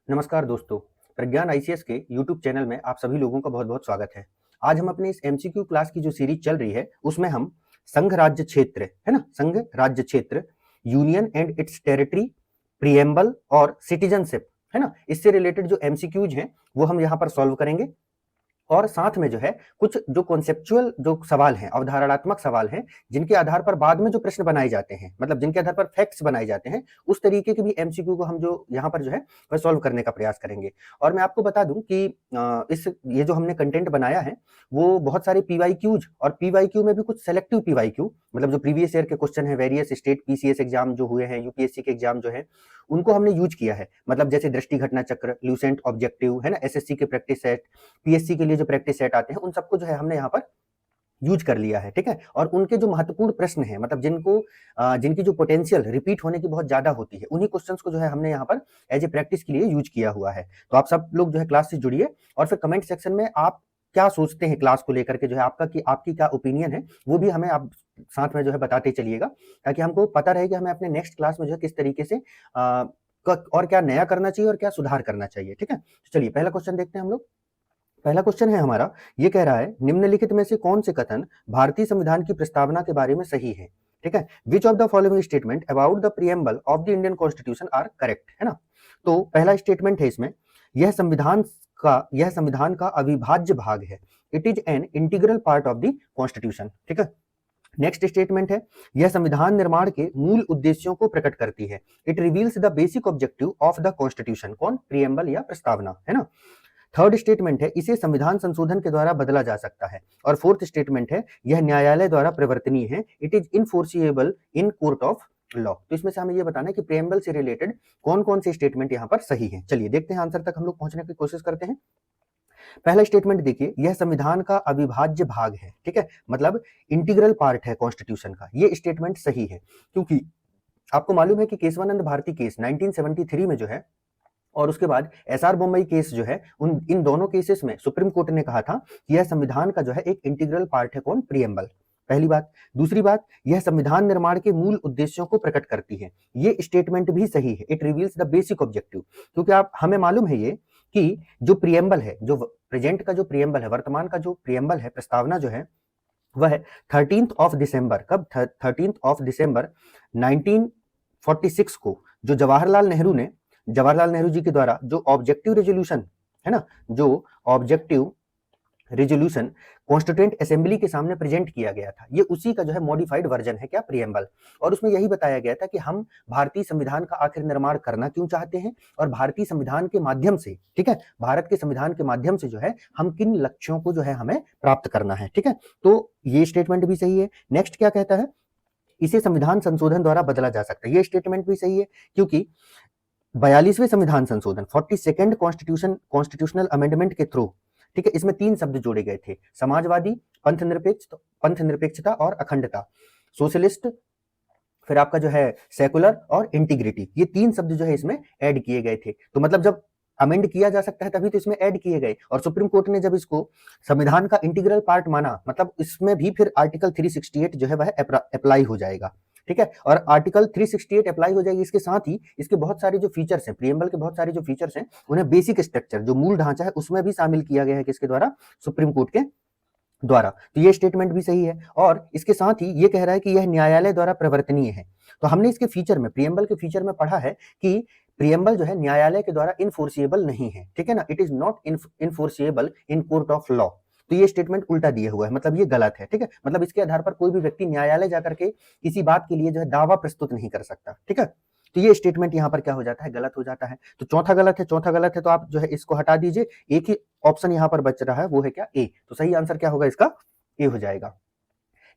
नमस्कार दोस्तों, प्रज्ञान आईसीएस के यूट्यूब चैनल में आप सभी लोगों का बहुत-बहुत स्वागत है। आज हम अपने इस एमसीक्यू क्लास की जो सीरीज चल रही है, उसमें हम संघ राज्य क्षेत्र, है ना? संघ राज्य क्षेत्र, union and it's territory, preamble और सिटीजनशिप, है ना? इससे रिलेटेड जो एमसीक्यूज हैं, वो हम यहाँ पर सॉल्व करेंगे। और साथ में जो है कुछ जो कॉन्सेप्चुअल जो सवाल हैं, अवधारणात्मक सवाल हैं, जिनके आधार पर बाद में जो प्रश्न बनाए जाते हैं, मतलब जिनके आधार पर फैक्ट्स बनाए जाते हैं, उस तरीके के भी एमसीक्यू को हम जो यहाँ पर जो है वह सॉल्व करने का प्रयास करेंगे। और मैं आपको बता दूं कि इस ये जो हमने कंटेंट बनाया है वो बहुत सारे पीवाईक्यूज और पीवाईक्यू में भी कुछ सेलेक्टिव पीवाईक्यू, मतलब जो प्रीवियस ईयर के क्वेश्चन है, वेरियस स्टेट पीसीएस एग्जाम जो हुए हैं, यूपीएससी के एग्जाम जो है, उनको हमने यूज किया है। मतलब जैसे दृष्टि घटना चक्र, ल्यूसेंट ऑब्जेक्टिव, है ना, एसएससी के प्रैक्टिस सेट, पीएससी के लिए जो प्रैक्टिस सेट आते हैं, उन सबको जो है हमने यहाँ पर यूज कर लिया है। ठीक है, और उनके जो महत्वपूर्ण प्रश्न हैं, मतलब जिनकी जो पोटेंशियल रिपीट होने की बहुत ज्यादा होती है, उन्हीं क्वेश्चंस को जो है हमने यहाँ पर एज ए प्रैक्टिस के लिए यूज किया हुआ है। तो आप सब लोग जो है क्लास से जुड़िए और फिर कमेंट सेक्शन में आप क्या सोचते हैं क्लास को लेकर के, जो है आपकी क्या ओपिनियन है, वो भी हमें आप साथ में जो है बताते चलिएगा, ताकि हमको पता रहे कि हमें अपने नेक्स्ट क्लास में जो है किस तरीके से और क्या नया करना चाहिए और क्या सुधार करना चाहिए। ठीक है, तो चलिए पहला क्वेश्चन देखते हैं हम लोग। पहला क्वेश्चन है हमारा, ये कह रहा है निम्नलिखित में से कौन से कथन भारतीय संविधान की प्रस्तावना के बारे में सही है। ठीक है, which of the following statement about the preamble of the Indian constitution are correct, है ना? तो पहला स्टेटमेंट है इसमें, यह संविधान का अविभाज्य भाग है। It is an integral part of the constitution. ठीक है, नेक्स्ट स्टेटमेंट है, यह संविधान निर्माण के मूल उद्देश्यों को प्रकट करती है। It reveals the basic objective of the constitution. कौन? प्रीएम्बल या प्रस्तावना, है ना? थर्ड स्टेटमेंट है, इसे संविधान संशोधन के द्वारा बदला जा सकता है। और फोर्थ स्टेटमेंट है, यह न्यायालय द्वारा परिवर्तनीय है। It is enforceable in court of law. तो इसमें से हमें यह बताना है कि प्रीएम्बल से रिलेटेड कौन कौन से स्टेटमेंट यहाँ पर सही है। चलिए देखते हैं, आंसर तक हम लोग पहुंचने की कोशिश करते हैं। पहला स्टेटमेंट देखिए, यह संविधान का अविभाज्य भाग है। ठीक है, मतलब इंटीग्रल पार्ट है कॉन्स्टिट्यूशन का। ये स्टेटमेंट सही है, क्योंकि आपको मालूम है कि केशवानंद भारती केस 1973 में जो है, और उसके बाद एसआर बोम्बई केस जो है, इन दोनों केसेस में सुप्रीम कोर्ट ने कहा था कि यह संविधान का जो है एक इंटीग्रल पार्ट है। कौन? प्रीएम्बल। पहली बात। दूसरी बात, यह संविधान निर्माण के मूल उद्देश्यों को प्रकट करती है। ये स्टेटमेंट भी सही है। It reveals the basic objective, क्योंकि आप हमें मालूम है ये कि जो प्रीएम्बल है, जो प्रेजेंट का जो प्रीएम्बल है, वर्तमान का जो प्रीएम्बल है, प्रस्तावना जो है, वह 13 ऑफ दिसंबर, कब? 13 ऑफ दिसंबर 1946 को जो जवाहरलाल नेहरू जी के द्वारा जो ऑब्जेक्टिव रेजोल्यूशन, है ना, जो ऑब्जेक्टिव रेजोल्यूशन कॉन्स्टिट्यूएंट असेंबली के सामने प्रेजेंट किया गया था, ये उसी का जो है मॉडिफाइड वर्जन है। क्या? प्रीएम्बल। और उसमें यही बताया गया था कि हम भारतीय संविधान का आखिर निर्माण करना क्यों चाहते हैं, और भारतीय संविधान के माध्यम से, ठीक है, भारत के संविधान के माध्यम से जो है हम किन लक्ष्यों को जो है हमें प्राप्त करना है। ठीक है, तो ये स्टेटमेंट भी सही है। नेक्स्ट क्या कहता है, इसे संविधान संशोधन द्वारा बदला जा सकता है। ये स्टेटमेंट भी सही है, क्योंकि 42वें संविधान संशोधन, 42nd कॉन्स्टिट्यूशनल अमेंडमेंट के थ्रू, ठीक है, इसमें 3 शब्द जोड़े गए थे, समाजवादी, पंथ निरपेक्षता और अखंडता, सोशलिस्ट, फिर आपका जो है सेकुलर और इंटीग्रिटी। ये 3 शब्द जो है इसमें ऐड किए गए थे। तो मतलब जब अमेंड किया जा सकता है तभी तो इसमें ऐड किए गए, और सुप्रीम कोर्ट ने जब इसको संविधान का इंटीग्रल पार्ट माना, मतलब इसमें भी फिर आर्टिकल 368 जो है वह अप्लाई हो जाएगा। ठीक है, और आर्टिकल 368 अप्लाई हो जाएगी। इसके साथ ही इसके बहुत सारे जो फीचर्स हैं, प्रीएम्बल के बहुत सारे जो फीचर्स हैं, उन्हें बेसिक स्ट्रक्चर, जो मूल ढांचा है, उसमें भी शामिल किया गया है। किसके द्वारा? सुप्रीम कोर्ट के द्वारा। तो ये स्टेटमेंट भी सही है। और इसके साथ ही ये कह रहा है कि यह न्यायालय द्वारा परिवर्तनीय है। तो हमने इसके फीचर में, प्रीएम्बल के फीचर में पढ़ा है कि प्रीएम्बल जो है न्यायालय के द्वारा इनफोर्सिएबल नहीं है। ठीक है ना, it is not enforceable in court of law. तो ये स्टेटमेंट उल्टा दिया हुआ है, मतलब ये गलत है। ठीक है, मतलब इसके आधार पर कोई भी व्यक्ति न्यायालय जाकर के किसी बात के लिए जो है दावा प्रस्तुत नहीं कर सकता। ठीक है, तो ये स्टेटमेंट यहाँ पर क्या हो जाता है? गलत हो जाता है। तो चौथा गलत है, तो आप जो है इसको हटा दीजिए। एक ही ऑप्शन यहाँ पर बच रहा है, वो है क्या? ए। तो सही आंसर क्या होगा इसका? ए हो जाएगा।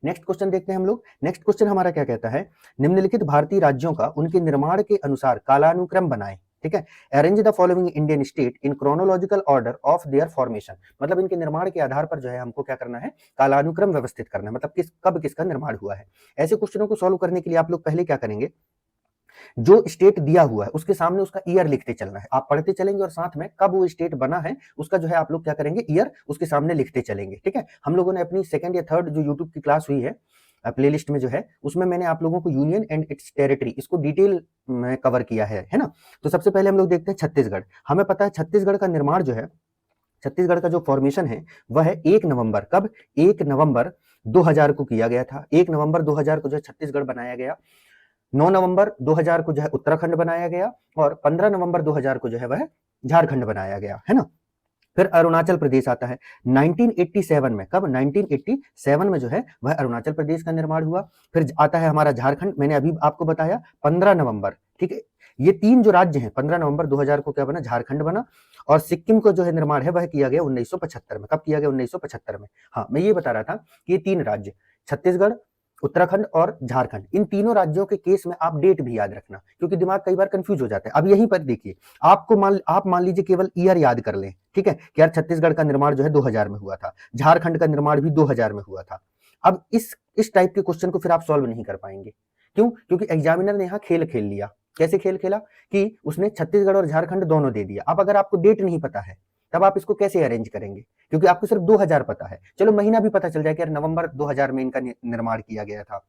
नेक्स्ट क्वेश्चन देखते हैं हम लोग। नेक्स्ट क्वेश्चन हमारा क्या कहता है, निम्नलिखित भारतीय राज्यों का उनके निर्माण के अनुसार कालानुक्रम बनाएं। ठीक है, arrange the following Indian state in chronological order of their formation. मतलब इनके निर्माण के आधार पर जो है हमको क्या करना है? कालानुक्रम व्यवस्थित करना है, मतलब कब किसका निर्माण हुआ है। ऐसे क्वेश्चनों को सॉल्व करने के लिए आप लोग पहले क्या करेंगे, जो स्टेट दिया हुआ है उसके सामने उसका ईयर लिखते चलना है। आप पढ़ते चलेंगे और साथ में कब वो स्टेट बना है उसका जो है आप लोग क्या करेंगे? ईयर उसके सामने लिखते चलेंगे। ठीक है, हम लोगों ने अपनी सेकंड या थर्ड जो यूट्यूब की क्लास हुई है प्लेलिस्ट में जो है उसमें मैंने आप लोगों को यूनियन एंड इट्स टेरिटरी इसको डिटेल में कवर किया है ना। तो सबसे पहले हम लोग देखते हैं छत्तीसगढ़। हमें पता है छत्तीसगढ़ का निर्माण जो है, छत्तीसगढ़ का जो फॉर्मेशन है वह है 1 नवंबर, कब 1 नवंबर 2000 को किया गया था। 1 नवंबर 2000 को जो है छत्तीसगढ़ बनाया गया, 9 नवंबर 2000 को जो है उत्तराखंड बनाया गया और 15 नवंबर 2000 को जो है वह झारखंड बनाया गया, है ना। फिर अरुणाचल प्रदेश आता है 1987 में, कब 1987 में जो है वह अरुणाचल प्रदेश का निर्माण हुआ। फिर आता है हमारा झारखंड, मैंने अभी आपको बताया 15 नवंबर, ठीक है। ये तीन जो राज्य हैं 15 नवंबर 2000 को क्या बना, झारखंड बना। और सिक्किम को जो है निर्माण है वह किया गया 1975 में। कब किया गया, 1975 में। हाँ, मैं ये बता रहा था कि ये तीन राज्य छत्तीसगढ़, उत्तराखंड और झारखंड, इन तीनों राज्यों के केस में आप डेट भी याद रखना, क्योंकि दिमाग कई बार कंफ्यूज हो जाता है। अब यहीं पर देखिए, आप मान लीजिए केवल ईयर याद कर लें, ठीक है, कि यार छत्तीसगढ़ का निर्माण जो है 2000 में हुआ था, झारखंड का निर्माण भी 2000 में हुआ था। अब इस टाइप के क्वेश्चन को फिर आप सॉल्व नहीं कर पाएंगे। क्यों? क्योंकि एग्जामिनर ने यहाँ खेल खेल लिया। कैसे खेल खेला कि उसने छत्तीसगढ़ और झारखंड दोनों दे दिया। अब अगर आपको डेट नहीं पता है तब आप इसको कैसे अरेंज करेंगे, क्योंकि आपको सिर्फ 2000 पता है। चलो महीना भी पता चल जाए कि यार नवंबर 2000 में इनका निर्माण किया गया था,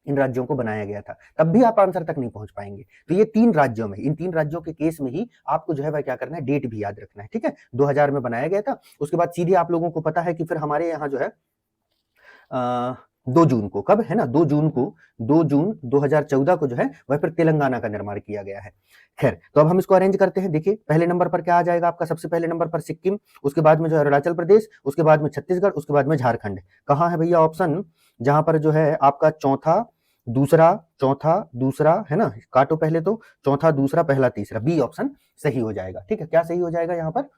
इन राज्यों को बनाया गया था, तब भी आप आंसर तक नहीं पहुंच पाएंगे। तो ये तीन राज्यों में, इन तीन राज्यों के केस में ही आपको जो है वह क्या करना है, डेट भी याद रखना है, ठीक है। 2000 में बनाया गया था, उसके बाद सीधे आप लोगों को पता है कि फिर हमारे यहाँ जो है 2 जून को, कब है ना, 2 जून को, 2 जून 2014 को जो है वह फिर तेलंगाना का निर्माण किया गया है। खैर, तो अब हम इसको अरेंज करते हैं। देखिए पहले नंबर पर क्या आ जाएगा आपका, सबसे पहले नंबर पर सिक्किम, उसके बाद में जो है अरुणाचल प्रदेश, उसके बाद में छत्तीसगढ़, उसके बाद में झारखंड। कहाँ है भैया ऑप्शन, जहां पर जो है आपका चौथा दूसरा है ना, काटो पहले तो, चौथा दूसरा पहला तीसरा, बी ऑप्शन सही हो जाएगा, ठीक है। क्या सही हो जाएगा यहाँ पर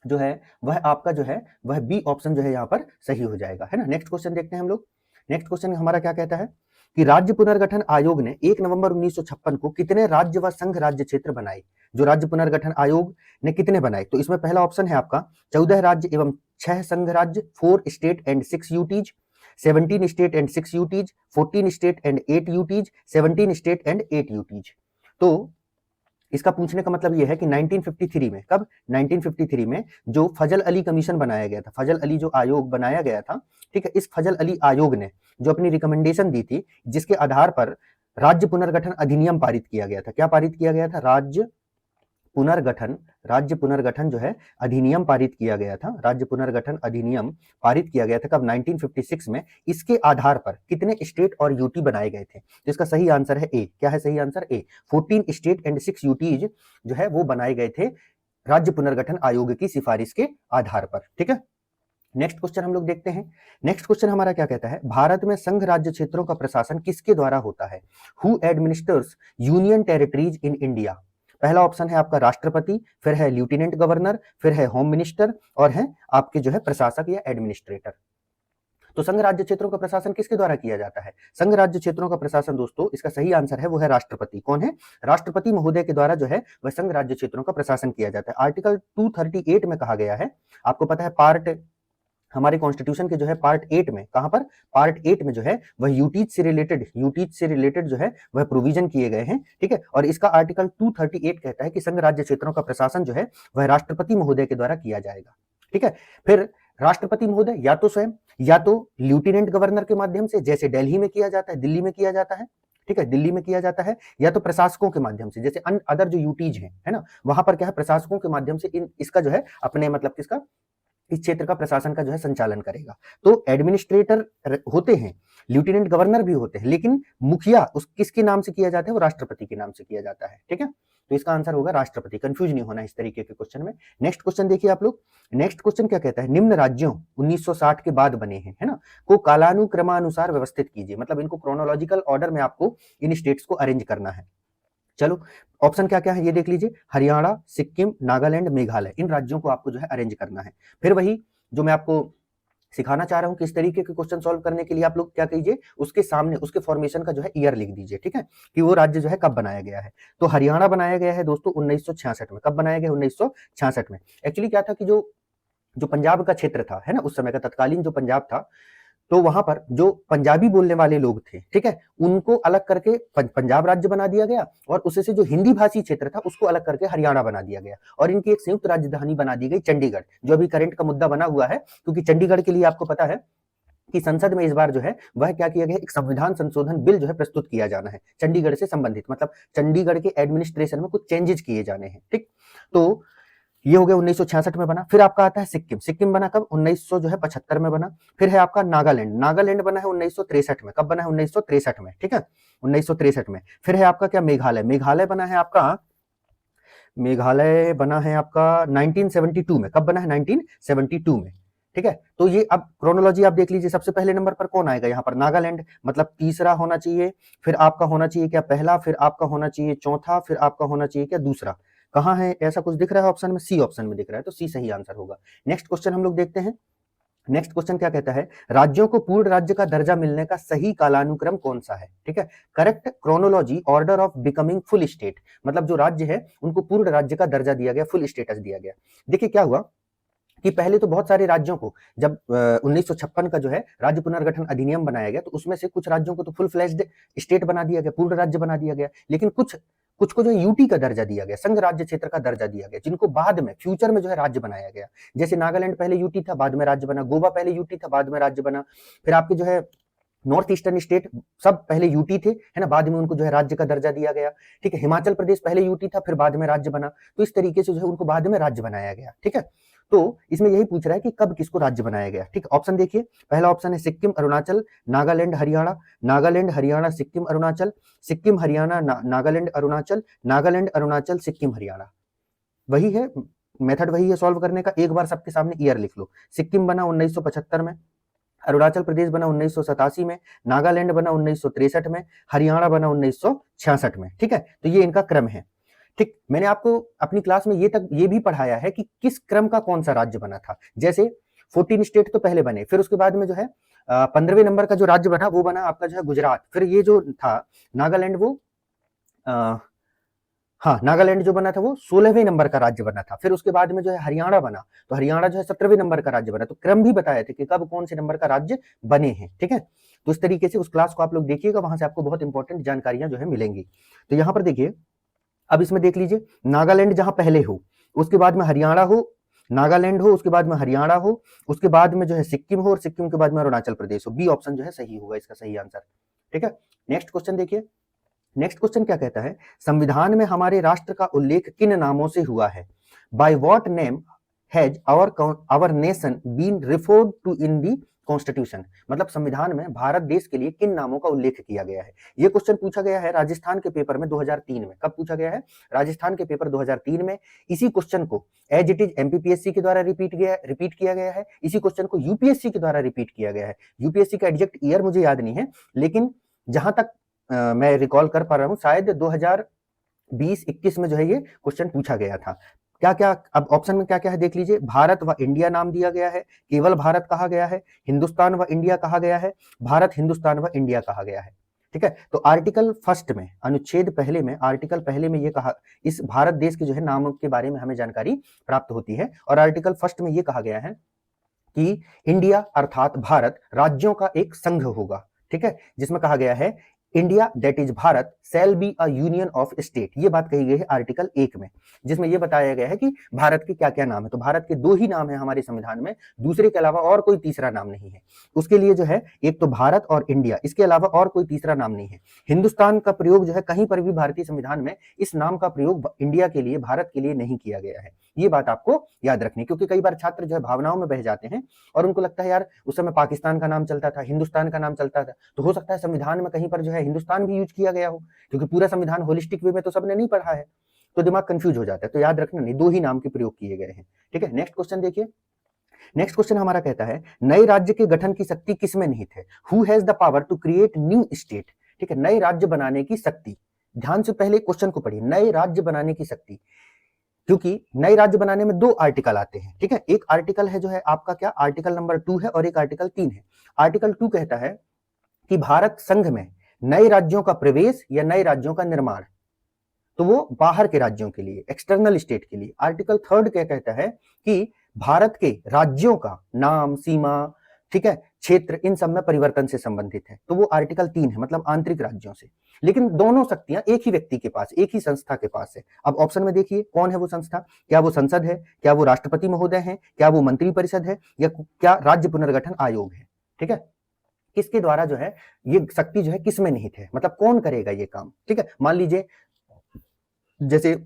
जो है वह आपका जो है वह बी ऑप्शन जो है यहाँ पर सही हो जाएगा, है ना। नेक्स्ट क्वेश्चन देखते हैं हम लोग। नेक्स्ट क्वेश्चन हमारा क्या कहता है कि राज्य पुनर्गठन आयोग ने 1 नवंबर 1956 को कितने राज्य व संघ राज्य क्षेत्र बनाए। जो राज्य पुनर्गठन आयोग ने कितने बनाए, तो इसमें पहला ऑप्शन है आपका 14 राज्य एवं 6 संघ राज्य, 4 state and 6 UTs, 17 state and 6 UTs, 14 state and 8 UTs, 17 state and 8 UTs. तो इसका पूछने का मतलब यह है कि 1953 में, कब 1953 में जो फजल अली कमीशन बनाया गया था, फजल अली जो आयोग बनाया गया था, ठीक है, इस फजल अली आयोग ने जो अपनी रिकमेंडेशन दी थी, जिसके आधार पर राज्य पुनर्गठन अधिनियम पारित किया गया था। क्या पारित किया गया था, राज्य पुनर्गठन जो है अधिनियम पारित किया गया था। राज्य पुनर्गठन अधिनियम पारित किया गया था कब, 1956 में। इसके आधार पर कितने स्टेट और यूटी बनाए गए थे, तो इसका सही आंसर है ए। क्या है सही answer, A. 14 state and 6 UTs जो है वो बनाए गए थे राज्य पुनर्गठन आयोग की सिफारिश के आधार पर, ठीक है। नेक्स्ट क्वेश्चन हम लोग देखते हैं। नेक्स्ट क्वेश्चन हमारा क्या कहता है, भारत में संघ राज्य क्षेत्रों का प्रशासन किसके द्वारा होता है। Who administers union territories in India. पहला ऑप्शन है आपका राष्ट्रपति, फिर है लेफ्टिनेंट गवर्नर, फिर है होम मिनिस्टर और है आपके जो है प्रशासक या एडमिनिस्ट्रेटर। तो संघ राज्य क्षेत्रों का प्रशासन किसके द्वारा किया जाता है, संघ राज्य क्षेत्रों का प्रशासन दोस्तों इसका सही आंसर है वो है राष्ट्रपति। कौन है, राष्ट्रपति महोदय के द्वारा जो है वह संघ राज्य क्षेत्रों का प्रशासन किया जाता है। आर्टिकल 238 में कहा गया है, आपको पता है पार्ट हमारे कॉन्स्टिट्यूशन के जो है पार्ट 8 में, कहां पर पार्ट 8 में जो है वह यूटीज से रिलेटेड जो है वह प्रोविजन किए गए हैं, ठीक है। और इसका आर्टिकल 238 कहता है कि संघ राज्य क्षेत्रों का प्रशासन जो है वह राष्ट्रपति महोदय के द्वारा किया जाएगा, ठीक है। फिर राष्ट्रपति महोदय या तो स्वयं या तो लेफ्टिनेंट गवर्नर के माध्यम से, जैसे दिल्ली में किया जाता है, दिल्ली में किया जाता है, ठीक है, दिल्ली में किया जाता है, या तो प्रशासकों के माध्यम से, जैसे अदर जो यूटीज हैं, है ना, वहां पर क्या है प्रशासकों के माध्यम से इसका जो है अपने मतलब किसका, इस क्षेत्र का प्रशासन का जो है संचालन करेगा। तो एडमिनिस्ट्रेटर होते हैं, लेफ्टिनेंट गवर्नर भी होते हैं, लेकिन मुखिया उस किसके नाम से किया जाता है, वो राष्ट्रपति के नाम से किया जाता है, ठीक है। तो इसका आंसर होगा राष्ट्रपति। कंफ्यूज नहीं होना इस तरीके के क्वेश्चन में। नेक्स्ट क्वेश्चन देखिए आप लोग। नेक्स्ट क्वेश्चन क्या कहता है, निम्न राज्यों 1960 के बाद बने हैं, है ना, को कालानुक्रमानुसार व्यवस्थित कीजिए। मतलब इनको क्रोनोलॉजिकल ऑर्डर में आपको इन स्टेट्स को अरेंज करना है। चलो ऑप्शन क्या क्या है ये देख लीजिए, हरियाणा, सिक्किम, नागालैंड, मेघालय, इन राज्यों को आपको जो है अरेंज करना है। फिर वही जो मैं आपको सिखाना चाह रहा हूं किस तरीके के क्वेश्चन सॉल्व करने के लिए, आप लोग क्या कीजिए, उसके सामने उसके फॉर्मेशन का जो है ईयर लिख दीजिए, ठीक है, कि वो राज्य जो है कब बनाया गया है। तो हरियाणा बनाया गया है दोस्तों 1966 में। कब बनाया गया, 1966 में। एक्चुअली क्या था कि जो पंजाब का क्षेत्र था, है ना, उस समय का तत्कालीन जो पंजाब था, तो वहां पर जो पंजाबी बोलने वाले लोग थे, ठीक है, उनको अलग करके पंजाब राज्य बना दिया गया, और उससे से जो हिंदी भाषी क्षेत्र था उसको अलग करके हरियाणा बना दिया गया, और इनकी एक संयुक्त राजधानी बना दी गई चंडीगढ़, जो अभी करंट का मुद्दा बना हुआ है, क्योंकि चंडीगढ़ के लिए आपको पता है कि संसद में इस बार जो है वह क्या किया गया, एक संविधान संशोधन बिल जो है प्रस्तुत किया जाना है चंडीगढ़ से संबंधित, मतलब चंडीगढ़ के एडमिनिस्ट्रेशन में कुछ चेंजेस किए जाने हैं। ठीक, तो ये हो गया 1966 में बना। फिर आपका आता है सिक्किम। सिक्किम बना कब? 1975 में बना। फिर है आपका नागालैंड। नागालैंड बना है 1963 में। कब बना है? 1963 में। ठीक है, 1963 में। फिर है आपका क्या? मेघालय। मेघालय बना है आपका 1972 में। कब बना है? 1972 में। ठीक है, तो ये अब क्रोनोलॉजी आप देख लीजिए। सबसे पहले नंबर पर कौन आएगा यहाँ पर? नागालैंड, मतलब तीसरा होना चाहिए। फिर आपका होना चाहिए क्या? पहला। फिर आपका होना चाहिए चौथा। फिर आपका होना चाहिए क्या? दूसरा। कहाँ है? ऐसा कुछ दिख रहा है ऑप्शन में? सी ऑप्शन में दिख रहा है, तो सी सही आंसर होगा। नेक्स्ट क्वेश्चन हम लोग देखते हैं। नेक्स्ट क्वेश्चन क्या कहता है? राज्यों को पूर्ण राज्य का दर्जा मिलने का सही कालानुक्रम कौन सा है? ठीक है, correct chronology order of becoming full state, मतलब जो राज्य है उनको पूर्ण राज्य का दर्जा दिया गया, फुल स्टेटस दिया गया। देखिए क्या हुआ कि पहले तो बहुत सारे राज्यों को जब 1956 का जो है राज्य पुनर्गठन अधिनियम बनाया गया, तो उसमें से कुछ राज्यों को तो फुल फ्लैश्ड स्टेट बना दिया गया, पूर्ण राज्य बना दिया गया। लेकिन कुछ कुछ को जो यूटी का दर्जा दिया गया, संघ राज्य क्षेत्र का दर्जा दिया गया, जिनको बाद में फ्यूचर में जो है राज्य बनाया गया। जैसे नागालैंड पहले यूटी था, बाद में राज्य बना। गोवा पहले यूटी था, बाद में राज्य बना। फिर आपके जो है नॉर्थ ईस्टर्न स्टेट सब पहले यूटी थे, है ना, बाद में उनको जो है राज्य का दर्जा दिया गया। ठीक है, हिमाचल प्रदेश पहले यूटी था, फिर बाद में राज्य बना। तो इस तरीके से जो है उनको बाद में राज्य बनाया गया। ठीक है, तो इसमें यही पूछ रहा है कि कब किसको राज्य बनाया गया। ठीक, ऑप्शन देखिए। पहला ऑप्शन है सिक्किम, अरुणाचल, नागालैंड, हरियाणा। नागालैंड, हरियाणा, सिक्किम, अरुणाचल। सिक्किम, हरियाणा, नागालैंड, अरुणाचल। नागालैंड, अरुणाचल, सिक्किम, हरियाणा। वही है मेथड, वही है सॉल्व करने का। एक बार सबके सामने ईयर लिख लो। सिक्किम बना 1975 में, अरुणाचल प्रदेश बना 1987 में, नागालैंड बना 1963 में, हरियाणा बना 1966 में। ठीक है, तो ये इनका क्रम है। ठीक, मैंने आपको अपनी क्लास में ये भी पढ़ाया है कि किस क्रम का कौन सा राज्य बना था। जैसे 14 स्टेट तो पहले बने, फिर उसके बाद में जो है 15वें नंबर का जो राज्य बना वो बना आपका जो है गुजरात। फिर ये जो था नागालैंड, वो हाँ, नागालैंड जो बना था वो 16वें नंबर का राज्य बना था। फिर उसके बाद में जो है हरियाणा बना, तो हरियाणा जो है 17वें नंबर का राज्य बना। तो क्रम भी बताया था कि कब कौन से नंबर का राज्य बने हैं। ठीक है, तो इस तरीके से उस क्लास को आप लोग देखिएगा, वहां से आपको बहुत इंपॉर्टेंट जानकारियां जो है मिलेंगी। तो यहाँ पर देखिए, अब इसमें देख लीजिए, नागालैंड जहां पहले हो, उसके बाद में हरियाणा हो, नागालैंड हो, उसके बाद में हरियाणा हो, उसके बाद में जो है सिक्किम हो, और सिक्किम के बाद में अरुणाचल प्रदेश हो। बी ऑप्शन जो है सही होगा इसका सही आंसर। ठीक है, नेक्स्ट क्वेश्चन देखिए। नेक्स्ट क्वेश्चन क्या कहता है? संविधान में हमारे राष्ट्र का उल्लेख किन नामों से हुआ है? By what name has our nation been referred to in the constitution, मतलब संविधान में भारत देश के लिए किन नामों का उल्लेख किया गया है। यह क्वेश्चन पूछा गया है राजस्थान के पेपर में 2003 में। कब पूछा गया है? राजस्थान के पेपर 2003 में। इसी क्वेश्चन को एज इट इज एमपीपीएससी के द्वारा रिपीट किया गया है। इसी क्वेश्चन को यूपीएससी के द्वारा रिपीट किया गया है। यूपीएससी का एग्जैक्ट ईयर मुझे याद नहीं है, लेकिन जहां तक मैं रिकॉल कर पा रहा हूं, शायद 2020-21 में जो है ये क्वेश्चन पूछा गया था। क्या क्या अब ऑप्शन में क्या क्या है देख लीजिए। भारत व इंडिया नाम दिया गया है, केवल भारत कहा गया है, हिंदुस्तान व इंडिया कहा गया है, भारत, हिंदुस्तान व इंडिया कहा गया है। ठीक है, तो आर्टिकल फर्स्ट में, अनुच्छेद पहले में, आर्टिकल पहले में ये कहा, इस भारत देश के जो है नाम के बारे में हमें जानकारी प्राप्त होती है। और आर्टिकल फर्स्ट में ये कहा गया है कि इंडिया अर्थात भारत राज्यों का एक संघ होगा। ठीक है, जिसमें कहा गया है India that is Bharat shall be a union of state. ये बात कही गई है आर्टिकल 1 में, जिसमें यह बताया गया है कि भारत के क्या क्या नाम है। तो भारत के 2 ही नाम है हमारे संविधान में, दूसरे के अलावा और कोई तीसरा नाम नहीं है। उसके लिए जो है एक तो भारत और इंडिया, इसके अलावा और कोई तीसरा नाम नहीं है। हिंदुस्तान का प्रयोग जो है कहीं पर भी भारतीय संविधान में इस नाम का प्रयोग इंडिया के लिए, भारत के लिए नहीं किया गया है। ये बात आपको याद रखनी, क्योंकि कई बार छात्र जो है भावनाओं में बह जाते हैं और उनको लगता है यार उस समय पाकिस्तान का नाम चलता था, हिंदुस्तान का नाम चलता था, तो हो सकता है संविधान में कहीं पर जो है हिंदुस्तान भी यूज किया गया हो, क्योंकि पूरा संविधान होलिस्टिक वे में तो सबने नहीं पढ़ा है, तो दिमाग कंफ्यूज हो जाता है। तो याद रखना नहीं, 2 ही नाम के प्रयोग किए गए हैं। ठीक है, नेक्स्ट क्वेश्चन देखिए। नेक्स्ट क्वेश्चन हमारा कहता है नए राज्य के गठन की शक्ति किसमें निहित है? Who has the power to create new state. ठीक है, नए राज्य बनाने की शक्ति, ध्यान से पहले क्वेश्चन को पढ़िए, नए राज्य बनाने की शक्ति, क्योंकि नए राज्य बनाने में 2 आर्टिकल आते हैं। ठीक है, एक आर्टिकल है जो है आपका क्या, आर्टिकल नंबर 2 है, और एक आर्टिकल 3 है। आर्टिकल 2 कहता है कि भारत संघ में नए राज्यों का प्रवेश या नए राज्यों का निर्माण, तो वो बाहर के राज्यों के लिए, एक्सटर्नल स्टेट के लिए। आर्टिकल 3 क्या कहता है कि भारत के राज्यों का नाम, सीमा, ठीक है, क्षेत्र, इन सब में परिवर्तन से संबंधित है। तो वो आर्टिकल 3 है, मतलब आंतरिक राज्यों से। लेकिन दोनों शक्तियां एक ही व्यक्ति के पास, एक ही संस्था के पास है। अब ऑप्शन में देखिए कौन है वो संस्था, क्या वो संसद है, क्या वो राष्ट्रपति महोदय है, क्या वो मंत्रिपरिषद है, या क्या राज्य पुनर्गठन आयोग है। ठीक है, किसके द्वारा जो है ये शक्ति जो है किस में निहित है, मतलब कौन करेगा ये काम। ठीक है, मान लीजिए जैसे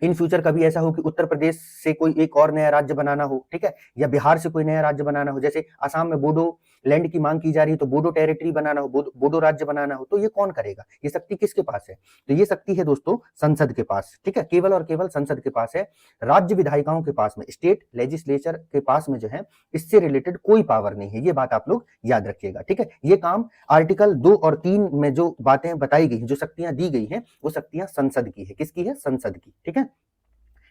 इन फ्यूचर कभी ऐसा हो कि उत्तर प्रदेश से कोई एक और नया राज्य बनाना हो, ठीक है, या बिहार से कोई नया राज्य बनाना हो, जैसे आसाम में बोडो लैंड की मांग की जा रही है तो बोडो टेरिटरी बनाना हो, बोडो राज्य बनाना हो, तो ये कौन करेगा, ये शक्ति किसके पास है, तो ये शक्ति है दोस्तों संसद के पास। ठीक है, केवल और केवल संसद के पास है, राज्य विधायिकाओं के पास में, स्टेट लेजिस्लेचर के पास में जो है इससे रिलेटेड कोई पावर नहीं है, ये बात आप लोग याद रखिएगा। ठीक है, ये काम आर्टिकल 2 और 3 में जो बातें बताई गई, जो शक्तियां दी गई हैं, वो शक्तियां संसद की है। किसकी है, संसद की। ठीक है,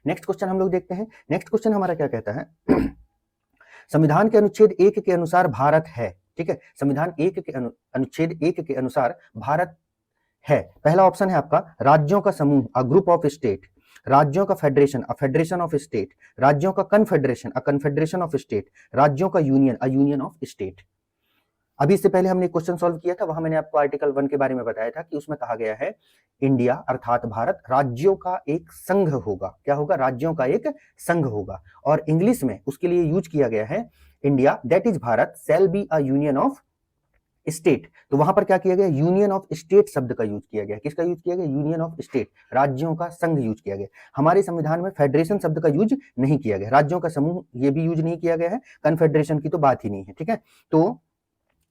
नेक्स्ट क्वेश्चन हम लोग देखते हैं। नेक्स्ट क्वेश्चन हमारा क्या कहता है संविधान के अनुच्छेद 1 के अनुसार भारत है। ठीक है, संविधान 1 के अनुच्छेद 1 के अनुसार भारत है। पहला ऑप्शन है आपका राज्यों का समूह, अ ग्रुप ऑफ स्टेट, राज्यों का federation, a federation of state, राज्यों का confederation, a confederation of state, राज्यों का union, a union of state. अभी इससे पहले हमने क्वेश्चन सॉल्व किया था, वहां मैंने आपको आर्टिकल 1 के बारे में बताया था कि उसमें कहा गया है इंडिया अर्थात भारत राज्यों का एक संघ होगा। क्या होगा, राज्यों का एक संघ होगा। और इंग्लिश में उसके लिए यूज किया गया है India that is Bharat shall be a union of state. तो वहां पर क्या किया गया, यूनियन ऑफ स्टेट शब्द का यूज किया गया। किसका यूज किया गया, यूनियन ऑफ स्टेट, राज्यों का संघ यूज किया गया। हमारे संविधान में फेडरेशन शब्द का यूज नहीं किया गया, राज्यों का समूह ये भी यूज नहीं किया गया है, कन्फेडरेशन की तो बात ही नहीं है। ठीक है, तो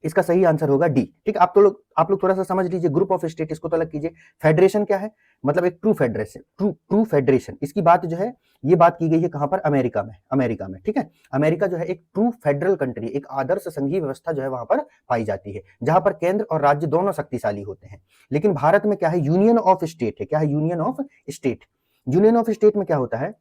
इसका सही आंसर होगा डी। ठीक, आप लोग थोड़ा सा समझ लीजिए, ग्रुप ऑफ स्टेट इसको तो अलग कीजिए। फेडरेशन क्या है, मतलब एक ट्रू फेडरेशन, ट्रू फेडरेशन। इसकी बात जो है ये बात की गई है कहां पर, अमेरिका में। ठीक है, अमेरिका जो है एक ट्रू फेडरल कंट्री, एक आदर्श संघीय व्यवस्था जो है वहां पर पाई जाती है, जहां पर केंद्र और राज्य दोनों शक्तिशाली होते हैं। लेकिन भारत में क्या है, यूनियन ऑफ स्टेट है। क्या है, union of state. Union of state में क्या होता है,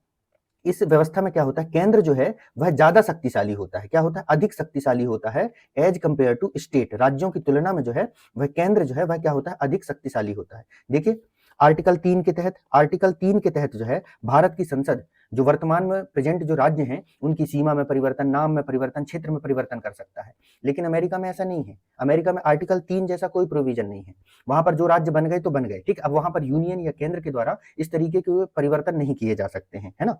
इस व्यवस्था में क्या होता है, केंद्र जो है वह ज्यादा शक्तिशाली होता है। क्या होता है, अधिक शक्तिशाली होता है एज कंपेयर टू स्टेट। राज्यों की तुलना में जो है वह केंद्र जो है वह क्या होता है, अधिक शक्तिशाली होता है। देखिए आर्टिकल 3 के तहत जो है भारत की संसद जो वर्तमान में प्रेजेंट जो राज्य हैं उनकी सीमा में परिवर्तन, नाम में परिवर्तन, क्षेत्र में परिवर्तन कर सकता है। लेकिन अमेरिका में ऐसा नहीं है। अमेरिका में आर्टिकल 3 जैसा कोई प्रोविजन नहीं है। वहां पर जो राज्य बन गए तो बन गए। ठीक, अब वहां पर यूनियन या केंद्र के द्वारा इस तरीके के परिवर्तन नहीं किए जा सकते हैं, है ना।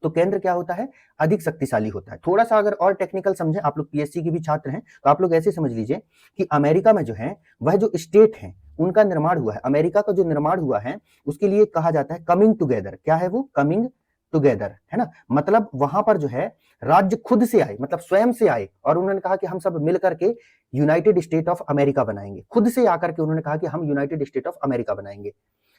तो केंद्र क्या होता है, अधिक शक्तिशाली होता है। थोड़ा सा अगर और टेक्निकल समझे, आप लोग पीएससी के भी छात्र हैं, तो आप लोग ऐसे समझ लीजिए कि अमेरिका में जो है वह जो स्टेट है उनका निर्माण हुआ है, अमेरिका का जो निर्माण हुआ है उसके लिए कहा जाता है कमिंग टुगेदर। क्या है वो, कमिंग टुगेदर, है ना। मतलब वहां पर जो है राज्य खुद से आए, मतलब स्वयं से आए और उन्होंने कहा कि हम सब मिलकर के यूनाइटेड स्टेट ऑफ अमेरिका बनाएंगे। खुद से आकर के उन्होंने कहा कि हम यूनाइटेड स्टेट ऑफ अमेरिका बनाएंगे।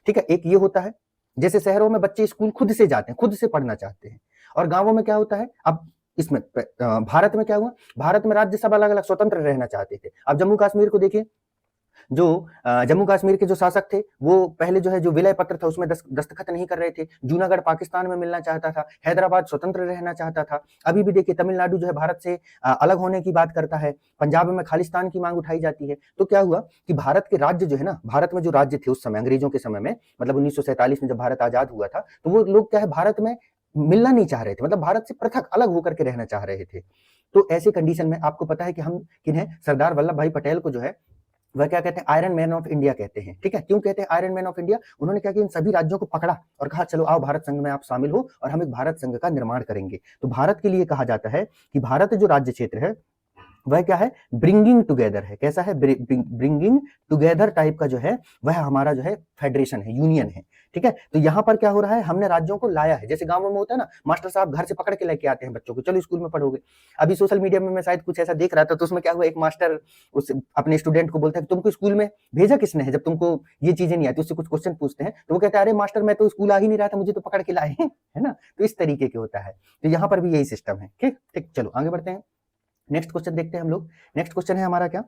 ठीक है, एक ये होता है। जैसे शहरों में बच्चे स्कूल खुद से जाते हैं, खुद से पढ़ना चाहते हैं। और गांवों में क्या होता है, अब इसमें भारत में क्या हुआ, भारत में राज्य सब अलग अलग स्वतंत्र रहना चाहते थे। अब जम्मू कश्मीर को देखिए, जो जम्मू कश्मीर के जो शासक थे वो पहले जो है जो विलय पत्र था उसमें दस्तखत नहीं कर रहे थे। जूनागढ़ पाकिस्तान में मिलना चाहता था, हैदराबाद स्वतंत्र रहना चाहता था। अभी भी देखिए तमिलनाडु जो है भारत से अलग होने की बात करता है, पंजाब में खालिस्तान की मांग उठाई जाती है। तो क्या हुआ कि भारत के राज्य जो है ना, भारत में जो राज्य थे उस समय अंग्रेजों के समय में, मतलब 1947 में जब भारत आजाद हुआ था, तो वो लोग क्या है भारत में मिलना नहीं चाह रहे थे, मतलब भारत से पृथक अलग होकर के रहना चाह रहे थे। तो ऐसे कंडीशन में आपको पता है कि हम किन्हें, सरदार वल्लभ भाई पटेल को जो है वह क्या कहते हैं, आयरन मैन ऑफ इंडिया कहते हैं। ठीक है, क्यों कहते हैं आयरन मैन ऑफ इंडिया, उन्होंने क्या किया, इन सभी राज्यों को पकड़ा और कहा चलो आओ भारत संघ में आप शामिल हो और हम एक भारत संघ का निर्माण करेंगे। तो भारत के लिए कहा जाता है कि भारत जो राज्य क्षेत्र है वह क्या है, ब्रिंगिंग टुगेदर है। कैसा है, ब्रिंगिंग टुगेदर टाइप का जो है वह हमारा जो है फेडरेशन है, यूनियन है। ठीक है, तो यहां पर क्या हो रहा है, हमने राज्यों को लाया है। जैसे गांवों में होता है ना, मास्टर साहब घर से पकड़ के लेके आते हैं बच्चों को, चलो स्कूल में पढ़ोगे। अभी सोशल मीडिया में मैं शायद कुछ ऐसा देख रहा था, तो उसमें क्या हुआ, एक मास्टर उस अपने स्टूडेंट को बोलता है तुमको स्कूल में भेजा किसने है, जब तुमको ये चीजें नहीं आती। उससे कुछ क्वेश्चन पूछते हैं तो वो कहता है अरे मास्टर मैं तो स्कूल आ ही नहीं रहा था, मुझे तो पकड़ के लाए हैं, है ना। तो इस तरीके के होता है। तो यहाँ पर भी यही सिस्टम है। ठीक ठीक, चलो आगे बढ़ते हैं। नेक्स्ट क्वेश्चन देखते हैं हम लोग। नेक्स्ट क्वेश्चन है हमारा क्या,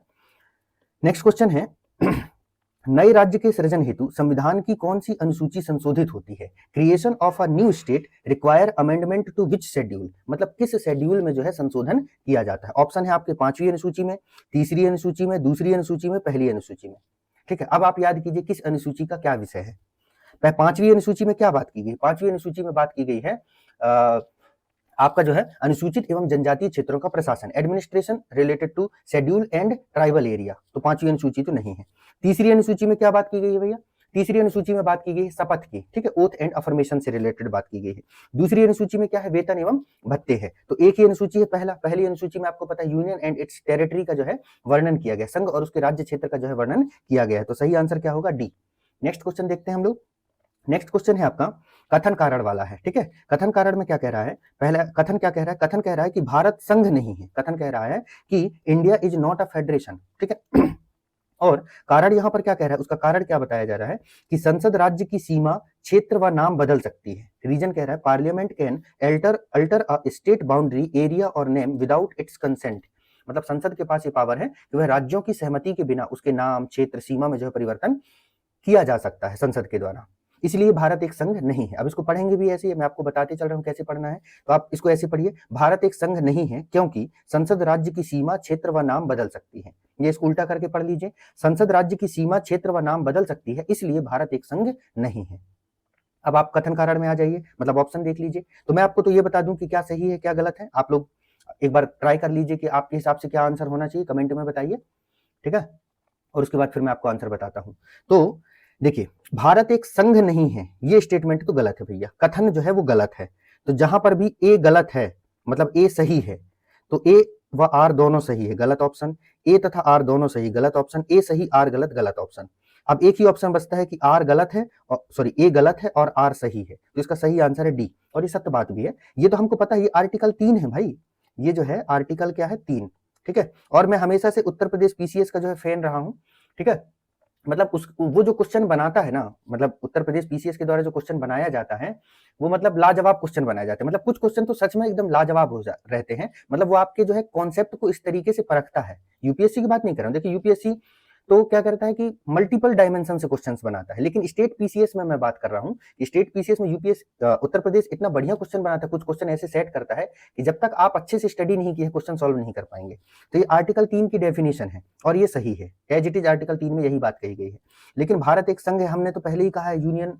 नेक्स्ट क्वेश्चन है नए राज्य के सृजन हेतु संविधान की कौन सी अनुसूची संशोधित होती है। Creation of a new state require amendment to which schedule, मतलब किस शेड्यूल में जो है संशोधन किया जाता है। ऑप्शन है आपके 5वीं अनुसूची में, 3री अनुसूची में, 2री अनुसूची में, पहली अनुसूची में। ठीक है, अब आप याद कीजिए किस अनुसूची का क्या विषय है। 5वीं अनुसूची में क्या बात की गई, 5वीं अनुसूची में बात की गई है आपका जो है अनुसूचित एवं जनजातीय क्षेत्रों का प्रशासन, administration related to schedule and tribal area. तो 5वीं अनुसूची तो नहीं है। 3री अनुसूची में क्या बात की गई है भैया, तीसरी अनुसूची में बात की गई है शपथ की, ठीक है, ओथ एंड अफर्मेशन से रिलेटेड बात की गई है। दूसरी अनुसूची में क्या है, वेतन एवं भत्ते है। तो एक ही अनुसूची है, पहली अनुसूची में आपको पता है यूनियन एंड इट्स टेरिटरी का जो है वर्णन किया गया, संघ और उसके राज्य क्षेत्र का जो है वर्णन किया गया है। तो सही आंसर क्या होगा, डी। नेक्स्ट क्वेश्चन देखते हैं हम लोग। नेक्स्ट क्वेश्चन है आपका कथन कारण वाला है, ठीक है। कथन कारण में क्या कह रहा है, पहला कथन क्या कह रहा है, कथन कह रहा है कि भारत संघ नहीं है, कथन कह रहा है कि India is not a federation, ठीक है। और कारण यहां पर क्या कह रहा है, उसका कारण क्या बताया जा रहा है कि संसद राज्य की सीमा, क्षेत्र व नाम बदल सकती है। रीजन कह रहा है parliament can alter a state boundary, area और नेम विदाउट इट्स कंसेंट। मतलब संसद के पास ये पावर है कि वह राज्यों की सहमति के बिना उसके नाम, क्षेत्र, सीमा में जो है परिवर्तन किया जा सकता है संसद के द्वारा। इसलिए भारत एक संघ नहीं है। अब इसको पढ़ेंगे भी ऐसे ही, मैं आपको बताते चल रहा हूं कैसे पढ़ना है। तो आप इसको ऐसे पढ़िए, भारत एक संघ नहीं है क्योंकि संसद राज्य की सीमा, क्षेत्र व नाम बदल सकती है। ये इसको उल्टा करके पढ़ लीजिए, संसद राज्य की सीमा, क्षेत्र व नाम बदल सकती है, इसलिए भारत एक संघ नहीं है। अब आप कथन कारण में आ जाइए, मतलब ऑप्शन देख लीजिए। तो मैं आपको तो ये बता दूं कि क्या सही है क्या गलत है। आप लोग एक बार ट्राई कर लीजिए कि आपके हिसाब से क्या आंसर होना चाहिए, कमेंट में बताइए, ठीक है। और उसके बाद फिर मैं आपको आंसर बताता हूं। तो देखिए, भारत एक संघ नहीं है, ये स्टेटमेंट तो गलत है भैया, कथन जो है वो गलत है। तो जहां पर भी ए गलत है, मतलब ए सही है, तो ए व आर दोनों सही है, गलत ऑप्शन। ए तथा आर दोनों सही, गलत ऑप्शन। ए सही, आर गलत, गलत ऑप्शन। अब एक ही ऑप्शन बचता है कि आर गलत है, और सॉरी ए गलत है और आर सही है। तो इसका सही आंसर है डी, और ये सत्य बात भी है। ये तो हमको पता है, ये आर्टिकल 3 है भाई, ये जो है आर्टिकल क्या है, 3, ठीक है। और मैं हमेशा से उत्तर प्रदेश पीसीएस का जो है फैन रहा हूं, ठीक है। मतलब उस वो जो क्वेश्चन बनाता है ना, मतलब उत्तर प्रदेश पीसीएस के द्वारा जो क्वेश्चन बनाया जाता है, वो मतलब लाजवाब क्वेश्चन बनाया जाता है। मतलब कुछ क्वेश्चन तो सच में एकदम लाजवाब रहते हैं। मतलब वो आपके जो है कॉन्सेप्ट को इस तरीके से परखता है। यूपीएससी की बात नहीं कर रहा हूं, देखिए यूपीएससी तो क्या करता है कि मल्टीपल डायमेंशन से क्वेश्चंस बनाता है, लेकिन स्टेट पीसीएस में मैं बात कर रहा हूं कि स्टेट पीसीएस में यूपीएस उत्तर प्रदेश इतना बढ़िया क्वेश्चन बनाता है, कुछ क्वेश्चन ऐसे सेट करता है कि जब तक आप अच्छे से स्टडी नहीं किए क्वेश्चन सॉल्व नहीं कर पाएंगे। तो ये आर्टिकल 3 की डेफिनेशन है और ये सही है, एज इट इज आर्टिकल 3 में यही बात कही गई है। लेकिन भारत एक संघ है, हमने तो पहले ही कहा है, यूनियन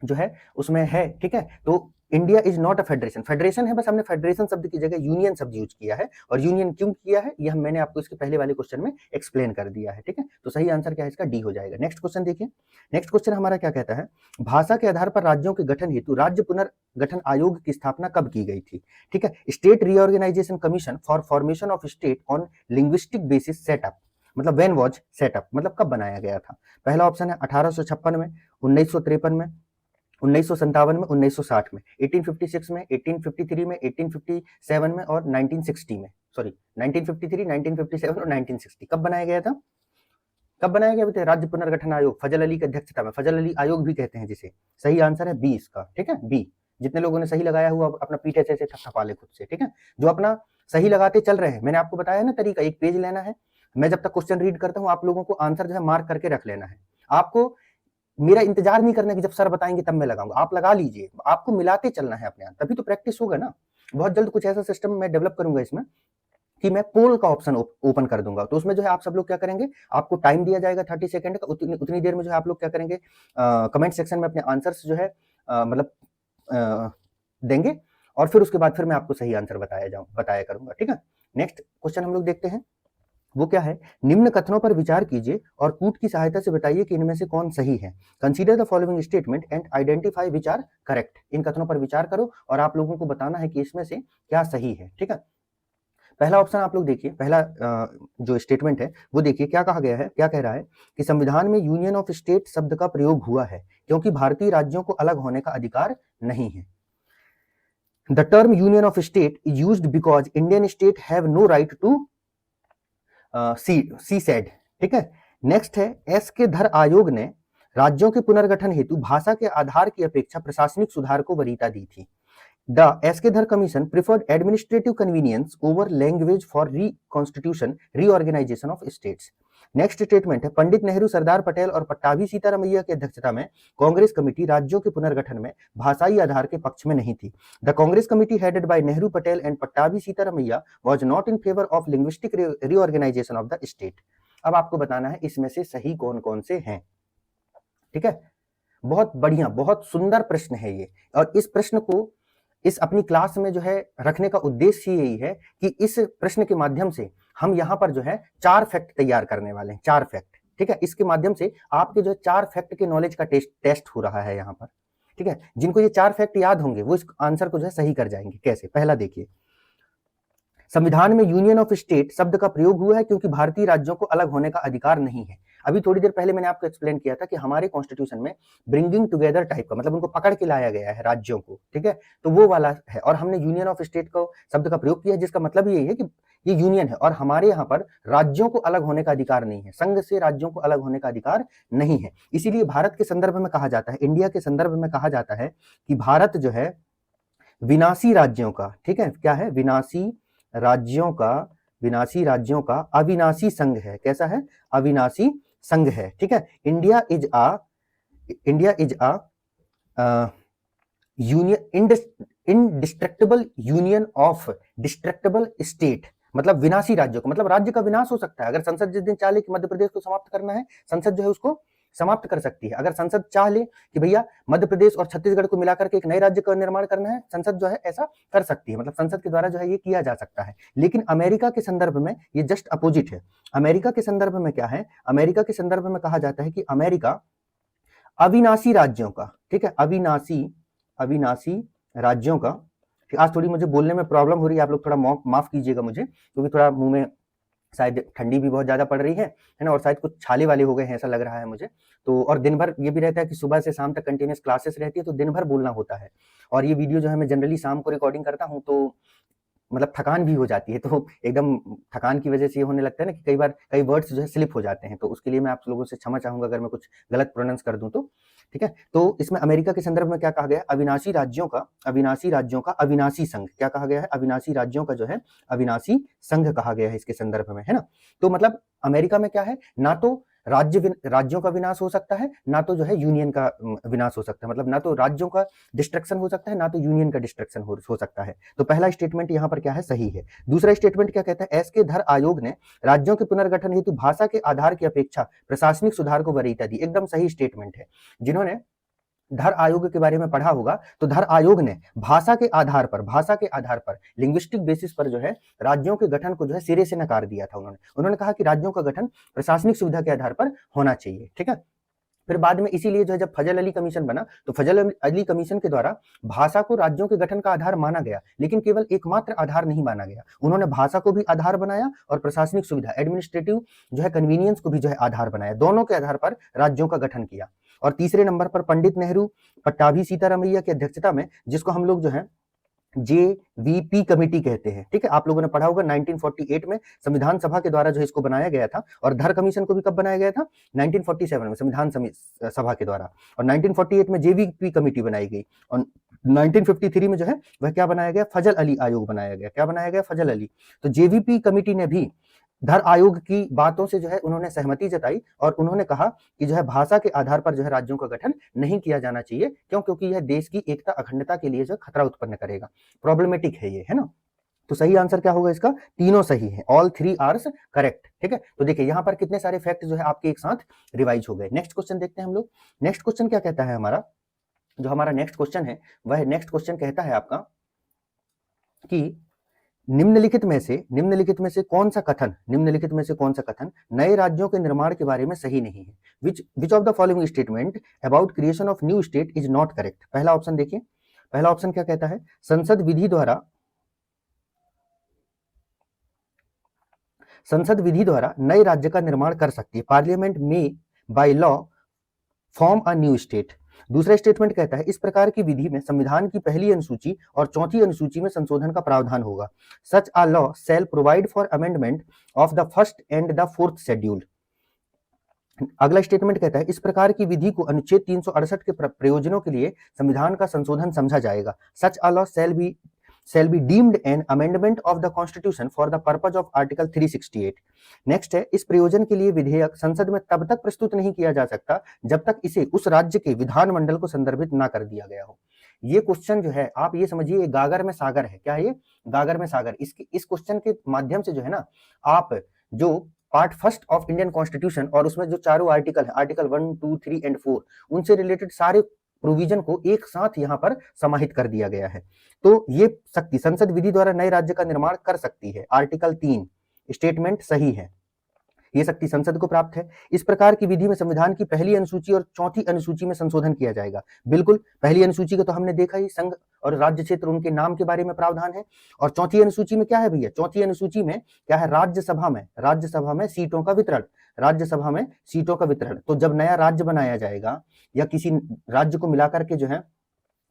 जो है उसमें है, ठीक है। तो India is not a federation, federation है, बस हमने फेडरेशन शब्द की जगह यूनियन शब्द यूज किया है। और यूनियन क्यों किया है ये मैंने आपको इसके पहले वाले क्वेश्चन में एक्सप्लेन कर दिया है, ठीक है। तो सही आंसर क्या है इसका, डी हो जाएगा। नेक्स्ट क्वेश्चन देखिए, नेक्स्ट क्वेश्चन हमारा क्या कहता है, भाषा के आधार पर राज्यों के गठन हेतु राज्य पुनर्गठन आयोग की स्थापना कब की गई थी, ठीक है। State reorganisation commission for formation of state on linguistic basis setup, मतलब व्हेन वाज सेटअप, मतलब कब बनाया गया था। पहला ऑप्शन है 1856 में, 1953 में, 1957 में, 1960 में, 1856 में, 1853 में, 1857 में और 1960 में। सॉरी 1953, 1957 और 1960 कब बनाया गया था, कब बनाया गया था राज्य पुनर्गठन आयोग, फजल अली की अध्यक्षता में, फजल अली आयोग भी कहते हैं जिसे। सही आंसर है बी इसका, ठीक है, बी। जितने लोगों ने सही लगाया हुआ अपना पीठ ऐसे थपथपा ले खुद से, ठीक है। जो अपना सही लगाते चल रहे हैं, मैंने आपको बताया ना तरीका, एक पेज लेना है, मैं जब तक क्वेश्चन रीड करता हूं आप लोगों को आंसर जो है मार्क करके रख लेना है। आपको मेरा इंतजार नहीं करना कि जब सर बताएंगे तब मैं लगाऊंगा, आप लगा लीजिए, आपको मिलाते चलना है अपने आप, तभी तो प्रैक्टिस होगा ना। बहुत जल्द कुछ ऐसा सिस्टम मैं डेवलप करूंगा इसमें कि मैं पोल का ऑप्शन ओपन कर दूंगा। तो उसमें जो है आप सब लोग क्या करेंगे, आपको टाइम दिया जाएगा 30 सेकंड का, उतनी देर में जो है आप लोग क्या करेंगे, कमेंट सेक्शन में अपने आंसर्स जो है मतलब देंगे, और फिर उसके बाद फिर मैं आपको सही आंसर बताया करूंगा, ठीक है। नेक्स्ट क्वेश्चन हम लोग देखते हैं, वो क्या है, निम्न कथनों पर विचार कीजिए और कूट की सहायता से बताइए कि इनमें से कौन सही है। Consider the following statement and identify which are correct. इन कथनों पर विचार करो और आप लोगों को बताना है कि इसमें से क्या सही है, ठीक है। पहला ऑप्शन आप लोग देखिए, पहला जो स्टेटमेंट है वो देखिए क्या कहा गया है, क्या कह रहा है कि संविधान में यूनियन ऑफ स्टेट शब्द का प्रयोग हुआ है क्योंकि भारतीय राज्यों को अलग होने का अधिकार नहीं है। The term union of state is used because Indian state have no right to secede, ठीक है। नेक्स्ट है, एस के धर आयोग ने राज्यों के पुनर्गठन हेतु भाषा के आधार की अपेक्षा प्रशासनिक सुधार को वरीयता दी थी। The एस्केधर commission preferred administrative convenience over language for reconstitution reorganisation of states. Next statement है, पंडित नेहरू, सरदार पटेल और पट्टाभी सीतारामैया की अध्यक्षता में कांग्रेस कमेटी राज्यों के पुनर्गठन में भाषाई आधार के पक्ष में नहीं थी। The Congress committee headed by Nehru, Patel and Pattabhi Sitaramayya was not in favour of linguistic reorganisation of the state. अब आपको बताना है इसमें से सही कौन कौन से हैं, ठीक है। बहुत बढ़िया, बहुत सुंदर प्रश्न है ये, और इस प्रश्न को इस अपनी क्लास में जो है रखने का उद्देश्य यही है कि इस प्रश्न के माध्यम से हम यहाँ पर जो है 4 फैक्ट तैयार करने वाले हैं, 4 फैक्ट, ठीक है। इसके माध्यम से आपके जो 4 फैक्ट के नॉलेज का टेस्ट हो रहा है यहाँ पर, ठीक है। जिनको ये 4 फैक्ट याद होंगे वो इस आंसर को जो है सही कर जाएंगे। कैसे? पहला देखिए, संविधान में यूनियन ऑफ स्टेट शब्द का प्रयोग हुआ है क्योंकि भारतीय राज्यों को अलग होने का अधिकार नहीं है। अभी थोड़ी देर पहले मैंने आपको एक्सप्लेन किया था कि हमारे कॉन्स्टिट्यूशन में ब्रिंगिंग टुगेदर टाइप का, मतलब उनको पकड़ के लाया गया है राज्यों को, ठीक है, तो वो वाला है। और हमने यूनियन ऑफ स्टेट को शब्द का प्रयोग किया है, जिसका मतलब यही है कि ये यूनियन है और हमारे यहाँ पर राज्यों को अलग होने का अधिकार नहीं है, संघ से राज्यों को अलग होने का अधिकार नहीं है। इसीलिए भारत के संदर्भ में कहा जाता है, इंडिया के संदर्भ में कहा जाता है कि भारत जो है विनाशी राज्यों का, ठीक है, क्या है, विनाशी राज्यों का अविनाशी संघ है। कैसा है? अविनाशी संघ है, ठीक है। India is a union, indestructible union of destructible state, मतलब विनाशी राज्यों का मतलब राज्य का विनाश हो सकता है। अगर संसद जिस दिन चाहे कि मध्य प्रदेश को समाप्त करना है, संसद जो है उसको समाप्त कर सकती है। अगर संसद चाह ले कि भैया मध्य प्रदेश और छत्तीसगढ़ को मिलाकर के एक नए राज्य का निर्माण करना है, संसद जो है ऐसा कर सकती है, मतलब संसद के द्वारा जो है ये किया जा सकता है। लेकिन अमेरिका के संदर्भ में ये जस्ट अपोजिट है। अमेरिका के संदर्भ में क्या है? अमेरिका के संदर्भ में कहा जाता है कि अमेरिका अविनाशी राज्यों का, ठीक है, अविनाशी राज्यों का। आज थोड़ी मुझे बोलने में प्रॉब्लम हो रही है, आप लोग थोड़ा माफ कीजिएगा मुझे, क्योंकि थोड़ा मुंह में शायद ठंडी भी बहुत ज्यादा पड़ रही है ना, और शायद कुछ छाले वाले हो गए हैं ऐसा लग रहा है मुझे। तो और दिन भर ये भी रहता है कि सुबह से शाम तक कंटिन्यूस क्लासेस रहती है, तो दिन भर बोलना होता है। और ये वीडियो जो है मैं जनरली शाम को रिकॉर्डिंग करता हूँ, तो मतलब थकान भी हो जाती है, तो एकदम थकान की वजह से ये होने लगता है ना कि कई बार कई वर्ड्स जो है स्लिप हो जाते हैं। तो उसके लिए मैं आप लोगों से क्षमा चाहूंगा अगर मैं कुछ गलत प्रोनाउंस कर दूं तो, ठीक है। तो इसमें अमेरिका के संदर्भ में क्या कहा गया है? अविनाशी राज्यों का अविनाशी संघ। क्या कहा गया है? अविनाशी राज्यों का जो है अविनाशी संघ कहा गया है इसके संदर्भ में, है ना। तो मतलब अमेरिका में क्या है, ना तो राज्यों का विनाश हो सकता है, ना तो जो है यूनियन का विनाश हो सकता है, मतलब ना तो राज्यों का डिस्ट्रक्शन हो सकता है, ना तो यूनियन का डिस्ट्रक्शन हो सकता है। तो पहला स्टेटमेंट यहाँ पर क्या है? सही है। दूसरा स्टेटमेंट क्या कहता है? एसके धर आयोग ने राज्यों के पुनर्गठन हेतु भाषा के आधार की अपेक्षा प्रशासनिक सुधार को वरीयता दी। एकदम सही स्टेटमेंट है। जिन्होंने धर आयोग के बारे में पढ़ा होगा, तो धर आयोग ने भाषा के आधार पर लिंग्विस्टिक बेसिस पर जो है राज्यों के गठन को जो है सिरे से नकार दिया था। उन्होंने कहा कि राज्यों का गठन प्रशासनिक सुविधा के आधार पर होना चाहिए, ठीक है। फिर बाद में इसीलिए जो है जब फजल अली कमीशन बना, तो फजल अली कमीशन के द्वारा भाषा को राज्यों के गठन का आधार माना गया, लेकिन केवल एकमात्र आधार नहीं माना गया। उन्होंने भाषा को भी आधार बनाया और प्रशासनिक सुविधा, एडमिनिस्ट्रेटिव जो है कन्वीनियंस को भी जो है आधार बनाया। दोनों के आधार पर राज्यों का गठन किया। और तीसरे नंबर पर पंडित नेहरू पट्टाभी सीतारामैया की अध्यक्षता में, जिसको हम लोग जो है JVP कमेटी कहते हैं, ठीक है। आप लोगों ने पढ़ा होगा 1948 में संविधान सभा के द्वारा जो है इसको बनाया गया था। और धर कमीशन को भी कब बनाया गया था? 1947 में संविधान सभा के द्वारा। और 1948 में JVP कमेटी बनाई गई। और 1953 में जो है वह क्या बनाया गया? फजल अली आयोग बनाया गया। क्या बनाया गया? फजल अली। तो JVP कमेटी ने भी धर आयोग की बातों से जो है उन्होंने सहमति जताई और उन्होंने कहा कि जो है भाषा के आधार पर जो है राज्यों का गठन नहीं किया जाना चाहिए। क्यों? क्योंकि यह देश की एकता अखंडता के लिए जो खतरा उत्पन्न करेगा। प्रॉब्लमेटिक है ये, है ना। तो सही आंसर क्या होगा इसका? तीनों सही है, ऑल 3 आर्स करेक्ट, ठीक है। तो देखिए यहाँ पर कितने सारे फैक्ट जो है आपके एक साथ रिवाइज हो गए। नेक्स्ट क्वेश्चन देखते हैं हम लोग। नेक्स्ट क्वेश्चन क्या कहता है हमारा? जो हमारा नेक्स्ट क्वेश्चन है वह नेक्स्ट क्वेश्चन कहता है आपका कि निम्नलिखित में से कौन सा कथन नए राज्यों के निर्माण के बारे में सही नहीं है? Which of the following statement about creation of new state is not correct? पहला ऑप्शन देखिए, पहला ऑप्शन क्या कहता है? संसद विधि द्वारा नए राज्य का निर्माण कर सकती है। पार्लियामेंट में by law form a new state. दूसरा स्टेटमेंट कहता है इस प्रकार की विधि में संविधान की पहली अनुसूची और चौथी अनुसूची में संशोधन का प्रावधान होगा। Such a law shall provide for amendment of the first and the fourth schedule. अगला स्टेटमेंट कहता है इस प्रकार की विधि को अनुच्छेद 368 के प्रयोजनों के लिए संविधान का संशोधन समझा जाएगा। Such a law shall be deemed an amendment of the constitution for the purpose of article 368। Next है इस प्रयोजन के लिए विधेयक संसद में तब तक प्रस्तुत नहीं किया जा सकता जब तक इसे उस राज्य के विधानमंडल को संदर्भित ना कर दिया गया हो। ये क्वेश्चन जो है आप ये समझिए गागर में सागर है। क्या है ये? गागर में सागर। इस क्वेश्चन के माध्यम से जो है ना आप जो part first of Indian constitution और उसमें जो चारों आर्टिकल है, आर्टिकल 1, 2, 3 एंड 4, उनसे रिलेटेड सारे प्रोविजन को एक साथ यहाँ पर समाहित कर दिया गया है। तो ये शक्ति संसद विधि द्वारा नए राज्य का निर्माण कर सकती है। आर्टिकल 3 स्टेटमेंट सही है। ये शक्ति संसद को प्राप्त है। इस प्रकार की विधि में संविधान की पहली अनुसूची और चौथी अनुसूची में संशोधन किया जाएगा। बिल्कुल, पहली अनुसूची को तो हमने देखा ही, संघ और राज्य क्षेत्र उनके नाम के बारे में प्रावधान है। और चौथी अनुसूची में क्या है भैया? चौथी अनुसूची में क्या है? राज्यसभा में सीटों का वितरण, राज्यसभा में सीटों का वितरण। तो जब नया राज्य बनाया जाएगा या किसी राज्य को मिलाकर के जो है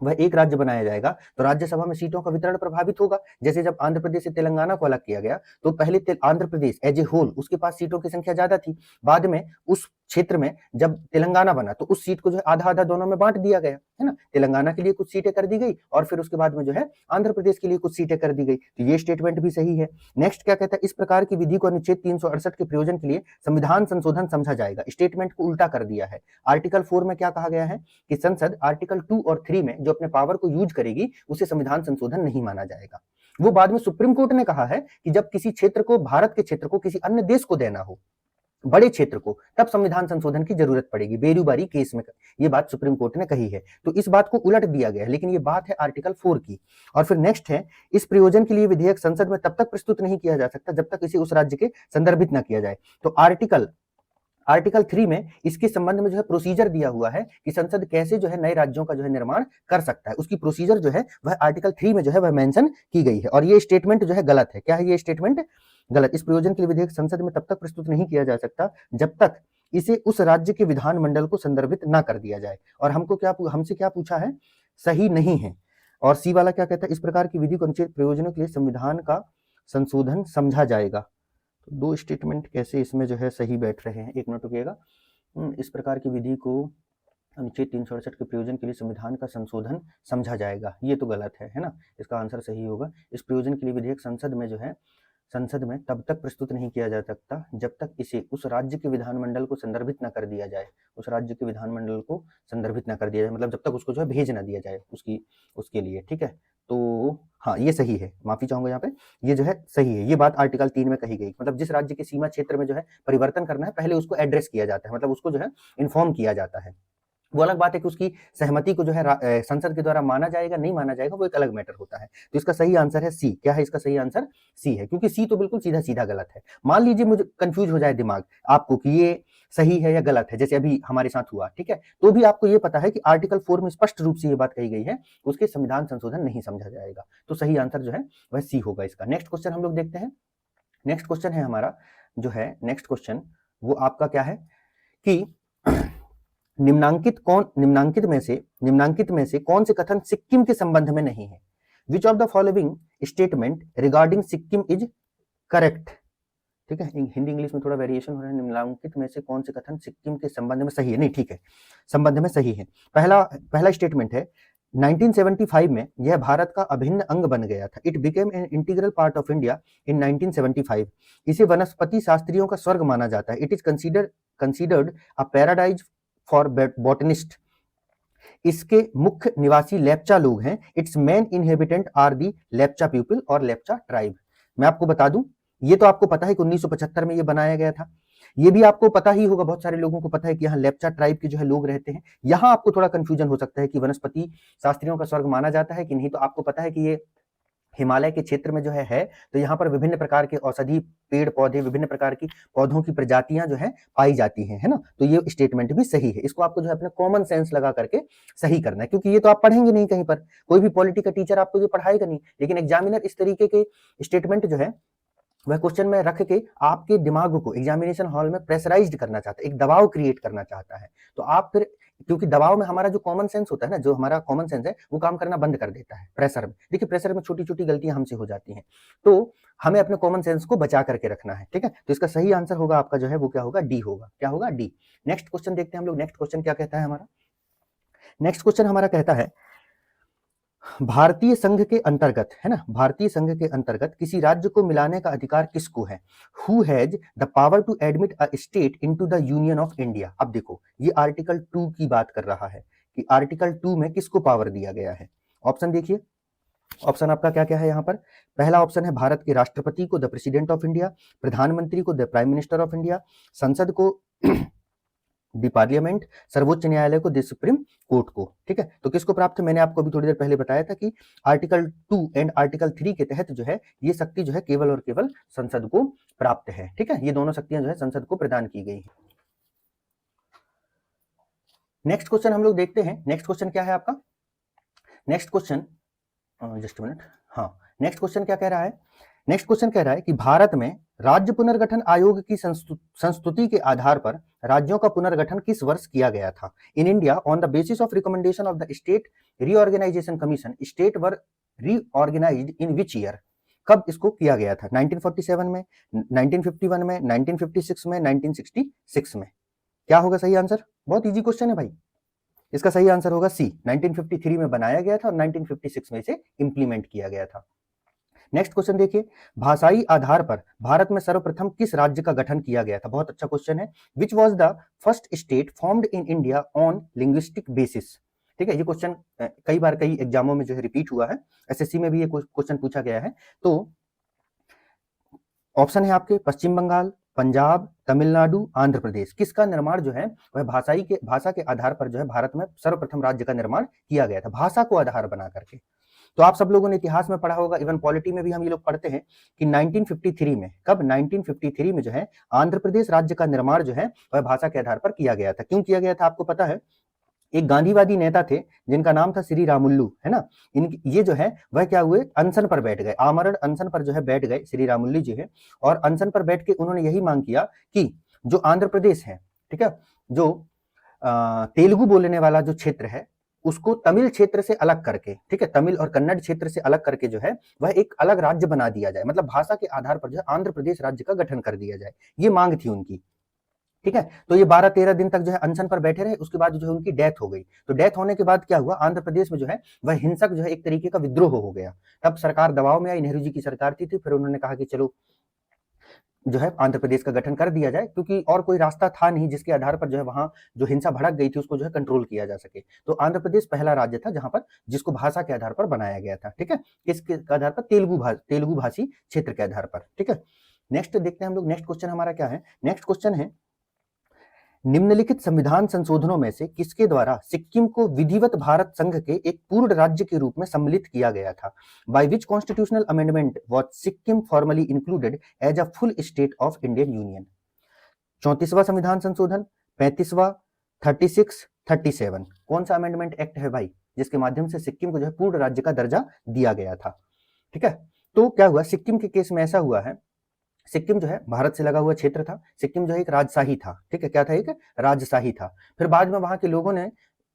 वह एक राज्य बनाया जाएगा, तो राज्यसभा में सीटों का वितरण प्रभावित होगा। जैसे जब आंध्र प्रदेश से तेलंगाना को अलग किया गया, तो पहले Andhra Pradesh as a whole उसके पास सीटों की संख्या ज्यादा थी। बाद में उस क्षेत्र में जब तेलंगाना बना, तो उस सीट को जो है आधा आधा दोनों में बांट दिया गया, है ना। तेलंगाना के लिए कुछ सीटें कर दी गई और फिर उसके बाद में जो है आंध्र प्रदेश के लिए कुछ सीटें कर दी गई। तो ये स्टेटमेंट भी सही है। नेक्स्ट क्या कहता है? इस प्रकार की विधि को अनुच्छेद 368 के प्रयोजन के लिए संविधान संशोधन समझा जाएगा। स्टेटमेंट को उल्टा कर दिया है। आर्टिकल 4 में क्या कहा गया है कि संसद आर्टिकल 2 और 3 में जो अपने पावर को यूज करेगी उसे संविधान संशोधन नहीं माना जाएगा। वो बाद में सुप्रीम कोर्ट ने कहा है कि जब किसी क्षेत्र को, भारत के क्षेत्र को किसी अन्य देश को देना हो, बड़े क्षेत्र को, तब संविधान संशोधन की जरूरत पड़ेगी। बेरूबारी केस में ये बात सुप्रीम कोर्ट ने कही है। तो इस बात को उलट दिया गया है, लेकिन ये बात है आर्टिकल 4 की। और फिर नेक्स्ट है, इस प्रयोजन के लिए विधेयक संसद में तब तक प्रस्तुत नहीं किया जा सकता जब तक इसे उस राज्य के संदर्भित न किया जाए। तो आर्टिकल 3 में इसके संबंध में जो है प्रोसीजर दिया हुआ है कि संसद कैसे जो है नए राज्यों का जो है निर्माण कर सकता है। उसकी प्रोसीजर जो है वह आर्टिकल 3 में जो है वह मेंशन की गई है। और ये स्टेटमेंट जो है गलत है। क्या है ये स्टेटमेंट? गलत। इस प्रयोजन के लिए विधेयक संसद में तब तक प्रस्तुत नहीं किया जा सकता जब तक इसे उस राज्य के विधानमंडल को संदर्भित ना कर दिया जाए। और हमसे क्या पूछा है? सही नहीं है। और सी वाला क्या कहता है? इस प्रकार की विधि को अनुच्छेद प्रयोजनों के लिए संविधान का संशोधन समझा जाएगा। तो दो स्टेटमेंट कैसे इसमें जो है सही बैठ रहे हैं, एक मिनट रुकिएगा। इस प्रकार की विधि को अनुच्छेद 368 के प्रयोजन के लिए संविधान का संशोधन समझा जाएगा, ये तो गलत है ना। इसका आंसर सही होगा, इस प्रयोजन के लिए विधेयक संसद में तब तक प्रस्तुत नहीं किया जा सकता जब तक इसे उस राज्य के विधानमंडल को संदर्भित न कर दिया जाए। उस राज्य के विधानमंडल को संदर्भित न कर दिया जाए, मतलब जब तक उसको जो है भेज ना दिया जाए उसके लिए, ठीक है। तो हाँ, ये सही है, माफी चाहूंगा यहाँ पे, ये जो है सही है। ये बात आर्टिकल 3 में कही गई, मतलब जिस राज्य के सीमा क्षेत्र में जो है परिवर्तन करना है, पहले उसको एड्रेस किया जाता है, मतलब उसको जो है इन्फॉर्म किया जाता है। वो अलग बात है कि उसकी सहमति को जो है संसद के द्वारा माना जाएगा नहीं माना जाएगा, वो एक अलग मैटर होता है। तो इसका सही आंसर है सी। क्या है इसका सही आंसर? सी है, क्योंकि सी तो बिल्कुल सीधा सीधा गलत है। मान लीजिए मुझे कंफ्यूज हो जाए दिमाग आपको कि ये सही है या गलत है, जैसे अभी हमारे साथ हुआ, ठीक है, तो भी आपको ये पता है कि आर्टिकल 4 में स्पष्ट रूप से ये बात कही गई है, उसके संविधान संशोधन नहीं समझा जाएगा। तो सही आंसर जो है वह सी होगा इसका। नेक्स्ट क्वेश्चन हम लोग देखते हैं। नेक्स्ट क्वेश्चन है हमारा जो है नेक्स्ट क्वेश्चन, वो आपका क्या है कि निम्नांकित में से कौन से कथन सिक्किम के संबंध में नहीं है? Which of the following statement regarding Sikkim is correct? ठीक है, हिंदी इंग्लिश में थोड़ा वेरिएशन हो रहा है। निम्नलिखित में से कौन से कथन सिक्किम के संबंध में सही है? नहीं, ठीक है, संबंध में सही है। पहला स्टेटमेंट है 1975 में यह भारत का अभिन्न अंग बन गया था। It became an integral part of India in 1975। इसे वनस्पति शास्त्रियों का स्वर्ग माना जाता है। It is considered a paradise for botanist. इसके मुख्य निवासी लेप्चा लोग हैं। Its main inhabitant are the Lepcha people और लेप्चा ट्राइब। मैं आपको बता दूं, ये तो आपको पता है कि 1975 में ये बनाया गया था। ये भी आपको पता ही होगा, बहुत सारे लोगों को पता है कि यहाँ लेप्चा ट्राइब के जो है लोग रहते हैं। यहाँ आपको थोड़ा कंफ्यूजन हो सकता है कि वनस्पति शास्त्रियों का स्वर्ग माना जाता है कि नहीं। तो आपको पता है कि ये हिमालय के क्षेत्र में जो है तो यहाँ पर विभिन्न प्रकार के औषधि पेड़ पौधे, विभिन्न प्रकार की पौधों की प्रजातियां जो है पाई जाती हैं, है ना। तो ये स्टेटमेंट भी सही है। इसको आपको जो है अपने कॉमन सेंस लगा करके सही करना है, क्योंकि ये तो आप पढ़ेंगे नहीं कहीं पर, कोई भी पॉलिटी का टीचर आपको ये पढ़ाएगा नहीं। लेकिन एग्जामिनर इस तरीके के स्टेटमेंट जो है वह क्वेश्चन में रख के आपके दिमाग को एग्जामिनेशन हॉल में प्रेशराइज्ड करना चाहता है, एक दबाव क्रिएट करना चाहता है। तो आप फिर, क्योंकि दबाव में हमारा जो कॉमन सेंस होता है ना, जो हमारा कॉमन सेंस है वो काम करना बंद कर देता है प्रेशर में। देखिए प्रेशर में छोटी छोटी गलतियां हमसे हो जाती हैं, तो हमें अपने कॉमन सेंस को बचा करके रखना है, ठीक है। तो इसका सही आंसर होगा आपका जो है वो क्या होगा? डी होगा। क्या होगा? डी। नेक्स्ट क्वेश्चन देखते हैं हम लोग। नेक्स्ट क्वेश्चन क्या कहता है हमारा? नेक्स्ट क्वेश्चन हमारा कहता है भारतीय संघ के अंतर्गत, है ना, भारतीय संघ के अंतर्गत किसी राज्य को मिलाने का अधिकार किसको है? Who has the power to admit a state into the union of India? अब देखो, ये आर्टिकल 2 की बात कर रहा है कि आर्टिकल 2 में किसको पावर दिया गया है। ऑप्शन देखिए, ऑप्शन आपका क्या क्या है यहाँ पर? पहला ऑप्शन है भारत के राष्ट्रपति को द प्रेसिडेंट ऑफ इंडिया, प्रधानमंत्री को the prime minister of India, संसद को दी पार्लियामेंट, सर्वोच्च न्यायालय को, दी सुप्रीम कोर्ट को। ठीक है, तो किसको प्राप्त है? मैंने आपको अभी थोड़ी देर पहले बताया था कि आर्टिकल 2 एंड आर्टिकल 3 के तहत जो है ये शक्ति जो है केवल और केवल संसद को प्राप्त है। ठीक है, ये दोनों शक्तियां जो है संसद को प्रदान की गई है। नेक्स्ट क्वेश्चन हम लोग देखते हैं। नेक्स्ट क्वेश्चन क्या है आपका? नेक्स्ट क्वेश्चन, जस्ट मिनट, हाँ, नेक्स्ट क्वेश्चन क्या कह रहा है? नेक्स्ट क्वेश्चन कह रहा है कि भारत में राज्य पुनर्गठन आयोग की संस्तुति के आधार पर राज्यों का पुनर्गठन किस वर्ष किया गया था? In India on the basis of recommendation of the state reorganisation commission, state were reorganised in which year? कब इसको किया गया था? 1947 में, 1951 में, 1956 में, 1966 में? क्या होगा सही आंसर? बहुत इजी क्वेश्चन है भाई। इसका सही आंसर होगा सी, 1953 में बनाया गया था और 1956 में इसे इंप्लीमेंट किया गया था। नेक्स्ट क्वेश्चन देखिए, भाषाई आधार पर भारत में सर्वप्रथम किस राज्य का गठन किया गया था? बहुत अच्छा क्वेश्चन है। Which was the first state formed in India on linguistic basis? ठीक है, ये क्वेश्चन कई बार कई एग्जामों में जो है रिपीट हुआ है, एसएससी में भी ये क्वेश्चन पूछा गया है। तो ऑप्शन है आपके पश्चिम बंगाल, पंजाब, तमिलनाडु, आंध्र प्रदेश। किसका निर्माण जो है वह भाषा के आधार पर जो है भारत में सर्वप्रथम राज्य का निर्माण किया गया था, भाषा को आधार बना करके। तो आप सब लोगों ने इतिहास में पढ़ा होगा, इवन पॉलिटी में भी हम ये लोग पढ़ते हैं कि 1953 में, कब? 1953 में जो है आंध्र प्रदेश राज्य का निर्माण जो है वह भाषा के आधार पर किया गया था। क्यों किया गया था आपको पता है? एक गांधीवादी नेता थे जिनका नाम था श्री रामुल्लू, है ना। ये जो है वह क्या हुए, अनशन पर बैठ गए, आमरण अनशन पर जो है बैठ गए श्री रामुल्लू जी है। और अनशन पर बैठ के उन्होंने यही मांग किया कि जो आंध्र प्रदेश है, ठीक है, जो तेलुगु बोलने वाला जो क्षेत्र है उसको तमिल क्षेत्र से अलग करके, ठीक है, तमिल और कन्नड़ क्षेत्र से अलग करके जो है वह एक अलग राज्य बना दिया जाए, मतलब भाषा के आधार पर जो है आंध्र प्रदेश राज्य का गठन कर दिया जाए, ये मांग थी उनकी। ठीक है, तो ये 12-13 दिन तक जो है अनशन पर बैठे रहे। उसके बाद जो है उनकी डेथ हो गई। तो डेथ होने के बाद क्या हुआ, आंध्र प्रदेश में जो है वह हिंसक जो है एक तरीके का विद्रोह हो गया। तब सरकार दबाव में आई, नेहरू जी की सरकार थी, फिर उन्होंने कहा कि चलो जो है आंध्र प्रदेश का गठन कर दिया जाए, क्योंकि और कोई रास्ता था नहीं जिसके आधार पर जो है वहां जो हिंसा भड़क गई थी उसको जो है कंट्रोल किया जा सके। तो आंध्र प्रदेश पहला राज्य था जहां पर जिसको भाषा के आधार पर बनाया गया था। ठीक है, किसके आधार पर? तेलुगु भाषी क्षेत्र के आधार पर। ठीक है, नेक्स्ट देखते हैं हम लोग। नेक्स्ट क्वेश्चन हमारा क्या है? नेक्स्ट क्वेश्चन है, निम्नलिखित संविधान संशोधनों में से किसके द्वारा सिक्किम को विधिवत भारत संघ के एक पूर्ण राज्य के रूप में सम्मिलित किया गया था? By which constitutional amendment was Sikkim formally included as a full state of Indian union? 34वां संविधान संशोधन, 35वां, 36, 37, कौन सा अमेंडमेंट एक्ट है भाई जिसके माध्यम से सिक्किम को जो है पूर्ण राज्य का दर्जा दिया गया था? ठीक है, तो क्या हुआ सिक्किम के केस में? ऐसा हुआ है, सिक्किम जो है भारत से लगा हुआ क्षेत्र था, सिक्किम जो है एक राजशाही था। ठीक है, क्या था? एक राजशाही था। फिर बाद में वहां के लोगों ने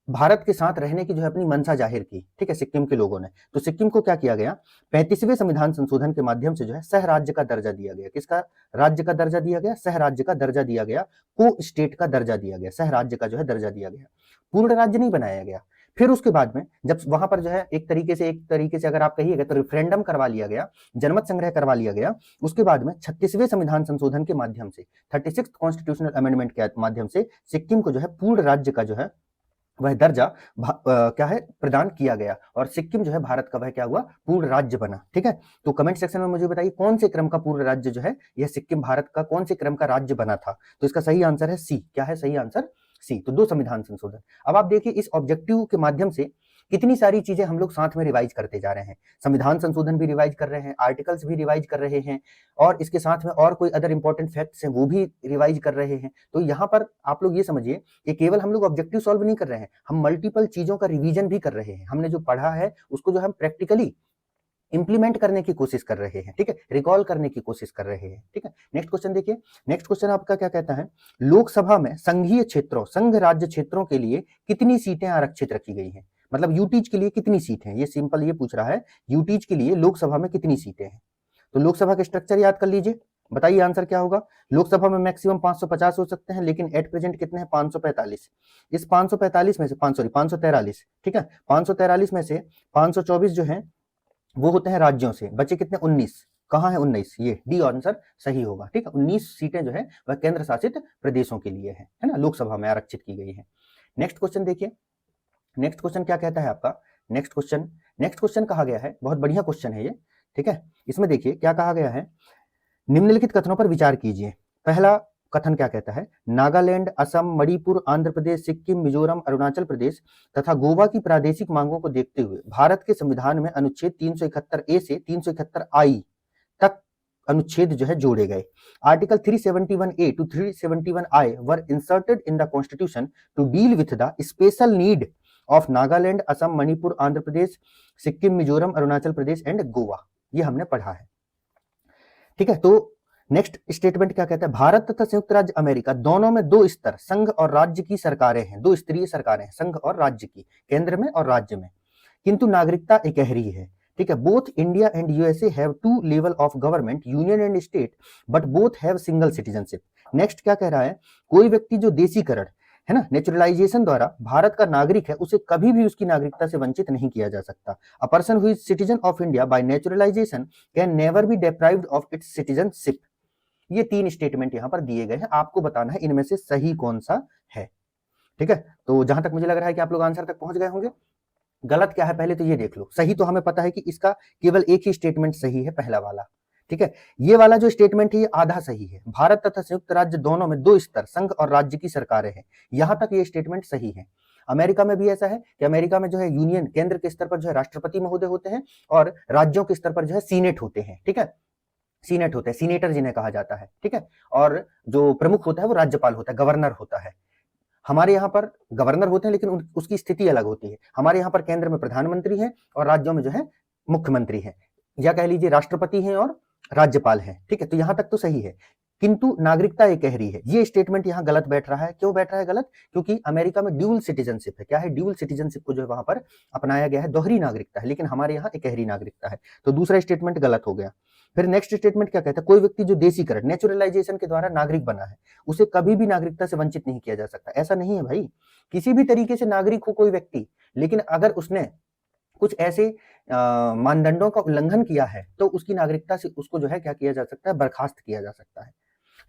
भारत के साथ रहने की जो है अपनी मंशा जाहिर की। ठीक है, सिक्किम के लोगों ने, तो सिक्किम को क्या किया गया, 35वें संविधान संशोधन के माध्यम से जो है सह राज्य का दर्जा दिया गया। किसका राज्य का दर्जा दिया गया? सह राज्य का दर्जा दिया गया, को स्टेट का दर्जा दिया गया, सह राज्य का जो है दर्जा दिया गया, पूर्ण राज्य नहीं बनाया गया। फिर उसके बाद में जब वहां पर जो है एक तरीके से अगर आप कहिएगा तो रेफरेंडम करवा लिया गया, जनमत संग्रह करवा लिया गया। उसके बाद में 36वें संविधान संशोधन के माध्यम से, 36th कॉन्स्टिट्यूशनल अमेंडमेंट के माध्यम से सिक्किम को जो है पूर्ण राज्य का जो है वह दर्जा क्या है, प्रदान किया गया, और सिक्किम जो है भारत का वह क्या हुआ, पूर्ण राज्य बना। ठीक है, तो कमेंट सेक्शन में मुझे बताइए कौन से क्रम का पूर्ण राज्य जो है यह सिक्किम भारत का कौन से क्रम का राज्य बना था? तो इसका सही आंसर है सी। क्या है सही आंसर? सी। तो 2 संविधान संशोधन। अब आप देखिए इस ऑब्जेक्टिव के माध्यम से कितनी सारी चीजें हम लोग साथ में रिवाइज करते जा रहे हैं। संविधान संशोधन भी रिवाइज कर रहे हैं, आर्टिकल्स भी रिवाइज कर रहे हैं, और इसके साथ में और कोई अदर इंपॉर्टेंट फैक्ट्स हैं वो भी रिवाइज कर रहे हैं। तो यहाँ पर आप लोग ये समझिए कि केवल हम लोग ऑब्जेक्टिव सॉल्व नहीं कर रहे हैं, हम मल्टीपल चीजों का रिवीजन भी कर रहे हैं। हमने जो पढ़ा है उसको जो हम प्रैक्टिकली इंप्लीमेंट करने की कोशिश कर रहे हैं। ठीक है, रिकॉल करने की कोशिश कर रहे हैं। ठीक है, नेक्स्ट क्वेश्चन देखिए। नेक्स्ट क्वेश्चन आपका क्या कहता है, लोकसभा में संघीय क्षेत्रों, संघ राज्य क्षेत्रों के लिए कितनी सीटें आरक्षित रखी गई हैं? मतलब यूटीज के लिए कितनी सीट है, ये सिंपल ये पूछ रहा है, यूटीज के लिए लोकसभा में कितनी सीटें हैं? तो लोकसभा के स्ट्रक्चर याद कर लीजिए, बताइए आंसर क्या होगा। लोकसभा में मैक्सिमम 550 हो सकते हैं, लेकिन एट प्रेजेंट कितने हैं? 545। इस 545 में से 543, ठीक है, 543 में से 524 जो है वो होते हैं राज्यों से, बचे कितने? 19। कहाँ है 19? ये डी आंसर सही होगा। ठीक है, 19 सीटें जो है वह केंद्र शासित प्रदेशों के लिए है ना, लोकसभा में आरक्षित की गई है। नेक्स्ट क्वेश्चन देखिए, नेक्स्ट क्वेश्चन क्या कहता है आपका? नेक्स्ट क्वेश्चन कहा गया है, बहुत बढ़िया क्वेश्चन है ये। ठीक है, इसमें देखिए क्या कहा गया है, निम्नलिखित कथनों पर विचार कीजिए। पहला कथन क्या कहता है, नागालैंड, असम, मणिपुर, आंध्र प्रदेश, सिक्किम, मिजोरम, अरुणाचल प्रदेश तथा गोवा की प्रादेशिक मांगों को देखते हुए भारत के संविधान में अनुच्छेद 371 ए से 371 आई तक अनुच्छेद जो है जोड़े गए। Article 371A to 371I were inserted in the constitution to deal with the special need of Nagaland, Assam, Manipur, Andhra Pradesh, Sikkim, Mizoram, Arunachal Pradesh and Goa. ये हमने पढ़ा है, ठीक है। तो नेक्स्ट स्टेटमेंट क्या कहता है, भारत तथा संयुक्त राज्य अमेरिका दोनों में दो स्तर संघ और राज्य की सरकारें हैं, दो स्तरीय सरकारें हैं, संघ और राज्य की, केंद्र में और राज्य में, किंतु नागरिकता एकहरी है, ठीक है। Both India and USA have two level of government, union and state, but both have single citizenship. Next क्या कह रहा है, कोई व्यक्ति जो देशीकरण है ना, नेचुरलाइजेशन द्वारा भारत का नागरिक है, उसे कभी भी उसकी नागरिकता से वंचित नहीं किया जा सकता। A person who is citizen of India by naturalisation can never be deprived of its citizenship. ये तीन स्टेटमेंट यहां पर दिए गए हैं, आपको बताना है इनमें से सही कौन सा है, ठीक है। तो जहां तक मुझे लग रहा है कि आप लोग आंसर तक पहुंच गए होंगे। गलत क्या है पहले तो ये देख लो, सही तो हमें पता है कि इसका केवल एक ही स्टेटमेंट सही है, पहला वाला, ठीक है। ये वाला जो स्टेटमेंट है ये आधा सही है, भारत तथा संयुक्त राज्य दोनों में दो स्तर संघ और राज्य की सरकारें हैं, यहां तक ये स्टेटमेंट सही है। अमेरिका में भी ऐसा है कि अमेरिका में जो है यूनियन केंद्र के स्तर पर जो है राष्ट्रपति महोदय होते हैं और राज्यों के स्तर पर जो है सीनेट होते हैं, ठीक है, सीनेट होते हैं, सीनेटर जिन्हें कहा जाता है, ठीक है। और जो प्रमुख होता है वो राज्यपाल होता है, गवर्नर होता है। हमारे यहाँ पर गवर्नर होते हैं लेकिन उसकी स्थिति अलग होती है। हमारे यहाँ पर केंद्र में प्रधानमंत्री है और राज्यों में जो है मुख्यमंत्री है, या कह लीजिए राष्ट्रपति हैं और राज्यपाल हैं, ठीक है। तो यहां तक तो सही है, किंतु नागरिकता एकहरी है, ये स्टेटमेंट यहां गलत बैठ रहा है। क्यों बैठ रहा है गलत, क्योंकि अमेरिका में ड्यूल सिटीजनशिप है। क्या है, ड्यूल सिटीजनशिप को जो है वहां पर अपनाया गया है, दोहरी नागरिकता है, लेकिन हमारे यहाँ एकहरी नागरिकता है। तो दूसरा स्टेटमेंट गलत हो गया। फिर नेक्स्ट स्टेटमेंट क्या कहता है, कोई व्यक्ति जो देशीकरण नेचुरलाइजेशन के द्वारा नागरिक बना है, उसे कभी भी नागरिकता से वंचित नहीं किया जा सकता। ऐसा नहीं है भाई, किसी भी तरीके से नागरिक हो कोई व्यक्ति, लेकिन अगर उसने कुछ ऐसे मानदंडों का उल्लंघन किया है तो उसकी नागरिकता से उसको जो है क्या किया जा सकता है, बर्खास्त किया जा सकता है,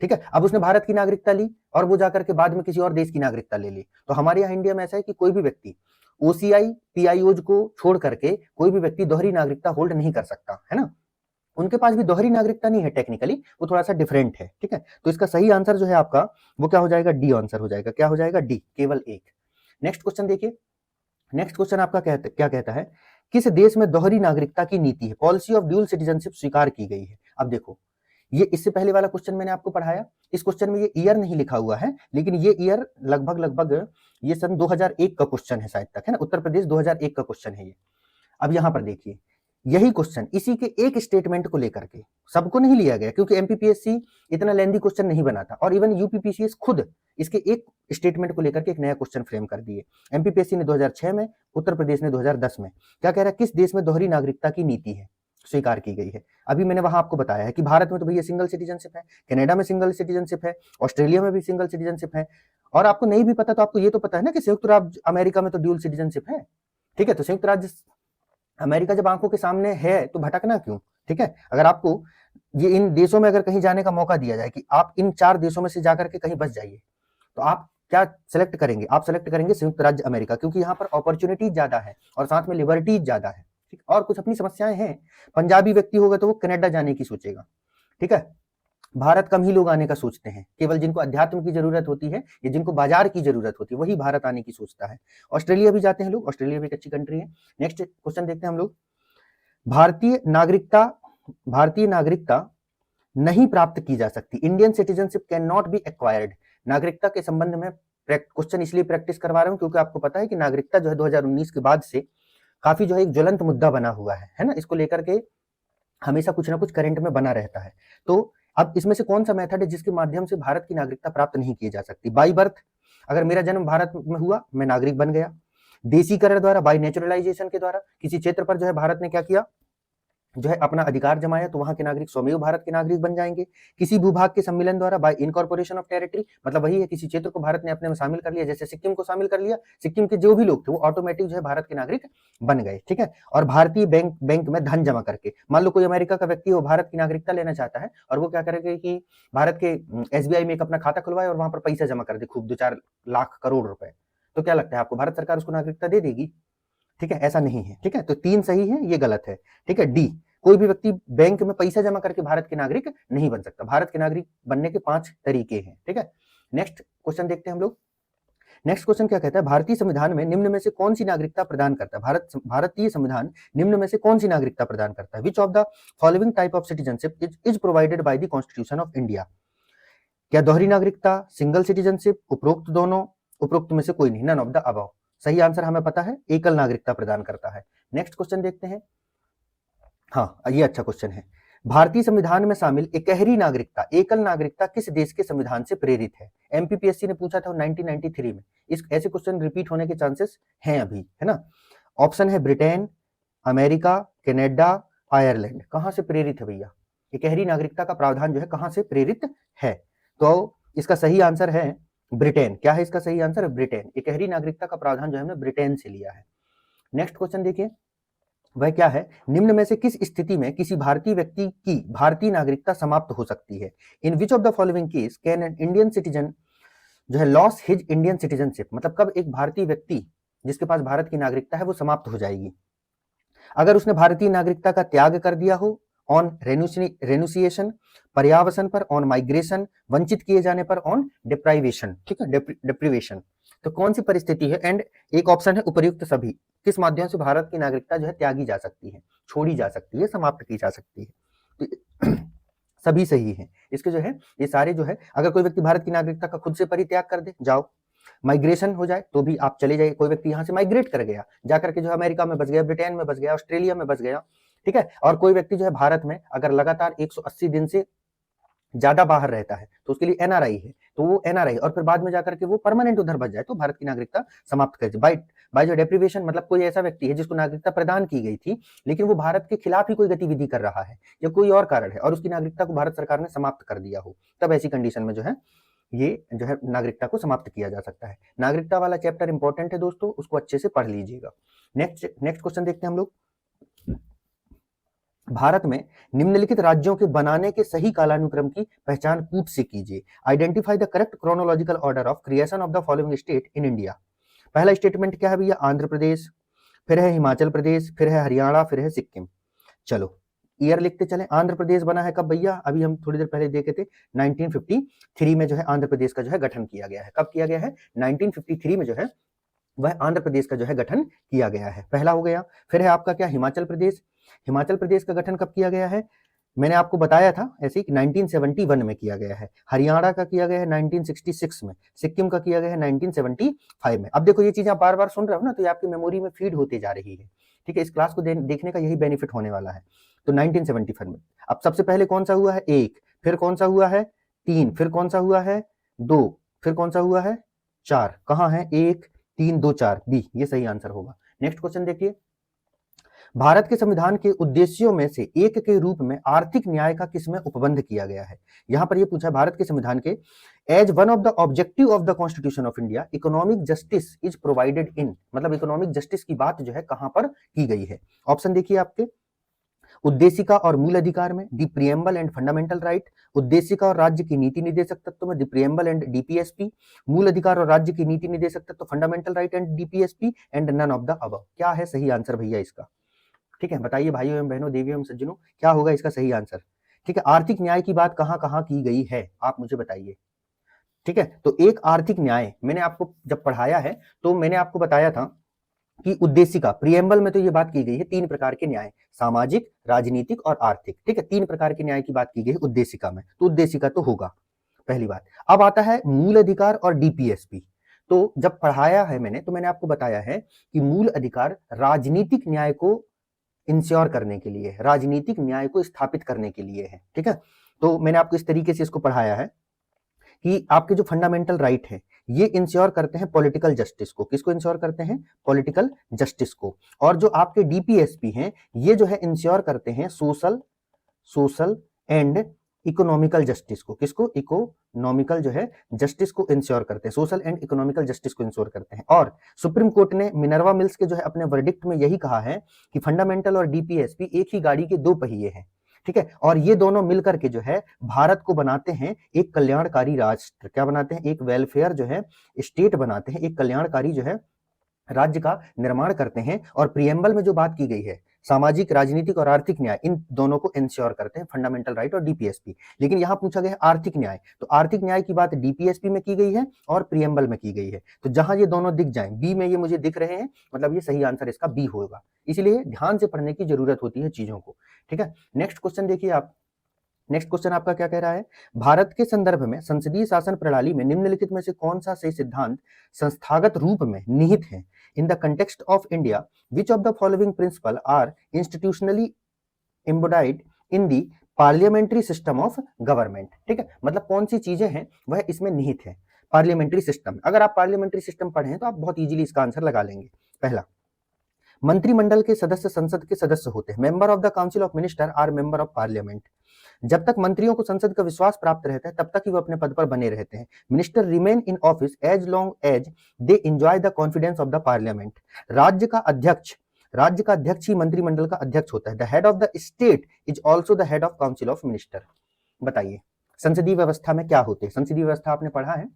ठीक है। अब उसने भारत की नागरिकता ली और वो जाकर के बाद में किसी और देश की नागरिकता ले ली, तो हमारे यहाँ इंडिया में ऐसा है कि कोई भी व्यक्ति ओसीआई पीआईओज को छोड़ करके कोई भी व्यक्ति दोहरी नागरिकता होल्ड नहीं कर सकता, है ना। उनके पास भी दोहरी नागरिकता नहीं है, टेक्निकली वो थोड़ा सा डिफरेंट है, ठीक है। तो इसका सही आंसर जो है आपका वो क्या हो जाएगा, डी आंसर हो जाएगा। क्या हो जाएगा, डी, केवल एक। नेक्स्ट क्वेश्चन देखिए, नेक्स्ट क्वेश्चन आपका क्या कहता है, किस देश में दोहरी नागरिकता की नीति है, पॉलिसी ऑफ ड्यूल सिटीजनशिप स्वीकार की गई है। अब देखो, ये इससे पहले वाला क्वेश्चन मैंने आपको पढ़ाया, इस क्वेश्चन में ये ईयर नहीं लिखा हुआ है, लेकिन ये ईयर लगभग ये सन 2001 का क्वेश्चन है शायद तक, है ना, उत्तर प्रदेश 2001 का क्वेश्चन है ये। अब यहां पर देखिए, यही क्वेश्चन इसी के एक स्टेटमेंट को लेकर के, सबको नहीं लिया गया क्योंकि एमपीपीएससी इतना लेंदी क्वेश्चन नहीं बनाता, और इवन यूपीपीसीएस खुद इसके एक स्टेटमेंट को लेकर के एक नया क्वेश्चन फ्रेम कर दिए। एमपीपीएससी ने 2006 में, उत्तर प्रदेश ने 2010 में। क्या कह रहा है, किस देश में दोहरी नागरिकता की नीति है स्वीकार की गई है। अभी मैंने वहां आपको बताया है कि भारत में तो भैया सिंगल सिटीजनशिप है, कनाडा में सिंगल सिटीजनशिप है, ऑस्ट्रेलिया में भी सिंगल सिटीजनशिप है, और आपको नहीं भी पता तो आपको ये तो पता है ना कि संयुक्त राज्य अमेरिका में तो ड्यूल सिटीजनशिप है, ठीक है। तो संयुक्त राज्य अमेरिका जब आंखों के सामने है तो भटकना क्यों, ठीक है। अगर आपको ये इन देशों में अगर कहीं जाने का मौका दिया जाए कि आप इन 4 देशों में से जाकर के कहीं बस जाइए, तो आप क्या सेलेक्ट करेंगे, आप सेलेक्ट करेंगे संयुक्त राज्य अमेरिका, क्योंकि यहाँ पर अपॉर्चुनिटीज ज्यादा है और साथ में लिबर्टीज ज्यादा है, ठीक। और कुछ अपनी समस्याएं हैं, पंजाबी व्यक्ति होगा तो वो कनाडा जाने की सोचेगा, ठीक है। भारत कम ही लोग आने का सोचते हैं, केवल जिनको अध्यात्म की जरूरत होती है या जिनको बाजार की जरूरत होती है वही भारत आने की सोचता है। ऑस्ट्रेलिया भी जाते हैं लोग, ऑस्ट्रेलिया भी एक अच्छी कंट्री है। नेक्स्ट क्वेश्चन देखते हैं हम लोग, भारतीय नागरिकता नहीं प्राप्त की जा सकती, Indian citizenship can not be acquired. नागरिकता के संबंध में क्वेश्चन इसलिए प्रैक्टिस करवा रहा हूं क्योंकि आपको पता है कि नागरिकता जो है 2019 के बाद से काफी जो है एक ज्वलंत मुद्दा बना हुआ है ना, इसको लेकर के हमेशा कुछ ना कुछ करंट में बना रहता है। तो अब इसमें से कौन सा मेथड है जिसके माध्यम से भारत की नागरिकता प्राप्त नहीं की जा सकती, बाई बर्थ, अगर मेरा जन्म भारत में हुआ मैं नागरिक बन गया। देशीकरण द्वारा, बाई नेचुरलाइजेशन के द्वारा किसी क्षेत्र पर जो है भारत ने क्या किया, जो है अपना अधिकार जमाया, तो वहां के नागरिक स्वमेव भारत के नागरिक बन जाएंगे। किसी भूभाग के सम्मिलन द्वारा, बाय इनकॉर्पोरेशन ऑफ टेरिटरी, मतलब वही है किसी क्षेत्र को भारत ने अपने में शामिल कर लिया, जैसे सिक्किम को शामिल कर लिया, सिक्किम के जो भी लोग थे वो ऑटोमेटिक जो है भारत के नागरिक बन गए, ठीक है। और भारतीय बैंक में धन जमा करके, मान लो कोई अमेरिका का व्यक्ति हो भारत की नागरिकता लेना चाहता है और वो क्या करेगा कि भारत के एसबीआई में एक अपना खाता खुलवाए और वहां पर पैसा जमा कर दे खूब 2-4 लाख करोड़ रुपए, तो क्या लगता है आपको भारत सरकार उसको नागरिकता दे देगी, ठीक है। ऐसा नहीं है, ठीक है। तो 3 सही है, ये गलत है, ठीक है। डी कोई भी व्यक्ति बैंक में पैसा जमा करके भारत के नागरिक नहीं बन सकता। भारत के नागरिक बनने के 5 तरीके हैं, ठीक है। नेक्स्ट क्वेश्चन देखते हैं हम लोग। नेक्स्ट क्वेश्चन क्या कहता है, भारतीय संविधान में निम्न में से कौन सी नागरिकता प्रदान करता है? भारतीय संविधान निम्न में से कौन सी नागरिकता प्रदान करता है? Which of the following type of citizenship is provided by the constitution of India? क्या दोहरी नागरिकता, सिंगल सिटीजनशिप, उपरोक्त दोनों, उपरोक्त में से कोई नहीं, नन ऑफ द अबव। सही आंसर हमें पता है, एकल नागरिकता प्रदान करता है। नेक्स्ट क्वेश्चन देखते हैं। हाँ, ये अच्छा क्वेश्चन है। भारतीय संविधान में शामिल इकहरी नागरिकता, एकल नागरिकता किस देश के संविधान से प्रेरित है? एमपीपीएससी ने पूछा था 1993 में। इस ऐसे क्वेश्चन रिपीट होने के चांसेस हैं अभी, है ना। ऑप्शन है ब्रिटेन, अमेरिका, कनाडा, आयरलैंड। कहां से प्रेरित है भैया? इकहरी नागरिकता का प्रावधान जो है कहां से प्रेरित है? तो इसका सही आंसर है ब्रिटेन। क्या है इसका सही आंसर? ब्रिटेन। इकहरी नागरिकता का प्रावधान जो है हमने ब्रिटेन से लिया है। नेक्स्ट क्वेश्चन देखिए, वह क्या है, निम्न में से किस स्थिति में किसी भारतीय व्यक्ति की भारतीय नागरिकता समाप्त हो सकती है? In which of the following case can an Indian citizen जो है लॉस हिज इंडियन सिटीजनशिप? मतलब कब एक भारतीय व्यक्ति जिसके पास भारत की नागरिकता है वो समाप्त हो जाएगी? अगर उसने भारतीय नागरिकता का त्याग कर दिया हो, ऑन रेनुसिएशन, पर्यावसन पर, ऑन माइग्रेशन, वंचित किए जाने पर, ऑन डिप्राइवेशन, ठीक है, डिप्रीवेशन। तो कौन सी परिस्थिति है? एंड एक ऑप्शन है उपयुक्त सभी। किस माध्यम से भारत की नागरिकता जो है त्यागी जा सकती है, छोड़ी जा सकती है, समाप्त की जा सकती है? तो सभी सही है इसके जो है, ये सारे जो है। अगर कोई व्यक्ति भारत की नागरिकता का खुद से परित्याग कर दे, जाओ, माइग्रेशन हो जाए तो भी आप चले जाइए। कोई व्यक्ति यहाँ से माइग्रेट कर गया, जाकर के जो अमेरिका में बस गया, ब्रिटेन में बस गया, ऑस्ट्रेलिया में बस गया, ठीक है। और कोई व्यक्ति जो है भारत में अगर लगातार 180 दिन से ज्यादा बाहर रहता है तो उसके लिए एनआरआई है, तो वो एनआरआई और फिर बाद में जाकर के वो परमानेंट उधर बच जाए तो भारत की नागरिकता समाप्त कर दे। बाय जो डेप्रीवेशन, मतलब कोई ऐसा व्यक्ति है जिसको नागरिकता प्रदान की गई थी लेकिन वो भारत के खिलाफ ही कोई गतिविधि कर रहा है या कोई और कारण है और उसकी नागरिकता को भारत सरकार ने समाप्त कर दिया हो, तब ऐसी कंडीशन में जो है ये जो है नागरिकता को समाप्त किया जा सकता है। नागरिकता वाला चैप्टर इंपॉर्टेंट है दोस्तों, उसको अच्छे से पढ़ लीजिएगा। नेक्स्ट क्वेश्चन देखते हैं हम लोग। भारत में निम्नलिखित राज्यों के बनाने के सही कालानुक्रम की पहचान कूट से कीजिए। Identify the correct chronological order of creation of the following state in India. पहला स्टेटमेंट क्या है भैया? आंध्र प्रदेश, फिर है हिमाचल प्रदेश, फिर है हरियाणा, फिर है सिक्किम। चलो ईयर लिखते चले। आंध्र प्रदेश बना है कब भैया? अभी हम थोड़ी देर पहले देखे थे, 1953 में जो है आंध्र प्रदेश का जो है गठन किया गया है। कब किया गया है? 1953 में जो है वह आंध्र प्रदेश का जो है गठन किया गया है। पहला हो गया। फिर है आपका क्या? हिमाचल प्रदेश। हिमाचल प्रदेश का गठन कब किया गया है? मैंने आपको बताया था ऐसे ही 1971 में किया गया है। हरियाणा का किया गया है 1966 में। सिक्किम का किया गया है 1975 में। अब देखो ये चीजें आप बार बार सुन रहे हो ना, तो ये आपकी मेमोरी में फीड होते जा रही है, ठीक है। इस क्लास को देखने का यही बेनिफिट होने वाला है। तो 1975 में अब सबसे पहले कौन सा हुआ है? 1, फिर कौन सा हुआ है? 3, फिर कौन सा हुआ है? 2, फिर कौन सा हुआ है? 4। कहां है? 1, 3, 2, 4, बी, ये सही आंसर होगा। नेक्स्ट क्वेश्चन देखिए। भारत के संविधान के उद्देश्यों में से एक के रूप में आर्थिक न्याय का किसमें उपबंध किया गया है? यहां पर यह पूछा, भारत के संविधान के as one of the objective of the constitution of India economic justice is provided in, मतलब इकोनॉमिक जस्टिस की बात जो है कहां पर की गई है? ऑप्शन देखिए आपके, उद्देशिका और मूल अधिकार में, दी प्रिएम्बल एंड फंडामेंटल राइट, उद्देशिका और राज्य की नीति निर्देशक तत्व में, दी प्रिएम्बल एंड डीपीएसपी, मूल अधिकार और राज्य की नीति निर्देशक तत्व, fundamental right and DPSP, and none of the above. क्या है सही आंसर भैया इसका? ठीक है, बताइए भाइयों एवं बहनों, देवियों एवं सज्जनों, क्या होगा इसका सही आंसर? ठीक है, आर्थिक न्याय की बात कहां कहां की गई है आप मुझे बताइए। ठीक है, तो एक आर्थिक न्याय मैंने आपको जब पढ़ाया है तो मैंने आपको बताया था कि उद्देशिका, प्रिएम्बल में तो ये बात की गई है 3 प्रकार के न्याय, सामाजिक, राजनीतिक और आर्थिक। ठीक है, 3 प्रकार के न्याय की बात की गई है उद्देशिका में, तो उद्देशिका तो होगा पहली बात। अब आता है मूल अधिकार और डीपीएसपी। तो जब पढ़ाया है मैंने तो मैंने आपको बताया है कि मूल अधिकार राजनीतिक न्याय को इंश्योर करने के लिए, राजनीतिक न्याय को स्थापित करने के लिए है। ठीक है, तो मैंने आपको इस तरीके से इसको पढ़ाया है कि आपके जो फंडामेंटल राइट है ये इंश्योर करते हैं पॉलिटिकल जस्टिस को। किसको इंश्योर करते हैं? पॉलिटिकल जस्टिस को। और जो आपके डीपीएसपी हैं ये जो है इंश्योर करते हैं सोशल एंड इकोनॉमिकल जस्टिस को। किसको? इकोनॉमिकल जो है जस्टिस को इंश्योर करते हैं, सोशल एंड इकोनॉमिकल जस्टिस को इंश्योर करते हैं। और सुप्रीम कोर्ट ने मिनर्वा मिल्स के जो है अपने वर्डिक्ट में यही कहा है कि फंडामेंटल और डीपीएसपी एक ही गाड़ी के 2 पहिए हैं। ठीक है, और ये दोनों मिलकर के जो है भारत को बनाते हैं एक कल्याणकारी राष्ट्र। क्या बनाते हैं? एक वेलफेयर जो है स्टेट बनाते हैं, एक कल्याणकारी जो है राज्य का निर्माण करते हैं। और प्रिएम्बल में जो बात की गई है सामाजिक, राजनीतिक और आर्थिक न्याय, इन दोनों को इंश्योर करते हैं फंडामेंटल राइट और डीपीएसपी। लेकिन यहाँ पूछा गया है आर्थिक न्याय, तो आर्थिक न्याय की बात डीपीएसपी में की गई है और प्रियम्बल में की गई है। तो जहां ये दोनों दिख जाएं, बी में ये मुझे दिख रहे हैं, मतलब ये सही आंसर इसका बी होगा। इसलिए ध्यान से पढ़ने की जरूरत होती है चीजों को, ठीक है। नेक्स्ट क्वेश्चन देखिए आप, नेक्स्ट क्वेश्चन आपका क्या कह रहा है, भारत के संदर्भ में संसदीय शासन प्रणाली में निम्नलिखित में से कौन सा सही सिद्धांत संस्थागत रूप में निहित है। In the context of India which of the following principle are institutionally embodied in the parliamentary system of government, ठीक है, मतलब कौन सी चीजें हैं वह इसमें निहित है पार्लियामेंट्री सिस्टम। अगर आप पार्लियामेंट्री सिस्टम पढ़े तो आप बहुत इजीली इसका आंसर लगा लेंगे। पहला, मंत्रिमंडल के सदस्य संसद के सदस्य होते हैं। Member of the council of minister are member of parliament. जब तक मंत्रियों को संसद का विश्वास प्राप्त रहता है तब तक ही वो अपने पद पर बने रहते हैं। Minister remain in office as long as they enjoy the confidence of the parliament. राज्य का अध्यक्ष ही मंत्रिमंडल का अध्यक्ष होता है। The head of the state is also the head of council of minister. बताइए संसदीय व्यवस्था में क्या होते हैं, संसदीय व्यवस्था आपने पढ़ा है,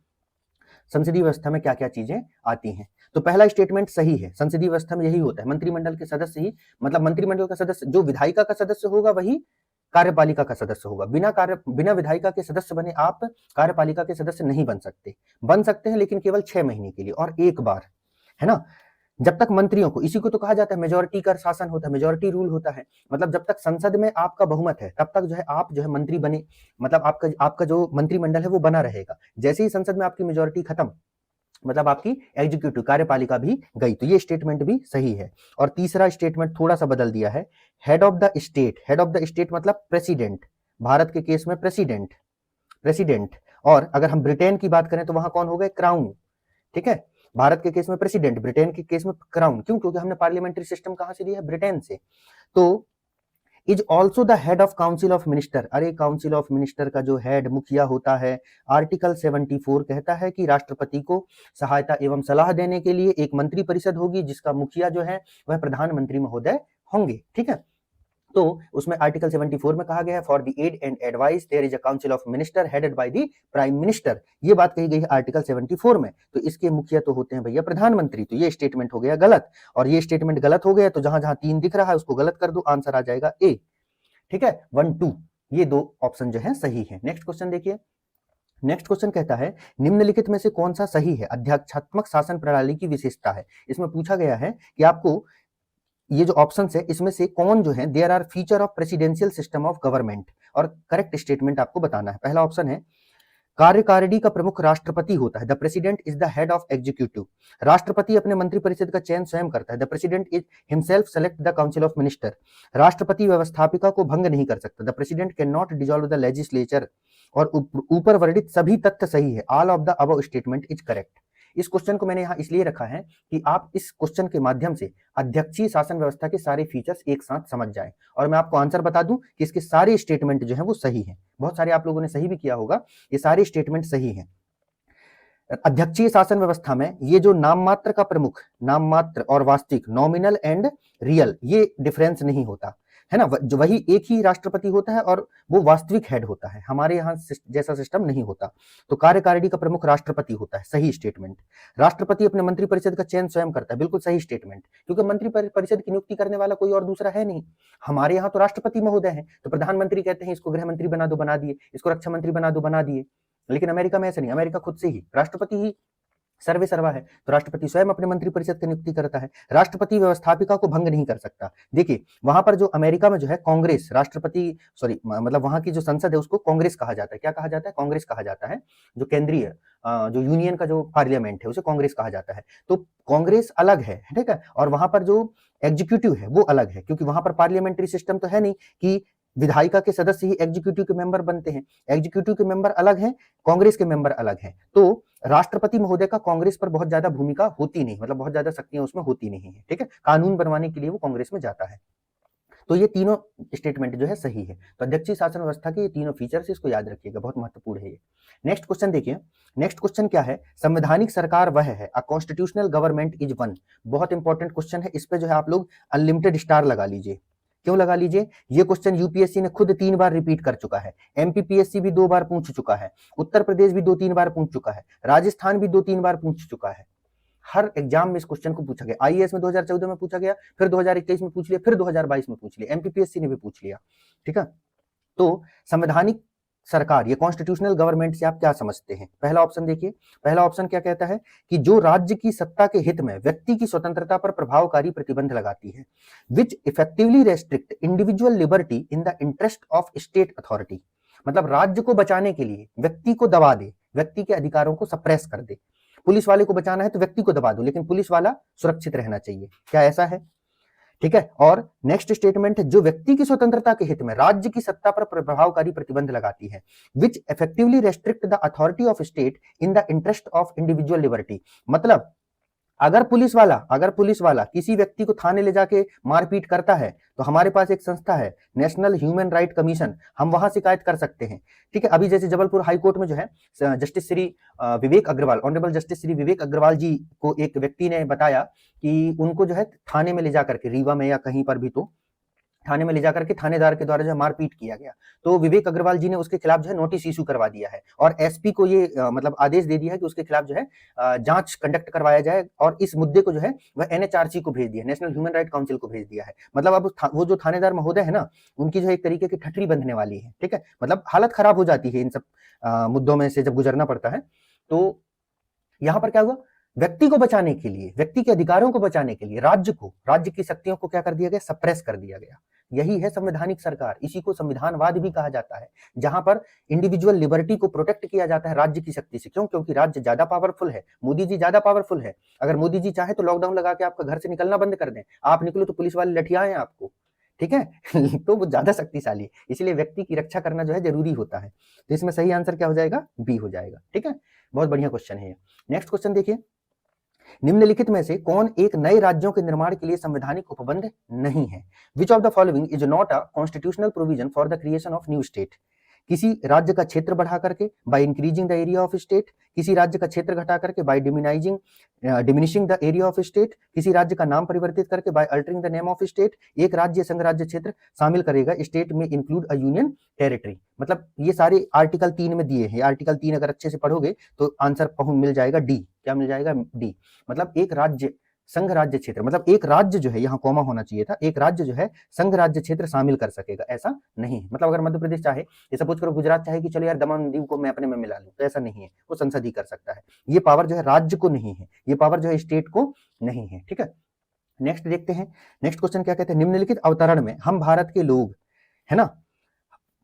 संसदीय व्यवस्था में क्या क्या चीजें आती हैं। तो पहला स्टेटमेंट सही है, संसदीय व्यवस्था में यही होता है, मंत्रिमंडल के सदस्य ही, मतलब मंत्रिमंडल का सदस्य जो विधायिका का सदस्य होगा वही कार्यपालिका का सदस्य होगा। बिना विधायिका के सदस्य बने आप कार्यपालिका के सदस्य नहीं बन सकते हैं लेकिन केवल 6 महीने के लिए और एक बार, है ना। जब तक मंत्रियों को, इसी को तो कहा जाता है मेजोरिटी का शासन होता है, मेजोरिटी रूल होता है, मतलब जब तक संसद में आपका बहुमत है तब तक जो है आप जो है मंत्री बने, मतलब आपका जो मंत्रिमंडल है वो बना रहेगा। जैसे ही संसद में आपकी मेजोरिटी खत्म, मतलब आपकी एग्जीक्यूटिव कार्यपालिका भी गई, तो ये स्टेटमेंट भी सही है। और तीसरा स्टेटमेंट थोड़ा सा बदल दिया है, हेड ऑफ द स्टेट मतलब प्रेसिडेंट, भारत के केस में प्रेसिडेंट। और अगर हम ब्रिटेन की बात करें तो वहां कौन हो गए, क्राउन, ठीक है। भारत के केस में प्रेसिडेंट, ब्रिटेन के केस में क्राउन। क्यों? क्योंकि हमने पार्लियामेंट्री सिस्टम कहां से लिया है, ब्रिटेन से। तो is also the head of council of minister. अरे काउंसिल ऑफ मिनिस्टर का जो हेड मुखिया होता है, आर्टिकल 74 कहता है कि राष्ट्रपति को सहायता एवं सलाह देने के लिए एक मंत्री परिषद होगी जिसका मुखिया जो है वह प्रधानमंत्री महोदय होंगे, ठीक है। तो उसमें आर्टिकल 74 में कहा गया है for the aid and advice there is a council of minister headed by the prime minister. ये बात कही गई है आर्टिकल 74 में। तो इसके मुखिया तो होते हैं भैया प्रधानमंत्री। तो ये स्टेटमेंट हो गया गलत, और ये स्टेटमेंट गलत हो गया तो जहां जहां 3 दिख रहा है उसको गलत कर दो, आंसर आ जाएगा ए, ठीक है। 1 2 ये 2 ऑप्शन जो है सही है। नेक्स्ट क्वेश्चन देखिए, नेक्स्ट क्वेश्चन कहता है निम्नलिखित में से कौन सा सही है, अध्यक्षात्मक शासन प्रणाली की विशेषता है। इसमें पूछा गया है कि आपको ये जो ऑप्शन है इसमें से कौन जो है there are feature of presidential system of government, और करेक्ट स्टेटमेंट आपको बताना है। पहला ऑप्शन है कार्यकारिणी का प्रमुख राष्ट्रपति होता है, the president is the head of executive. राष्ट्रपति अपने मंत्रिपरिषद का चयन स्वयं करता है, the president is himself select the council of minister. राष्ट्रपति व्यवस्थापिका को भंग नहीं कर सकता, the president can not dissolve the legislature. और ऊपर वर्णित सभी तथ्य सही है, all of the above statement is correct. इस क्वेश्चन को मैंने यहाँ इसलिए रखा है कि आप इस क्वेश्चन के माध्यम से अध्यक्षीय शासन व्यवस्था के सारे फीचर्स एक साथ समझ जाएं, और मैं आपको आंसर बता दूं कि इसके सारे स्टेटमेंट जो है वो सही हैं। बहुत सारे आप लोगों ने सही भी किया होगा, ये सारे स्टेटमेंट सही हैं। अध्यक्षीय शासन व्यवस्था में ये जो नाम मात्र का प्रमुख, नाम मात्र और वास्तविक, नॉमिनल एंड रियल, ये डिफरेंस नहीं होता है ना। जो वही एक ही राष्ट्रपति होता है और वो वास्तविक हेड होता है, हमारे यहाँ जैसा सिस्टम नहीं होता। तो कार्यकारिणी का प्रमुख राष्ट्रपति होता है, सही स्टेटमेंट। राष्ट्रपति अपने मंत्रिपरिषद का चयन स्वयं करता है, बिल्कुल सही स्टेटमेंट, क्योंकि मंत्रिपरिषद की नियुक्ति करने वाला कोई और दूसरा है नहीं। हमारे यहाँ तो राष्ट्रपति महोदय है, तो प्रधानमंत्री कहते हैं इसको गृह मंत्री बना दो, बना दिए, इसको रक्षा मंत्री बना दो, बना दिए। लेकिन अमेरिका में ऐसा नहीं, अमेरिका खुद से ही राष्ट्रपति ही सर्वे सर्वा है, तो राष्ट्रपति स्वयं अपने मंत्रिपरिषद की नियुक्ति करता है। राष्ट्रपति व्यवस्थापिका को भंग नहीं कर सकता। देखिए वहां पर जो अमेरिका में जो है कांग्रेस, राष्ट्रपति मतलब वहां की जो संसद है उसको कांग्रेस कहा जाता है। क्या कहा जाता है? कांग्रेस कहा जाता है। जो केंद्रीय जो यूनियन का जो पार्लियामेंट है उसे कांग्रेस कहा जाता है। तो कांग्रेस अलग है, ठीक है, और वहां पर जो एग्जीक्यूटिव है वो अलग है, क्योंकि वहां पर पार्लियामेंट्री सिस्टम तो है नहीं कि विधायिका के सदस्य ही एग्जीक्यूटिव के मेंबर बनते हैं। एग्जीक्यूटिव के मेंबर अलग हैं, कांग्रेस के मेंबर अलग हैं। तो राष्ट्रपति महोदय का कांग्रेस पर बहुत ज्यादा भूमिका होती नहीं, मतलब बहुत ज्यादा शक्तियां उसमें होती नहीं है, ठीक है। कानून बनवाने के लिए वो कांग्रेस में जाता है। तो ये तीनों स्टेटमेंट जो है सही है। तो अध्यक्षीय शासन व्यवस्था के ये तीनों फीचर्स, इसको याद रखिएगा, बहुत महत्वपूर्ण है ये। नेक्स्ट क्वेश्चन देखिए, नेक्स्ट क्वेश्चन क्या है, संवैधानिक सरकार वह है, a constitutional government is one. बहुत इंपॉर्टेंट क्वेश्चन है, इस पे जो है आप लोग अनलिमिटेड स्टार लगा लीजिए। क्यों लगा लीजिए? ये क्वेश्चन यूपीएससी ने खुद 3 बार रिपीट कर चुका है, एमपीपीएससी भी 2 बार पूछ चुका है, उत्तर प्रदेश भी 2-3 बार पूछ चुका है, राजस्थान भी 2-3 बार पूछ चुका है। हर एग्जाम में इस क्वेश्चन को पूछा गया, आईएएस में 2014 में पूछा गया, फिर 2021 में पूछ लिया, फिर 2022 में पूछ लिया, एमपीपीएससी ने भी पूछ लिया। ठीक है, तो संवैधानिक सरकार, ये कॉन्स्टिट्यूशनल गवर्नमेंट से आप क्या समझते हैं? पहला ऑप्शन देखिए, पहला ऑप्शन क्या कहता है कि जो राज्य की सत्ता के हित में व्यक्ति की स्वतंत्रता पर प्रभावकारी प्रतिबंध लगाती है, which effectively restrict individual liberty in the interest of state authority. मतलब राज्य को बचाने के लिए व्यक्ति को दबा दे, व्यक्ति के अधिकारों को सप्रेस कर दे। पुलिस वाले को बचाना है तो व्यक्ति को दबा दो, लेकिन पुलिस वाला सुरक्षित रहना चाहिए। क्या ऐसा है? ठीक है, और नेक्स्ट स्टेटमेंट है, जो व्यक्ति की स्वतंत्रता के हित में राज्य की सत्ता पर प्रभावकारी प्रतिबंध लगाती है, which effectively restrict the authority of state in the interest of individual liberty. मतलब अगर पुलिस वाला किसी व्यक्ति को थाने ले जाके मारपीट करता है तो हमारे पास एक संस्था है नेशनल ह्यूमन राइट कमीशन, हम वहां शिकायत कर सकते हैं। ठीक है, अभी जैसे जबलपुर हाई कोर्ट में जो है justice Shri Vivek Agarwal, honourable justice Shri Vivek Agarwal जी को एक व्यक्ति ने बताया कि उनको जो है थाने में ले जाकर के, रीवा में या कहीं पर भी, तो थाने में ले जाकर के थानेदार के द्वारा जो है मारपीट किया गया, तो विवेक अग्रवाल जी ने उसके खिलाफ जो है नोटिस इशू करवा दिया है और एसपी को ये मतलब आदेश दे दिया है कि उसके खिलाफ जो है जांच कंडक्ट करवाया जाए और इस मुद्दे को जो है वह एनएचआरसी को भेज दिया, नेशनल ह्यूमन राइट काउंसिल को भेज दिया है। मतलब अब वो जो थानेदार महोदय है ना, उनकी जो है एक तरीके की ठटरी बंधने वाली है। ठीक है, मतलब हालत खराब हो जाती है इन सब मुद्दों में से जब गुजरना पड़ता है। तो यहां पर क्या हुआ, व्यक्ति को बचाने के लिए, व्यक्ति के अधिकारों को बचाने के लिए राज्य की शक्तियों को क्या कर दिया गया, सप्रेस कर दिया गया। यही है संवैधानिक सरकार, इसी को संविधानवाद भी कहा जाता है, जहां पर इंडिविजुअल लिबर्टी को प्रोटेक्ट किया जाता है राज्य की शक्ति से। क्यों? क्योंकि राज्य ज्यादा पावरफुल है, मोदी जी ज्यादा पावरफुल है। अगर मोदी जी चाहे तो लॉकडाउन लगा के आपका घर से निकलना बंद कर दें, आप निकलो तो पुलिस वाले लठियाएं आपको। ठीक है तो वो ज्यादा शक्तिशाली है, इसलिए व्यक्ति की रक्षा करना जो है जरूरी होता है। तो इसमें सही आंसर क्या हो जाएगा? बी हो जाएगा। ठीक है, बहुत बढ़िया क्वेश्चन है। नेक्स्ट क्वेश्चन देखिए, निम्नलिखित में से कौन एक नए राज्यों के निर्माण के लिए संवैधानिक उपबंध नहीं है? Which of the following is not a constitutional provision for the creation of new state? किसी राज्य का क्षेत्र बढ़ा करके, by increasing the area of state, किसी राज्य का क्षेत्र घटा करके, by diminishing the area of state, किसी राज्य का नाम परिवर्तित करके, by altering the name of state. एक राज्य संघ राज्य क्षेत्र शामिल करेगा, स्टेट में इंक्लूड अ यूनियन टेरिटरी। मतलब ये सारे आर्टिकल 3 में दिए हैं, आर्टिकल 3 अगर अच्छे से पढ़ोगे तो आंसर मिल जाएगा डी। क्या मिल जाएगा? डी। मतलब एक राज्य संघ राज्य क्षेत्र, मतलब एक राज्य जो है, यहाँ कॉमा होना चाहिए था, एक राज्य जो है संघ राज्य क्षेत्र शामिल कर सकेगा, ऐसा नहीं है। मतलब अगर मध्य प्रदेश चाहे, ये सपोज करो गुजरात चाहे कि चलो यार दमन दीव को मैं अपने में मिला लूं, तो ऐसा नहीं है, वो संसद ही कर सकता है। ये पावर जो है राज्य को नहीं है, ये पावर जो है स्टेट को नहीं है। ठीक है, नेक्स्ट देखते हैं। नेक्स्ट क्वेश्चन क्या कहते हैं, निम्नलिखित अवतरण में हम भारत के लोग, है ना,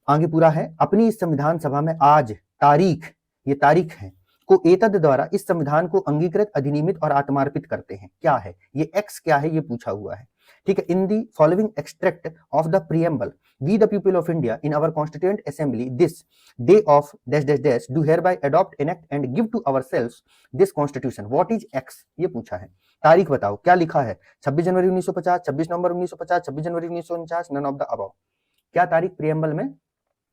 आगे पूरा है, अपनी इस संविधान सभा में आज तारीख, ये तारीख है, को एतद द्वारा इस संविधान को अंगीकृत, अधिनियमित और आत्मार्पित करते हैं। क्या है ये? एक्स क्या है ये पूछा हुआ है। ठीक है, in the following extract of the preamble, we the people of India in our constituent assembly this day of dash dash dash do hereby adopt enact and give to ourselves this constitution. What is X? ये पूछा है। तारीख बताओ, क्या लिखा है? 26 जनवरी 1950, 26 नवंबर 1950, 26 जनवरी 1949, नन ऑफ द अबव। क्या तारीख प्रियम्बल में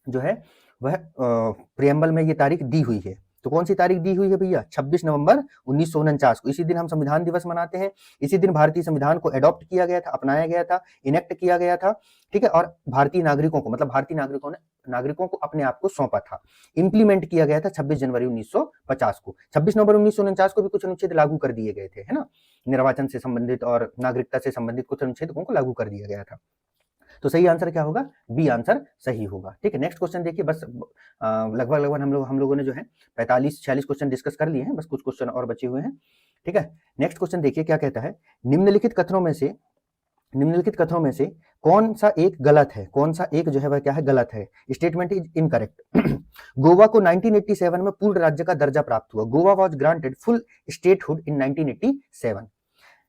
जो है वह प्रियम्बल में ये तारीख दी हुई है? तो कौन सी तारीख दी हुई है भैया? 26 नवंबर 1949 को। इसी दिन हम संविधान दिवस मनाते हैं, इसी दिन भारतीय संविधान को एडॉप्ट किया गया था, अपनाया गया था, इनेक्ट किया गया था। ठीक है, और भारतीय नागरिकों को, मतलब भारतीय नागरिकों को अपने आप को सौंपा था, इंप्लीमेंट किया गया था 26 जनवरी 1950 को। 26 नवंबर 1949 को भी कुछ अनुच्छेद लागू कर दिए गए थे, है ना, निर्वाचन से संबंधित और नागरिकता से संबंधित कुछ अनुच्छेदों को लागू कर दिया गया था। तो सही आंसर क्या होगा? बी आंसर सही होगा। ठीक है, नेक्स्ट क्वेश्चन देखिए, बस लगभग हम लोगों ने जो है 45-46 क्वेश्चन डिस्कस कर लिए हैं, बस कुछ क्वेश्चन और बचे हुए हैं। ठीक है, नेक्स्ट क्वेश्चन देखिए क्या कहता है, निम्नलिखित कथनों में से कौन सा एक गलत है? कौन सा एक जो है वह क्या है? गलत है। Statement is incorrect. गोवा को 1987 में पूर्ण राज्य का दर्जा प्राप्त हुआ। Goa was granted full statehood in 1987।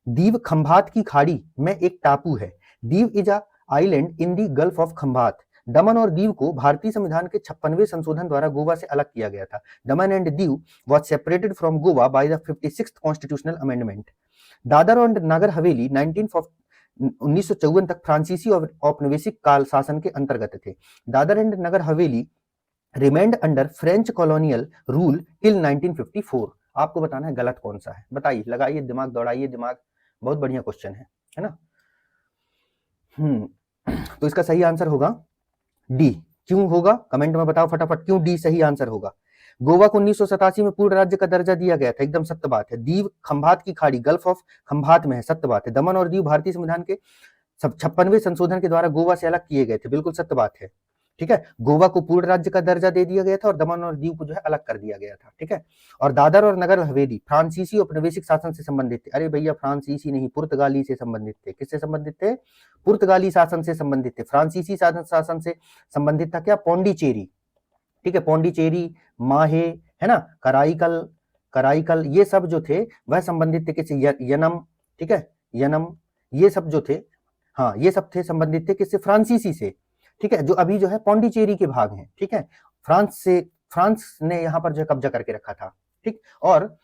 Diu Khambhat की खाड़ी में एक टापू है। Diu is a island in the gulf of Khambhat. Daman और दीव को भारतीय संविधान के 56वें संशोधन द्वारा गोवा से अलग किया गया था। दमन and Diu was separated from Goa by the 56th constitutional amendment. Dadar और नगर हवेली 1954 तक फ्रांसीसी औपनिवेशिक काल शासन के अंतर्गत थे। Dadar and Nagar Haveli remained under French colonial rule till 1954। आपको बताना है गलत कौन सा है, बताइए, लगाइए दिमाग, दौड़ाइए दिमाग। बहुत बढ़िया क्वेश्चन है ना। तो इसका सही आंसर होगा डी। क्यों होगा? कमेंट में बताओ फटाफट, क्यों डी सही आंसर होगा? गोवा को 1987 में पूर्ण राज्य का दर्जा दिया गया था, एकदम सत्य बात है। दीव खंभात की खाड़ी गल्फ ऑफ खंभात में है, सत्य बात है। दमन और दीव भारतीय संविधान के 56वें संशोधन के द्वारा गोवा से अलग किए गए थे, बिल्कुल सत्य बात है। ठीक है, गोवा को पूर्ण राज्य का दर्जा दे दिया गया था और दमन और दीव को जो है अलग कर दिया गया था। ठीक है, और दादर और नगर हवेली फ्रांसीसी औपनिवेशिक शासन से संबंधित थे। अरे भैया, फ्रांसीसी नहीं, पुर्तगाली से संबंधित थे। किससे संबंधित थे? पुर्तगाली शासन से संबंधित थे। फ्रांसीसी शासन से संबंधित था क्या? पौंडीचेरी। ठीक है, पौंडीचेरी, माहे, है ना, कराईकल, ये सब जो थे वह संबंधित थे किससे? यनम। ठीक है, यनम, ये सब जो थे, हाँ, ये सब थे संबंधित थे किससे? फ्रांसीसी से। ठीक है, जो अभी जो है पौंडीचेरी के भाग हैं। ठीक है, फ्रांस ने यहाँ पर जो है कब्जा करके रखा था। ठीक, और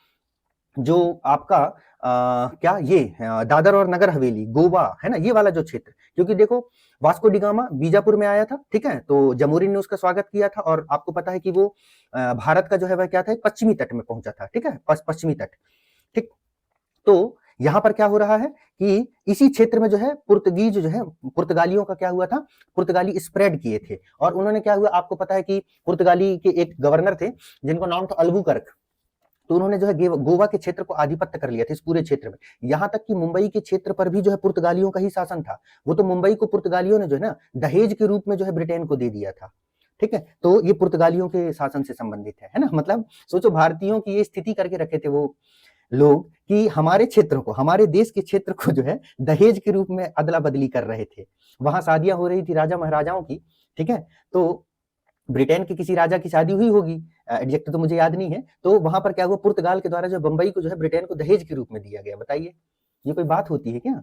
जो आपका क्या ये दादर और नगर हवेली, गोवा, है ना, ये वाला जो क्षेत्र, क्योंकि देखो वास्को डिगामा बीजापुर में आया था। ठीक है, तो जमोरिन ने उसका स्वागत किया था और आपको पता है कि वो भारत का जो है वह क्या था? पश्चिमी तट में पहुंचा था। ठीक है, पश्चिमी तट। ठीक, तो यहां पर क्या हो रहा है कि इसी क्षेत्र में जो है पुर्तगीज जो है, पुर्तगालियों का क्या हुआ था? पुर्तगाली स्प्रेड किए थे और उन्होंने क्या हुआ, आपको पता है कि पुर्तगाली के एक गवर्नर थे जिनको नाम था अल्बुकर्क। तो उन्होंने जो है गोवा के क्षेत्र को आधिपत्य कर लिया था, इस पूरे क्षेत्र में। यहां तक कि मुंबई के क्षेत्र पर भी जो है पुर्तगालियों का ही शासन था। वो तो मुंबई को पुर्तगालियों ने जो है ना दहेज के रूप में जो है ब्रिटेन को दे दिया था। ठीक है, तो ये पुर्तगालियों के शासन से संबंधित है ना। मतलब सोचो, भारतीयों की ये स्थिति करके रखे थे वो लोग कि हमारे क्षेत्र को, हमारे देश के क्षेत्र को जो है दहेज के रूप में अदला बदली कर रहे थे। वहां शादियां हो रही थी राजा महाराजाओं की। ठीक है, तो ब्रिटेन के किसी राजा की शादी हुई होगी, एग्जैक्ट तो मुझे याद नहीं है। तो वहां पर क्या हुआ, पुर्तगाल के द्वारा जो बंबई को जो है ब्रिटेन को दहेज के रूप में दिया गया। बताइए, ये कोई बात होती है क्या?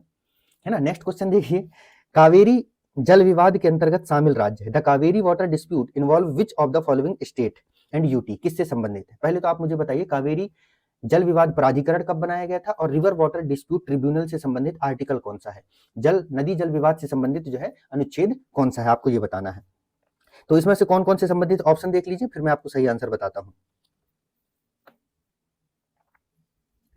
है ना। नेक्स्ट क्वेश्चन देखिए, कावेरी जल विवाद के अंतर्गत शामिल राज्य है। The Kaveri water dispute involve which of the following state and UT? किससे संबंधित है? पहले तो आप मुझे बताइए, कावेरी जल विवाद प्राधिकरण कब बनाया गया था और रिवर वाटर डिस्प्यूट ट्रिब्यूनल से संबंधित आर्टिकल कौन सा है? नदी जल विवाद से संबंधित जो है अनुच्छेद कौन सा है, आपको ये बताना है। तो इसमें से कौन कौन से संबंधित ऑप्शन देख लीजिए, फिर मैं आपको सही आंसर बताता हूं।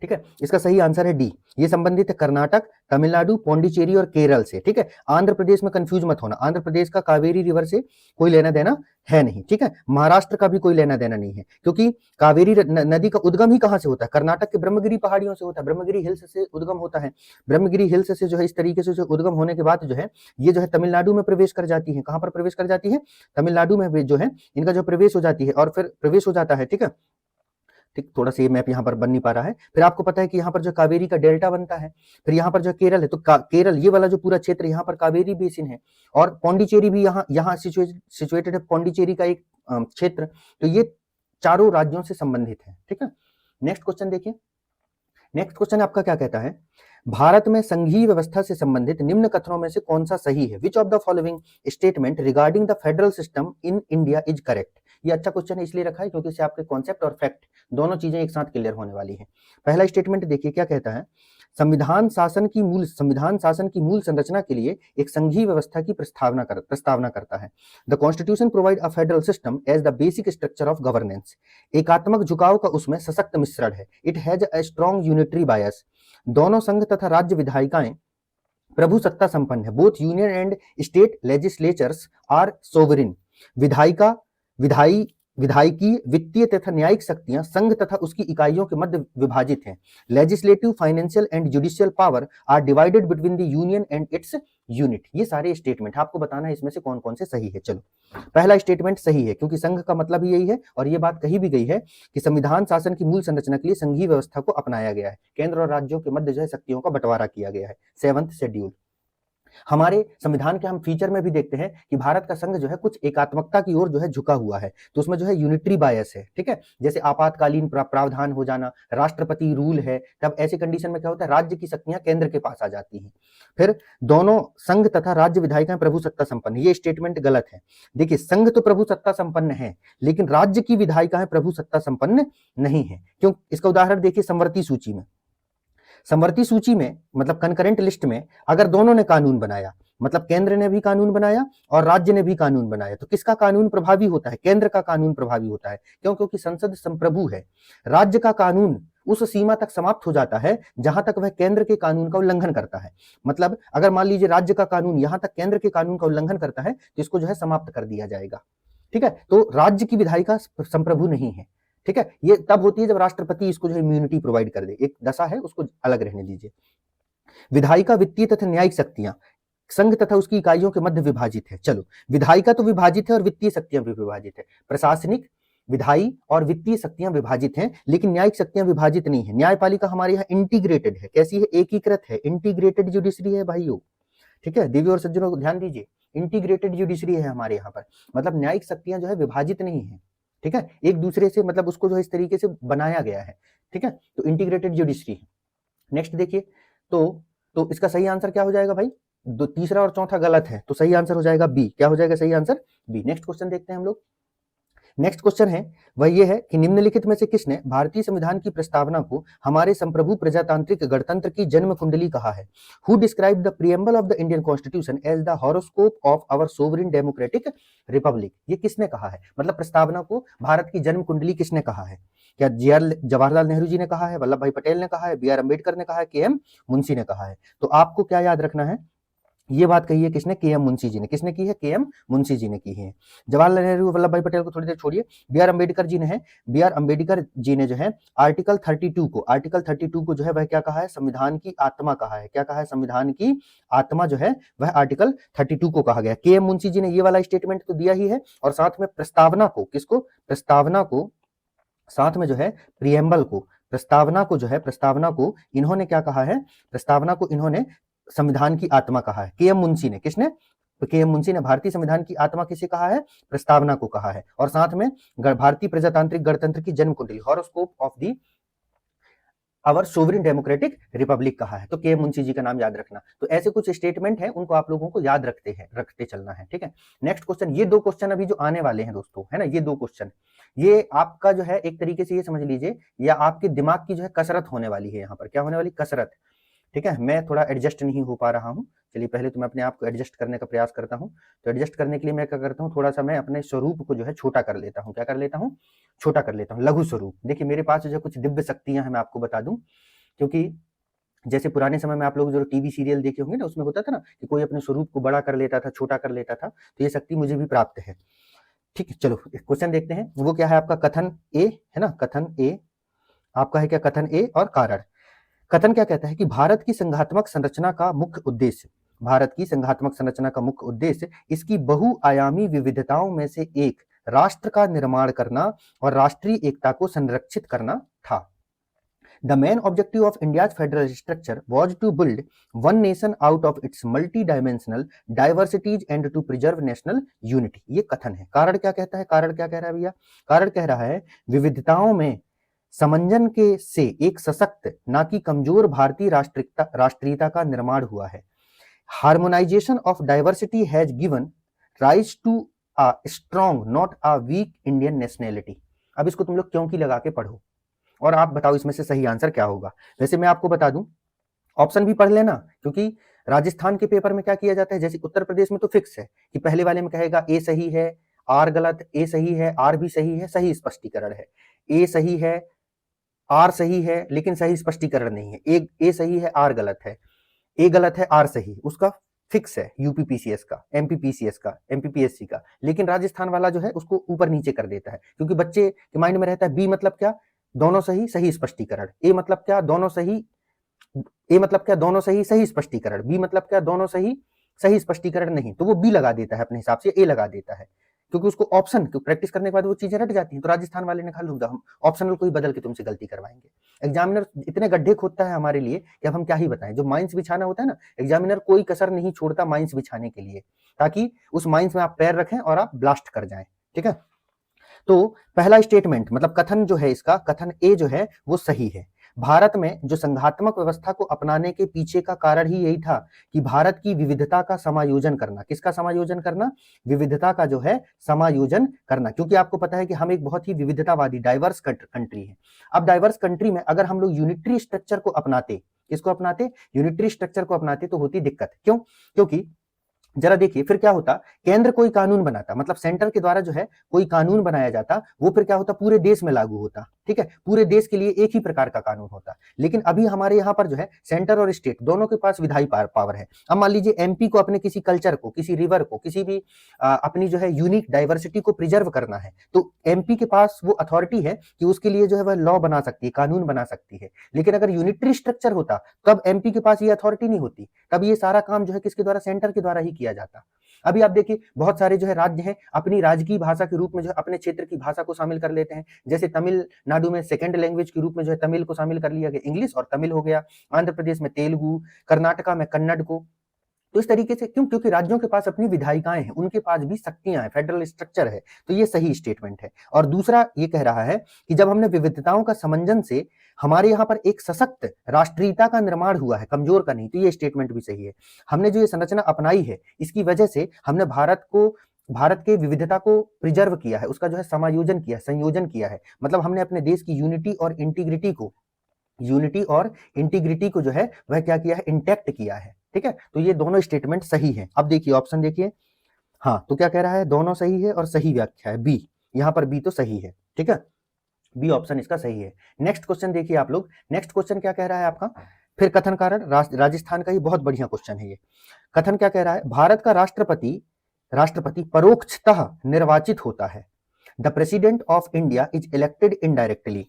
ठीक है, इसका सही आंसर है डी। ये संबंधित है कर्नाटक, तमिलनाडु, पौंडीचेरी और केरल से। ठीक है, आंध्र प्रदेश में कंफ्यूज मत होना, आंध्र प्रदेश का कावेरी रिवर से कोई लेना देना है नहीं। ठीक है, महाराष्ट्र का भी कोई लेना देना नहीं है, क्योंकि कावेरी नदी का उद्गम ही कहां से होता है? कर्नाटक के ब्रह्मगिरी पहाड़ियों से होता है, ब्रह्मगिरी हिल्स से उद्गम होता है। ब्रह्मगिरी हिल्स से जो है इस तरीके से जो उद्गम होने के बाद जो है ये जो है तमिलनाडु में प्रवेश कर जाती है। कहां पर प्रवेश कर जाती है? तमिलनाडु में जो है इनका जो प्रवेश हो जाती है और फिर प्रवेश हो जाता है। ठीक है, ठीक, थोड़ा सा ये मैप यहाँ पर बन नहीं पा रहा है। फिर आपको पता है कि यहाँ पर जो कावेरी का डेल्टा बनता है, फिर यहाँ पर जो केरल है, तो केरल ये वाला जो पूरा क्षेत्र यहाँ पर कावेरी बेसिन है और पौंडीचेरी भी यहाँ सिचुएटेड है, पौंडीचेरी का एक क्षेत्र। तो ये चारों राज्यों से संबंधित है। ठीक है, नेक्स्ट क्वेश्चन देखिए। नेक्स्ट क्वेश्चन आपका क्या कहता है? भारत में संघीय व्यवस्था से संबंधित निम्न कथनों में से कौन सा सही है? Which of the following statement regarding the federal system in India is correct? ये अच्छा क्वेश्चन इसलिए रखा है क्योंकि इससे आपके कॉन्सेप्ट और फैक्ट दोनों चीजें एक साथ क्लियर होने वाली है। पहला स्टेटमेंट देखिए क्या कहता है, संविधान शासन की मूल संरचना के लिए एक संघीय व्यवस्था की प्रस्तावना करता है। The constitution provide a federal system as the basic structure of governance. एकात्मक झुकाव का उसमें सशक्त मिश्रण है। It has a strong unitary bias. दोनों संघ तथा राज्य विधायिकाएं प्रभु सत्ता संपन्न है। Both union and state legislatures are sovereign. विधायिकी, वित्तीय तथा न्यायिक शक्तियां संघ तथा उसकी इकाइयों के मध्य विभाजित हैं। Legislative, financial and judicial power are divided between the union and its unit. ये सारे स्टेटमेंट आपको बताना है इसमें से कौन कौन से सही है। चलो, पहला स्टेटमेंट सही है क्योंकि संघ का मतलब ही यही है और ये बात कही भी गई है कि संविधान शासन की मूल संरचना के लिए संघीय व्यवस्था को अपनाया गया है। केंद्र और राज्यों के मध्य जो है शक्तियों का बंटवारा किया गया है। 7th schedule. हमारे संविधान के हम फीचर में भी देखते हैं कि भारत का संघ जो है कुछ एकात्मकता की ओर जो है झुका हुआ है, तो उसमें जो है यूनिटरी बायस है। ठीक है, जैसे आपातकालीन प्रावधान हो जाना, राष्ट्रपति रूल है, तब ऐसे कंडीशन में क्या होता है, राज्य की शक्तियां केंद्र के पास आ जाती हैं। फिर दोनों संघ तथा राज्य विधायिकाएं प्रभु सत्ता संपन्न, ये स्टेटमेंट गलत है। देखिए, संघ तो प्रभु सत्ता संपन्न है लेकिन राज्य की विधायिकाएं प्रभु सत्ता संपन्न नहीं है। क्यों? इसका उदाहरण देखिए, समवर्ती सूची में, समवर्ती सूची में मतलब कंकरेंट लिस्ट में अगर दोनों ने कानून बनाया, मतलब केंद्र ने भी कानून बनाया और राज्य ने भी कानून बनाया, तो किसका कानून प्रभावी होता है? केंद्र का कानून प्रभावी होता है। क्यों? क्योंकि संसद संप्रभु है। राज्य का कानून उस सीमा तक समाप्त हो जाता है जहां तक वह केंद्र के कानून का उल्लंघन करता है। मतलब अगर मान लीजिए राज्य का कानून यहां तक केंद्र के कानून का उल्लंघन करता है तो इसको जो है समाप्त कर दिया जाएगा। ठीक है, तो राज्य की विधायिका संप्रभु नहीं है। ठीक है, ये तब होती है जब राष्ट्रपति इसको जो है इम्यूनिटी प्रोवाइड कर दे, एक दशा है उसको अलग रहने दीजिए। विधायिका वित्तीय तथा न्यायिक शक्तियां संघ तथा उसकी इकाइयों के मध्य विभाजित है। चलो, विधायिका तो विभाजित है और वित्तीय शक्तियां भी विभाजित है। प्रशासनिक, विधायी और वित्तीय शक्तियां विभाजित हैं, लेकिन न्यायिक शक्तियां विभाजित नहीं है। न्यायपालिका हमारे यहाँ इंटीग्रेटेड है। कैसी है? एकीकृत है, इंटीग्रेटेड जुडिशरी है भाइयों। ठीक है, देवी और सज्जनों को ध्यान दीजिए, इंटीग्रेटेड जुडिशरी है हमारे यहाँ पर, मतलब न्यायिक शक्तियां जो है विभाजित नहीं है। ठीक है, एक दूसरे से मतलब उसको जो है इस तरीके से बनाया गया है। ठीक है, तो इंटीग्रेटेड जुडिशरी है। नेक्स्ट देखिए, तो इसका सही आंसर क्या हो जाएगा भाई? दो, तीसरा और चौथा गलत है, तो सही आंसर हो जाएगा बी। क्या हो जाएगा सही आंसर? बी। नेक्स्ट क्वेश्चन देखते हैं हम लोग। नेक्स्ट क्वेश्चन है वह ये है कि निम्नलिखित में से किसने भारतीय संविधान की प्रस्तावना को हमारे संप्रभु प्रजातांत्रिक गणतंत्र की जन्म कुंडली कहा है? Who describe the preamble of the Indian constitution as the horoscope of our sovereign democratic republic? ये किसने कहा है? मतलब प्रस्तावना को भारत की जन्म कुंडली किसने कहा है? क्या जवाहरलाल नेहरू जी ने कहा है, वल्लभ भाई पटेल ने कहा है, बी आर अम्बेडकर ने कहा है, के एम मुंशी ने कहा है? तो आपको क्या याद रखना है, ये बात कही है किसने? के एम मुंशी जी ने। किसने की है? के एम मुंशी जी ने की है। जवाहरलाल नेहरू वल्लभ भाई पटेल को थोड़ी देर छोड़िए, बी आर अम्बेडकर जी ने है। बी आर अम्बेडकर जी ने जो है आर्टिकल 32 को जो है वह क्या कहा है? संविधान की आत्मा कहा है। क्या कहा है? संविधान की आत्मा जो है वह आर्टिकल 32 को कहा गया। के एम मुंशी जी ने ये वाला स्टेटमेंट तो दिया ही है, और साथ में प्रस्तावना को, किसको? प्रस्तावना को, साथ में जो है प्रियम्बल को, प्रस्तावना को जो है, प्रस्तावना को इन्होंने क्या कहा है? प्रस्तावना को इन्होंने संविधान की आत्मा कहा है। के एम मुंशी ने। किसने? के एम मुंशी ने भारतीय संविधान की आत्मा किसे कहा है? प्रस्तावना को कहा है। और साथ में भारतीय प्रजातांत्रिक गणतंत्र की जन्म कुंडली, horoscope of the our sovereign democratic republic कहा है। तो के एम मुंशी जी का नाम याद रखना। तो ऐसे कुछ स्टेटमेंट हैं, उनको आप लोगों को याद रखते चलना है। ठीक है, नेक्स्ट क्वेश्चन, ये दो क्वेश्चन अभी जो आने वाले हैं दोस्तों, है ना, ये दो क्वेश्चन, ये आपका जो है एक तरीके से ये समझ लीजिए, या आपके दिमाग की जो है कसरत होने वाली है। यहाँ पर क्या होने वाली? कसरत। ठीक है, मैं थोड़ा एडजस्ट नहीं हो पा रहा हूँ। चलिए पहले तो मैं अपने आप को एडजस्ट करने का प्रयास करता हूँ। तो एडजस्ट करने के लिए मैं क्या करता हूँ, थोड़ा सा मैं अपने स्वरूप को जो है छोटा कर लेता हूँ। क्या कर लेता हूँ? छोटा कर लेता हूँ, लघु स्वरूप। देखिए मेरे पास जो है कुछ दिव्य शक्तियां हैं, मैं आपको बता दूं, क्योंकि जैसे पुराने समय में आप लोग जो टीवी सीरियल देखे होंगे ना, उसमें होता था ना कि कोई अपने स्वरूप को बड़ा कर लेता था, छोटा कर लेता था, तो ये शक्ति मुझे भी प्राप्त है। ठीक है, चलो क्वेश्चन देखते हैं। वो क्या है आपका? कथन ए है ना, कथन ए आपका है क्या? कथन ए और कारण। कथन क्या कहता है कि भारत की संघात्मक संरचना का मुख्य उद्देश्य, भारत की संघात्मक संरचना का मुख्य उद्देश्य इसकी बहुआयामी विविधताओं में से एक राष्ट्र का निर्माण करना और राष्ट्रीय एकता को संरक्षित करना था। The main objective of India's federal structure was to build one nation out of its multi-dimensional diversities and to preserve national unity. ये कथन है। कारण क्या कहता है? कारण क्या कह रहा है भैया? कारण कह रहा है विविधताओं में समंजन के से एक सशक्त, ना कि कमजोर भारतीय राष्ट्रीयता का निर्माण हुआ है। Harmonisation of diversity has given rise to a strong not a weak Indian nationality. अब इसको तुम लोग क्यों की लगा के पढ़ो और आप बताओ इसमें से सही आंसर क्या होगा। वैसे मैं आपको बता दूं, ऑप्शन भी पढ़ लेना, क्योंकि राजस्थान के पेपर में क्या किया जाता है, जैसे उत्तर प्रदेश में तो फिक्स है कि पहले वाले में कहेगा ए सही है, आर गलत, ए सही है, आर भी सही है, सही स्पष्टीकरण है। ए सही है, आर सही है, लेकिन सही स्पष्टीकरण नहीं है। ए सही है, आर गलत है, ए गलत है, आर सही, उसका फिक्स है यूपीपीसीएस का, एमपीपीसीएस का, एमपीपीएससी का। लेकिन राजस्थान वाला जो है उसको ऊपर नीचे कर देता है, क्योंकि बच्चे के माइंड में रहता है बी मतलब क्या? दोनों सही, सही स्पष्टीकरण। ए मतलब क्या? दोनों सही। ए मतलब क्या? दोनों सही, सही स्पष्टीकरण। बी मतलब क्या? दोनों सही, सही स्पष्टीकरण नहीं, तो वो बी लगा देता है अपने हिसाब से, ए लगा देता है, क्योंकि उसको ऑप्शन प्रैक्टिस करने के बाद वो चीजें रट जाती हैं। तो राजस्थान वाले ने कहा लूंगा हम ऑप्शनल को ही बदल के तुमसे गलती करवाएंगे। एग्जामिनर इतने गड्ढे खोदता है हमारे लिए कि अब हम क्या ही बताएं। जो माइंस बिछाना होता है ना, एग्जामिनर कोई कसर नहीं छोड़ता माइंस बिछाने के लिए, ताकि उस माइंस में आप पैर रखें और आप ब्लास्ट कर जाएं। ठीक है, तो पहला स्टेटमेंट मतलब कथन जो है इसका, कथन ए जो है वो सही है। भारत में जो संघात्मक व्यवस्था को अपनाने के पीछे का कारण ही यही था कि भारत की विविधता का समायोजन करना। किसका समायोजन करना? विविधता का जो है समायोजन करना, क्योंकि आपको पता है कि हम एक बहुत ही विविधतावादी डाइवर्स कंट्री है। अब डाइवर्स कंट्री में अगर हम लोग यूनिटरी स्ट्रक्चर को अपनाते, किसको अपनाते? यूनिटरी स्ट्रक्चर को अपनाते, तो होती दिक्कत। क्यों? क्योंकि जरा देखिए फिर क्या होता, केंद्र कोई कानून बनाता, मतलब सेंटर के द्वारा जो है कोई कानून बनाया जाता, वो फिर क्या होता? पूरे देश में लागू होता। ठीक है, पूरे देश के लिए एक ही प्रकार का कानून होता है। लेकिन अभी हमारे यहाँ पर जो है सेंटर और स्टेट दोनों के पास विधायी पावर है। अब मान लीजिए एमपी को अपने किसी कल्चर को, किसी रिवर को, किसी भी अपनी जो है यूनिक डाइवर्सिटी को प्रिजर्व करना है, तो एमपी के पास वो अथॉरिटी है कि उसके लिए जो है वह लॉ बना सकती है, कानून बना सकती है। लेकिन अगर यूनिटरी स्ट्रक्चर होता तब एमपी के पास ये अथॉरिटी नहीं होती, तब ये सारा काम जो है किसके द्वारा, सेंटर के द्वारा ही किया जाता। अभी आप देखिए बहुत सारे जो है राज्य हैं अपनी राजकीय भाषा के रूप में जो है अपने क्षेत्र की भाषा को शामिल कर लेते हैं। जैसे तमिलनाडु में सेकंड लैंग्वेज के रूप में जो है तमिल को शामिल कर लिया गया, इंग्लिश और तमिल हो गया। आंध्र प्रदेश में तेलुगु, कर्नाटका में कन्नड़ को। तो इस तरीके से क्यों, क्योंकि राज्यों के पास अपनी विधायिकाएं हैं, उनके पास भी शक्तियां हैं, फेडरल स्ट्रक्चर है। तो ये सही स्टेटमेंट है। और दूसरा ये कह रहा है कि जब हमने विविधताओं का समंजन से हमारे यहाँ पर एक सशक्त राष्ट्रीयता का निर्माण हुआ है, कमजोर का नहीं, तो ये स्टेटमेंट भी सही है। हमने जो ये संरचना अपनाई है इसकी वजह से हमने भारत के विविधता को प्रिजर्व किया है, उसका जो है समायोजन किया, संयोजन किया है। मतलब हमने अपने देश की यूनिटी और इंटीग्रिटी को जो है वह क्या किया है, इंटैक्ट किया है। ठीक है, तो ये दोनों स्टेटमेंट सही हैं। अब देखिए ऑप्शन देखिए, हाँ तो क्या कह रहा है, दोनों सही है और सही व्याख्या है बी, यहाँ पर बी तो सही है। ठीक है, बी ऑप्शन इसका सही है। नेक्स्ट क्वेश्चन देखिए आप लोग, नेक्स्ट क्वेश्चन क्या कह रहा है आपका, फिर कथन कारण, राजस्थान का ही बहुत बढ़िया क्वेश्चन है ये। कथन क्या कह रहा है, भारत का राष्ट्रपति परोक्षतः निर्वाचित होता है। The president of India is elected indirectly.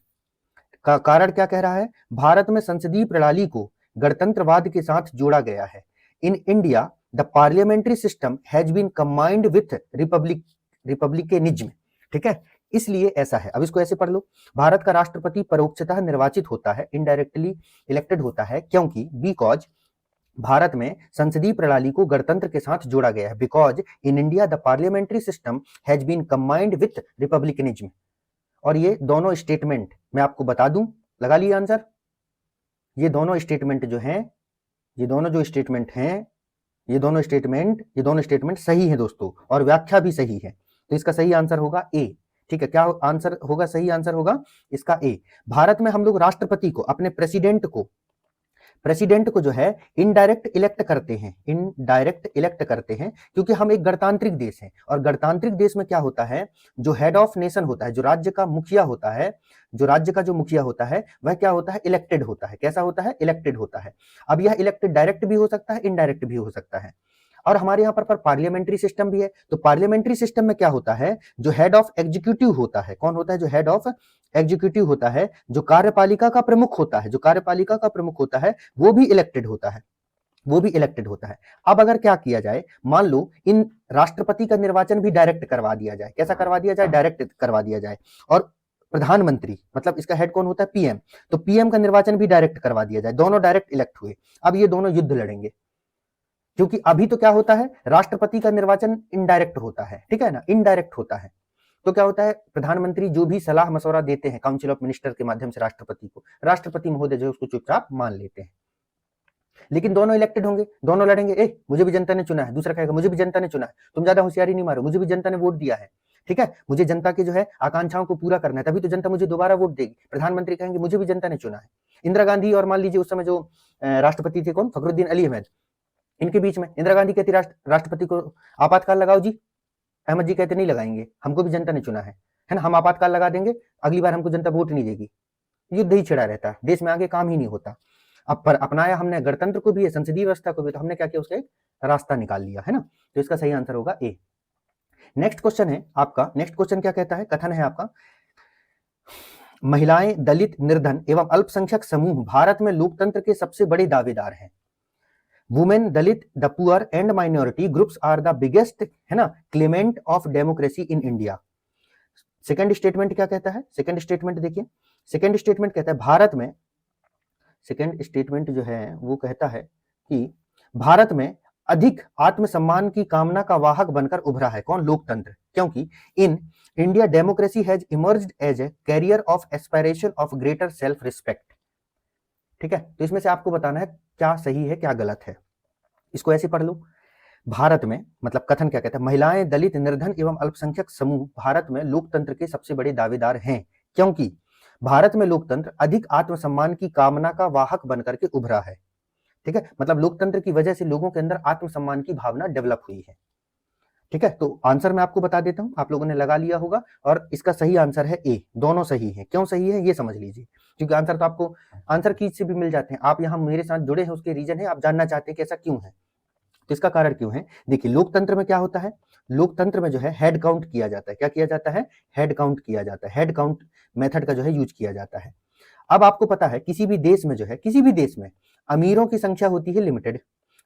का कारण क्या कह रहा है, भारत में संसदीय प्रणाली को गणतंत्रवाद के साथ जोड़ा गया है। In India the parliamentary system has been combined with republicanism. ठीक है, इसलिए ऐसा है। अब इसको ऐसे पढ़ लो, भारत का राष्ट्रपति परोक्षतः निर्वाचित होता है, इनडायरेक्टली इलेक्टेड होता है, क्योंकि बिकॉज भारत में संसदीय प्रणाली को गणतंत्र के साथ जोड़ा गया है। Because in India the parliamentary system has been combined with republicanism. और ये दोनों स्टेटमेंट मैं आपको बता दूं, लगा लिए आंसर। ये दोनों स्टेटमेंट जो हैं, ये दोनों स्टेटमेंट सही है दोस्तों, और व्याख्या भी सही है। तो इसका सही आंसर होगा ए। ठीक है, क्या आंसर होगा, सही आंसर होगा इसका ए। भारत में हम लोग राष्ट्रपति को, अपने प्रेसिडेंट को जो है इनडायरेक्ट इलेक्ट करते हैं, क्योंकि हम एक गणतांत्रिक देश हैं। और गणतांत्रिक देश में क्या होता है, जो हेड ऑफ नेशन होता है, जो राज्य का मुखिया होता है, वह क्या होता है, इलेक्टेड होता है। कैसा होता है, इलेक्टेड होता है। अब यह इलेक्टेड डायरेक्ट भी हो सकता है, इनडायरेक्ट भी हो सकता है। और हमारे यहाँ पर पार्लियामेंट्री सिस्टम भी है। तो पार्लियामेंट्री सिस्टम में क्या होता है, जो हेड ऑफ एग्जीक्यूटिव होता है, कौन होता है, जो हेड ऑफ एग्जीक्यूटिव होता है, जो कार्यपालिका का प्रमुख होता है, वो भी इलेक्टेड होता है। अब अगर क्या किया जाए, मान लो इन राष्ट्रपति का निर्वाचन भी डायरेक्ट करवा दिया जाए। कैसा करवा दिया जाए, डायरेक्ट करवा दिया जाए। और प्रधानमंत्री, मतलब इसका हेड कौन होता है, पीएम, तो पीएम का निर्वाचन भी डायरेक्ट करवा दिया जाए। दोनों डायरेक्ट इलेक्ट हुए। अब ये दोनों युद्ध लड़ेंगे, क्योंकि अभी तो क्या होता है, राष्ट्रपति का निर्वाचन इनडायरेक्ट होता है। ठीक है ना, इनडायरेक्ट होता है। तो क्या होता है, प्रधानमंत्री जो भी सलाह मशवरा देते हैं काउंसिल ऑफ मिनिस्टर के माध्यम से राष्ट्रपति को, राष्ट्रपति महोदय जो उसको चुपचाप मान लेते हैं। लेकिन दोनों इलेक्टेड होंगे, दोनों लड़ेंगे। मुझे भी जनता ने चुना है, दूसरा कहेगा मुझे भी जनता ने चुना है, तुम ज्यादा होशियारी नहीं मारो, मुझे भी जनता ने वोट दिया है। ठीक है, मुझे जनता के जो है आकांक्षाओं को पूरा करना है, तभी तो जनता मुझे दोबारा वोट देगी। प्रधानमंत्री कहेंगे मुझे भी जनता ने चुना है। इंदिरा गांधी और मान लीजिए उस समय जो राष्ट्रपति थे, कौन, फखरुद्दीन अली अहमद, इनके बीच में इंदिरा गांधी कहती राष्ट्रपति को आपातकाल लगाओ जी, अहमद जी कहते नहीं लगाएंगे, हमको भी जनता ने चुना है ना, हम आपातकाल लगा देंगे, अगली बार हमको जनता वोट नहीं देगी। युद्ध ही छिड़ा रहता है, देश में आगे काम ही नहीं होता। अब पर अपनाया हमने गणतंत्र को भी, संसदीय व्यवस्था को भी, तो हमने क्या किया, उसका एक रास्ता निकाल लिया है ना। तो इसका सही आंसर होगा ए। नेक्स्ट क्वेश्चन है आपका, नेक्स्ट क्वेश्चन क्या कहता है, कथन है आपका, महिलाएं, दलित, निर्धन एवं अल्पसंख्यक समूह भारत में लोकतंत्र के सबसे बड़े दावेदार हैं। Women, Dalit, the poor and minority groups are the biggest, है ना, claimant of democracy in India. Second statement क्या कहता है, सेकंड स्टेटमेंट देखिए, सेकंड स्टेटमेंट कहता है भारत में, सेकंड स्टेटमेंट जो है वो कहता है कि भारत में अधिक आत्मसम्मान की कामना का वाहक बनकर उभरा है, कौन, लोकतंत्र, क्योंकि in India democracy has emerged as a carrier of aspiration of greater self respect. ठीक है, तो इसमें से आपको बताना है क्या सही है क्या गलत है। इसको ऐसे पढ़ लो, भारत में, मतलब कथन क्या कहता है, महिलाएं, दलित, निर्धन एवं अल्पसंख्यक समूह भारत में लोकतंत्र के सबसे बड़े दावेदार हैं, क्योंकि भारत में लोकतंत्र अधिक आत्मसम्मान की कामना का वाहक बनकर के उभरा है। ठीक है, मतलब लोकतंत्र की वजह से लोगों के अंदर आत्मसम्मान की भावना डेवलप हुई है। ठीक है, तो आंसर मैं आपको बता देता हूं, आप लोगों ने लगा लिया होगा, और इसका सही आंसर है ए। दोनों सही है। क्यों सही है ये समझ लीजिए, क्योंकि आंसर तो आपको आंसर की से भी मिल जाते हैं। आप यहाँ मेरे साथ जुड़े हैं, उसके रीजन है, आप जानना चाहते हैं कि ऐसा क्यों है। तो इसका कारण क्यों है, देखिए लोकतंत्र में क्या होता है, लोकतंत्र में जो है हेड काउंट किया जाता है। क्या किया जाता है, हेड काउंट किया जाता है। हेड काउंट मेथड का जो है यूज किया जाता है। अब आपको पता है किसी भी देश में जो है, किसी भी देश में अमीरों की संख्या होती है लिमिटेड,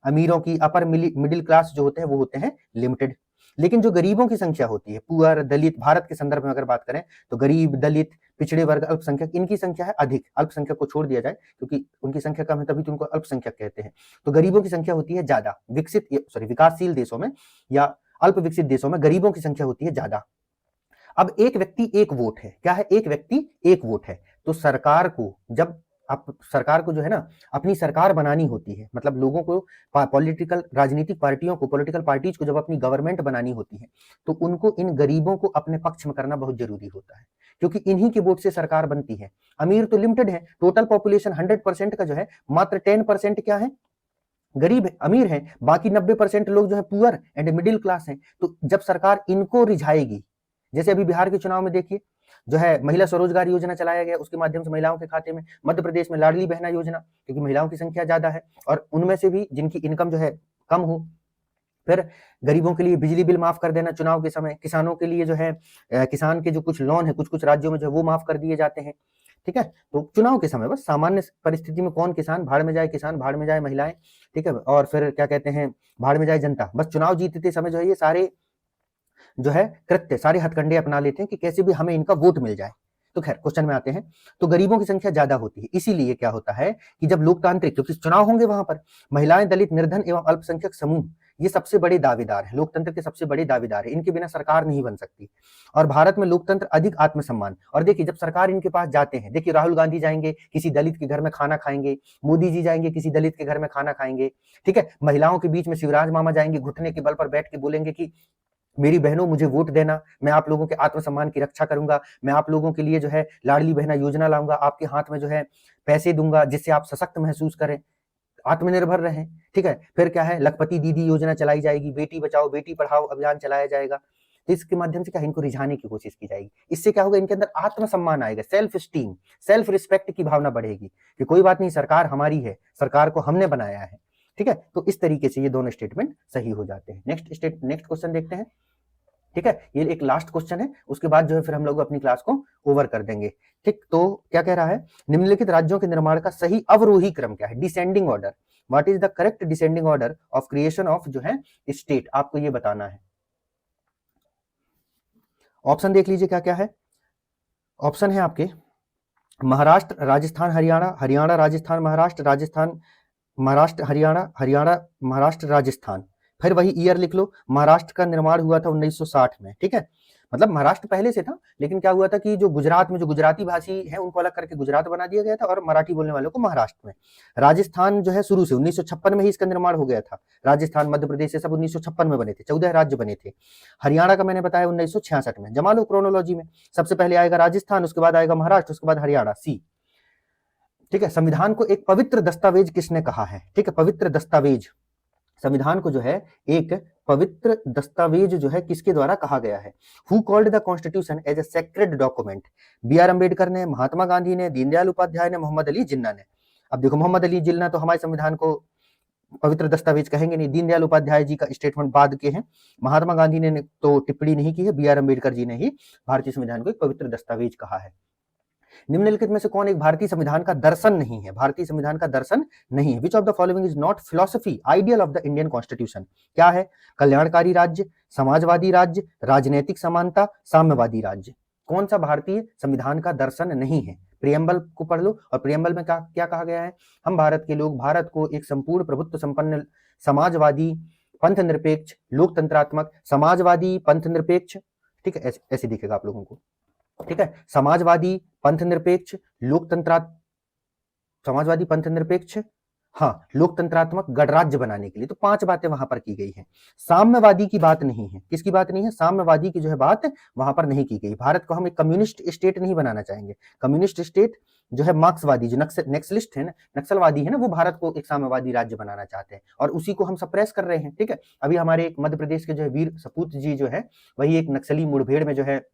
अमीरों की अपर मिडिल क्लास जो होते हैं वो होते हैं लिमिटेड, लेकिन जो गरीबों की संख्या होती है, पुअर, दलित, भारत के संदर्भ में अगर बात करें तो गरीब, दलित, पिछड़े वर्ग, अल्पसंख्यक, इनकी संख्या है अधिक। अल्पसंख्यक को छोड़ दिया जाए क्योंकि उनकी संख्या कम है, तभी तो उनको अल्पसंख्यक कहते हैं। तो गरीबों की संख्या होती है ज्यादा, विकासशील देशों में या अल्प विकसित देशों में गरीबों की संख्या होती है ज्यादा। अब एक व्यक्ति एक वोट है, क्या है, एक व्यक्ति एक वोट है। तो सरकार को जब आप सरकार को जो है ना अपनी सरकार बनानी होती है, मतलब लोगों को, पॉलिटिकल राजनीतिक पार्टियों को, पॉलिटिकल पार्टीज को जब अपनी गवर्नमेंट बनानी होती है तो उनको इन गरीबों को अपने पक्ष में करना बहुत जरूरी होता है, क्योंकि इन्हीं के वोट से सरकार बनती है। अमीर तो लिमिटेड है, टोटल पॉपुलेशन 100% का जो है मात्र 10% क्या है, गरीब है, अमीर है, बाकी 90% लोग जो है पुअर एंड मिडिल क्लास हैं। तो जब सरकार इनको रिझाएगी, जैसे अभी बिहार के चुनाव में देखिए जो है महिला स्वरोजगार योजना चलाया गया, उसके माध्यम से महिलाओं के खाते में, मध्य प्रदेश में लाडली बहना योजना, क्योंकि महिलाओं की संख्या ज्यादा है और उनमें से भी जिनकी इनकम जो है कम हो। फिर गरीबों के लिए बिजली बिल माफ कर देना चुनाव के समय, किसानों के लिए जो है किसान के जो कुछ लोन है कुछ कुछ राज्यों में जो है वो माफ कर दिए जाते हैं। ठीक है, तो चुनाव के समय बस सामान्य परिस्थिति में कौन किसान, भाड़ में जाए किसान, भाड़ में जाए महिलाएं, ठीक है, और फिर क्या कहते हैं, भाड़ में जाए जनता। बस चुनाव जीतते समय जो है ये सारे जो है कृत्य, सारे हथकंडे अपना लेते हैं कि कैसे भी हमें इनका वोट मिल जाए। तो खैर क्वेश्चन में आते हैं, तो गरीबों की संख्या ज्यादा होती है, इसीलिए क्या होता है कि जब लोकतांत्रिक, क्योंकि चुनाव होंगे वहां पर, महिलाएं, दलित, निर्धन एवं अल्पसंख्यक समूह ये सबसे बड़े दावेदार है, लोकतंत्र के सबसे बड़े दावेदार है, इनके बिना सरकार नहीं बन सकती। और भारत में लोकतंत्र अधिक आत्मसम्मान, और देखिए जब सरकार इनके पास जाते हैं, देखिए राहुल गांधी जाएंगे किसी दलित के घर में खाना खाएंगे, मोदी जी जाएंगे किसी दलित के घर में खाना खाएंगे, ठीक है, महिलाओं के बीच में शिवराज मामा जाएंगे, घुटने के बल पर बैठ के बोलेंगे कि मेरी बहनों मुझे वोट देना, मैं आप लोगों के आत्मसम्मान की रक्षा करूंगा, मैं आप लोगों के लिए जो है लाडली बहना योजना लाऊंगा, आपके हाथ में जो है पैसे दूंगा जिससे आप सशक्त महसूस करें, आत्मनिर्भर रहें। ठीक है, फिर क्या है, लखपति दीदी योजना चलाई जाएगी, बेटी बचाओ बेटी पढ़ाओ अभियान चलाया जाएगा। तो इसके माध्यम से क्या इनको रिझाने की कोशिश की जाएगी, इससे क्या होगा, इनके अंदर आत्मसम्मान आएगा, सेल्फ स्टीम, सेल्फ रिस्पेक्ट की भावना बढ़ेगी कि कोई बात नहीं, सरकार हमारी है, सरकार को हमने बनाया है। ठीक है, तो इस तरीके से ये दोनों स्टेटमेंट सही हो जाते हैं। नेक्स्ट क्वेश्चन देखते हैं। ठीक है, ये एक लास्ट क्वेश्चन है, उसके बाद जो है फिर हम लोग अपनी क्लास को ओवर कर देंगे। ठीक, तो क्या कह रहा है, निम्नलिखित राज्यों के निर्माण का सही अवरोही क्रम क्या है, descending order, what is the correct descending order of creation of जो है स्टेट, आपको ये बताना है। ऑप्शन देख लीजिए क्या क्या है। ऑप्शन है आपके महाराष्ट्र, राजस्थान, हरियाणा, हरियाणा, राजस्थान, महाराष्ट्र, राजस्थान, महाराष्ट्र, हरियाणा, हरियाणा, महाराष्ट्र, राजस्थान। फिर वही ईयर लिख लो, महाराष्ट्र का निर्माण हुआ था 1960 में। ठीक है, मतलब महाराष्ट्र पहले से था, लेकिन क्या हुआ था कि जो गुजरात में जो गुजराती भाषी है उनको अलग करके गुजरात बना दिया गया था और मराठी बोलने वालों को महाराष्ट्र में। राजस्थान जो है शुरू से 1956 में ही इसका निर्माण हो गया था, राजस्थान, मध्य प्रदेश ये सब 1956 में बने थे, 14 राज्य बने थे। हरियाणा का मैंने बताया 1966 में। जमा लो क्रोनोलॉजी में, सबसे पहले आएगा राजस्थान, उसके बाद आएगा महाराष्ट्र, उसके बाद हरियाणा, सी। ठीक है, संविधान को एक पवित्र दस्तावेज किसने कहा है, ठीक है, पवित्र दस्तावेज, संविधान को जो है एक पवित्र दस्तावेज जो है किसके द्वारा कहा गया है, who called the constitution as a sacred document, B R Ambedkar ने, महात्मा गांधी ने, दीनदयाल उपाध्याय ने, मोहम्मद अली जिन्ना ने। अब देखो मोहम्मद अली जिन्ना तो हमारे संविधान को पवित्र दस्तावेज कहेंगे नहीं, दीनदयाल उपाध्याय जी का स्टेटमेंट बाद के हैं, महात्मा गांधी ने तो टिप्पणी नहीं की है, बी आर अम्बेडकर जी ने ही भारतीय संविधान को एक पवित्र दस्तावेज कहा है। निम्नलिखित में से कौन एक भारतीय संविधान का दर्शन नहीं है, भारतीय संविधान का दर्शन नहीं है, which of the following is not philosophy ideal of the Indian constitution, क्या है, कल्याणकारी राज्य, समाजवादी राज्य, राजनीतिक समानता, साम्यवादी राज्य। कौन सा भारतीय संविधान का दर्शन नहीं है, प्रियम्बल को पढ़ लो, और प्रियम्बल में क्या कहा गया है, हम भारत के लोग भारत को एक संपूर्ण प्रभुत्व संपन्न समाजवादी पंथ निरपेक्ष लोकतंत्रात्मक समाजवादी पंथ निरपेक्ष, ठीक है, ऐसे दिखेगा आप लोगों को, ठीक है, समाजवादी पंथ निरपेक्ष लोकतंत्र, समाजवादी पंथ निरपेक्ष, हाँ, लोकतंत्रात्मक गणराज्य बनाने के लिए। तो 5 बातें वहां पर की गई हैं, साम्यवादी की बात नहीं है, किसकी बात नहीं है, साम्यवादी की जो है बात वहां पर नहीं की गई। भारत को हम एक कम्युनिस्ट स्टेट नहीं बनाना चाहेंगे, कम्युनिस्ट स्टेट जो है मार्क्सवादी, जो नक्सलिस्ट है ना, नक्सलवादी है ना, वो भारत को एक साम्यवादी राज्य बनाना चाहते हैं और उसी को हम सप्रेस कर रहे हैं। ठीक है, अभी हमारे एक मध्य प्रदेश के जो है वीर सपूत जी जो है, वही एक नक्सली मुठभेड़ में जो है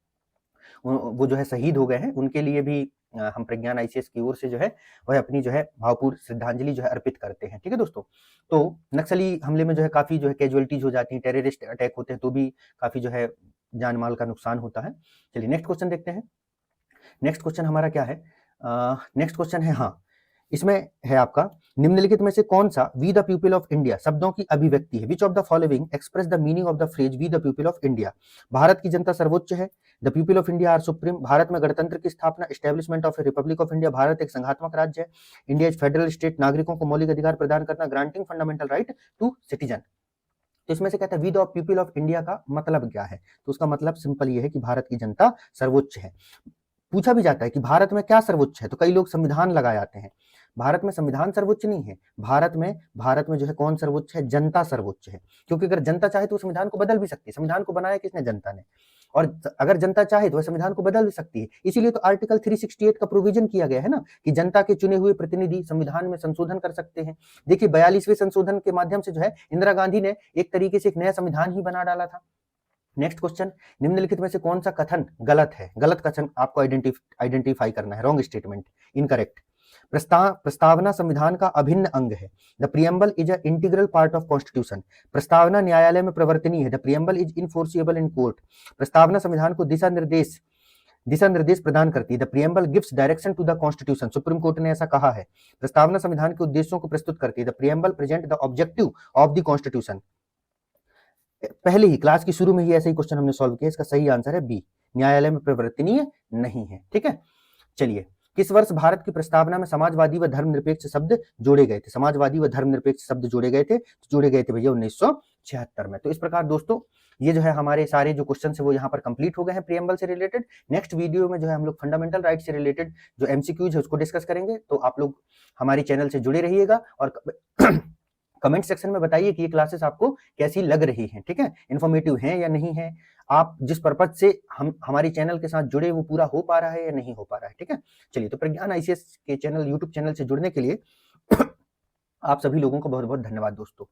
वो जो है शहीद हो गए हैं। उनके लिए भी हम प्रज्ञान आईसीएस की ओर से जो है वह अपनी जो है भावपूर्ण श्रद्धांजलि जो है अर्पित करते हैं। ठीक है दोस्तों, तो नक्सली हमले में जो है काफी जो है कैजुअलिटीज हो जाती हैं, टेररिस्ट अटैक होते हैं तो भी काफी जो है जान माल का नुकसान होता है। चलिए नेक्स्ट क्वेश्चन देखते हैं। नेक्स्ट क्वेश्चन हमारा क्या है? नेक्स्ट क्वेश्चन है, हाँ, इसमें है आपका, निम्नलिखित में से कौन सा we the people of India शब्दों की अभिव्यक्ति है? Which of the following express the meaning of the phrase we the people of India? Bharat की जनता सर्वोच्च है, the people of India are supreme, Bharat में गणतंत्र की स्थापना, establishment of a republic of India, Bharat एक संघात्मक राज्य है, इंडिया इज फेडरल स्टेट, नागरिकों को मौलिक अधिकार प्रदान करना, granting fundamental right to citizen. तो इसमें से कहता है we the people of India का मतलब क्या है? तो उसका मतलब सिंपल ये है कि भारत की जनता सर्वोच्च है। पूछा भी जाता है कि भारत में क्या सर्वोच्च है, तो कई लोग संविधान लगा जाते हैं। भारत में संविधान सर्वोच्च नहीं है, भारत में जो है कौन सर्वोच्च है? जनता सर्वोच्च है। क्योंकि अगर जनता चाहे तो संविधान को बदल भी सकती है। संविधान को बनाया किसने? जनता ने। और अगर जनता चाहे तो वह संविधान को बदल भी सकती है। इसीलिए तो आर्टिकल 368 का प्रोविजन किया गया है ना, कि जनता के चुने हुए प्रतिनिधि संविधान में संशोधन कर सकते हैं। देखिए 42वें संशोधन के माध्यम से जो है इंदिरा गांधी ने एक तरीके से एक नया संविधान ही बना डाला था। नेक्स्ट क्वेश्चन, निम्नलिखित में से कौन सा कथन गलत है? गलत कथन आपको आइडेंटिफाई करना है, रॉन्ग स्टेटमेंट, इनकरेक्ट। प्रस्तावना संविधान का अभिन्न अंग है, the preamble is a integral part of constitution. प्रस्तावना न्यायालय में प्रवर्तनीय है, the preamble is enforceable in court. प्रस्तावना संविधान को दिशा निर्देश प्रदान करती है, the preamble gives direction to the constitution. Supreme court ने ऐसा कहा है। प्रस्तावना संविधान के उद्देश्यों को प्रस्तुत करती है, the preamble present the objective of the constitution. पहले ही क्लास की शुरू में ही ऐसे ही क्वेश्चन हमने सॉल्व किया। इसका सही आंसर है बी, न्यायालय में प्रवर्तनीय नहीं है। ठीक है, चलिए, किस वर्ष भारत की प्रस्तावना में समाजवादी व धर्मनिरपेक्ष शब्द जोड़े गए थे? समाजवादी व धर्मनिरपेक्ष शब्द जोड़े गए थे भैया 1976 में। तो इस प्रकार दोस्तों ये जो है हमारे सारे जो क्वेश्चन है वो यहाँ पर कंप्लीट हो गए हैं प्रियम्बल से रिलेटेड। नेक्स्ट वीडियो में जो है हम लोग फंडामेंटल राइट से रिलेटेड जो एमसीक्यूज है उसको डिस्कस करेंगे। तो आप लोग हमारी चैनल से जुड़े रहिएगा और कमेंट सेक्शन में बताइए कि ये क्लासेस आपको कैसी लग रही हैं। ठीक है, इन्फॉर्मेटिव हैं या नहीं है, आप जिस पर्पज से हम हमारी चैनल के साथ जुड़े वो पूरा हो पा रहा है या नहीं हो पा रहा है। ठीक है, चलिए, तो प्रज्ञान आईसीएस के चैनल यूट्यूब चैनल से जुड़ने के लिए आप सभी लोगों को बहुत बहुत धन्यवाद दोस्तों।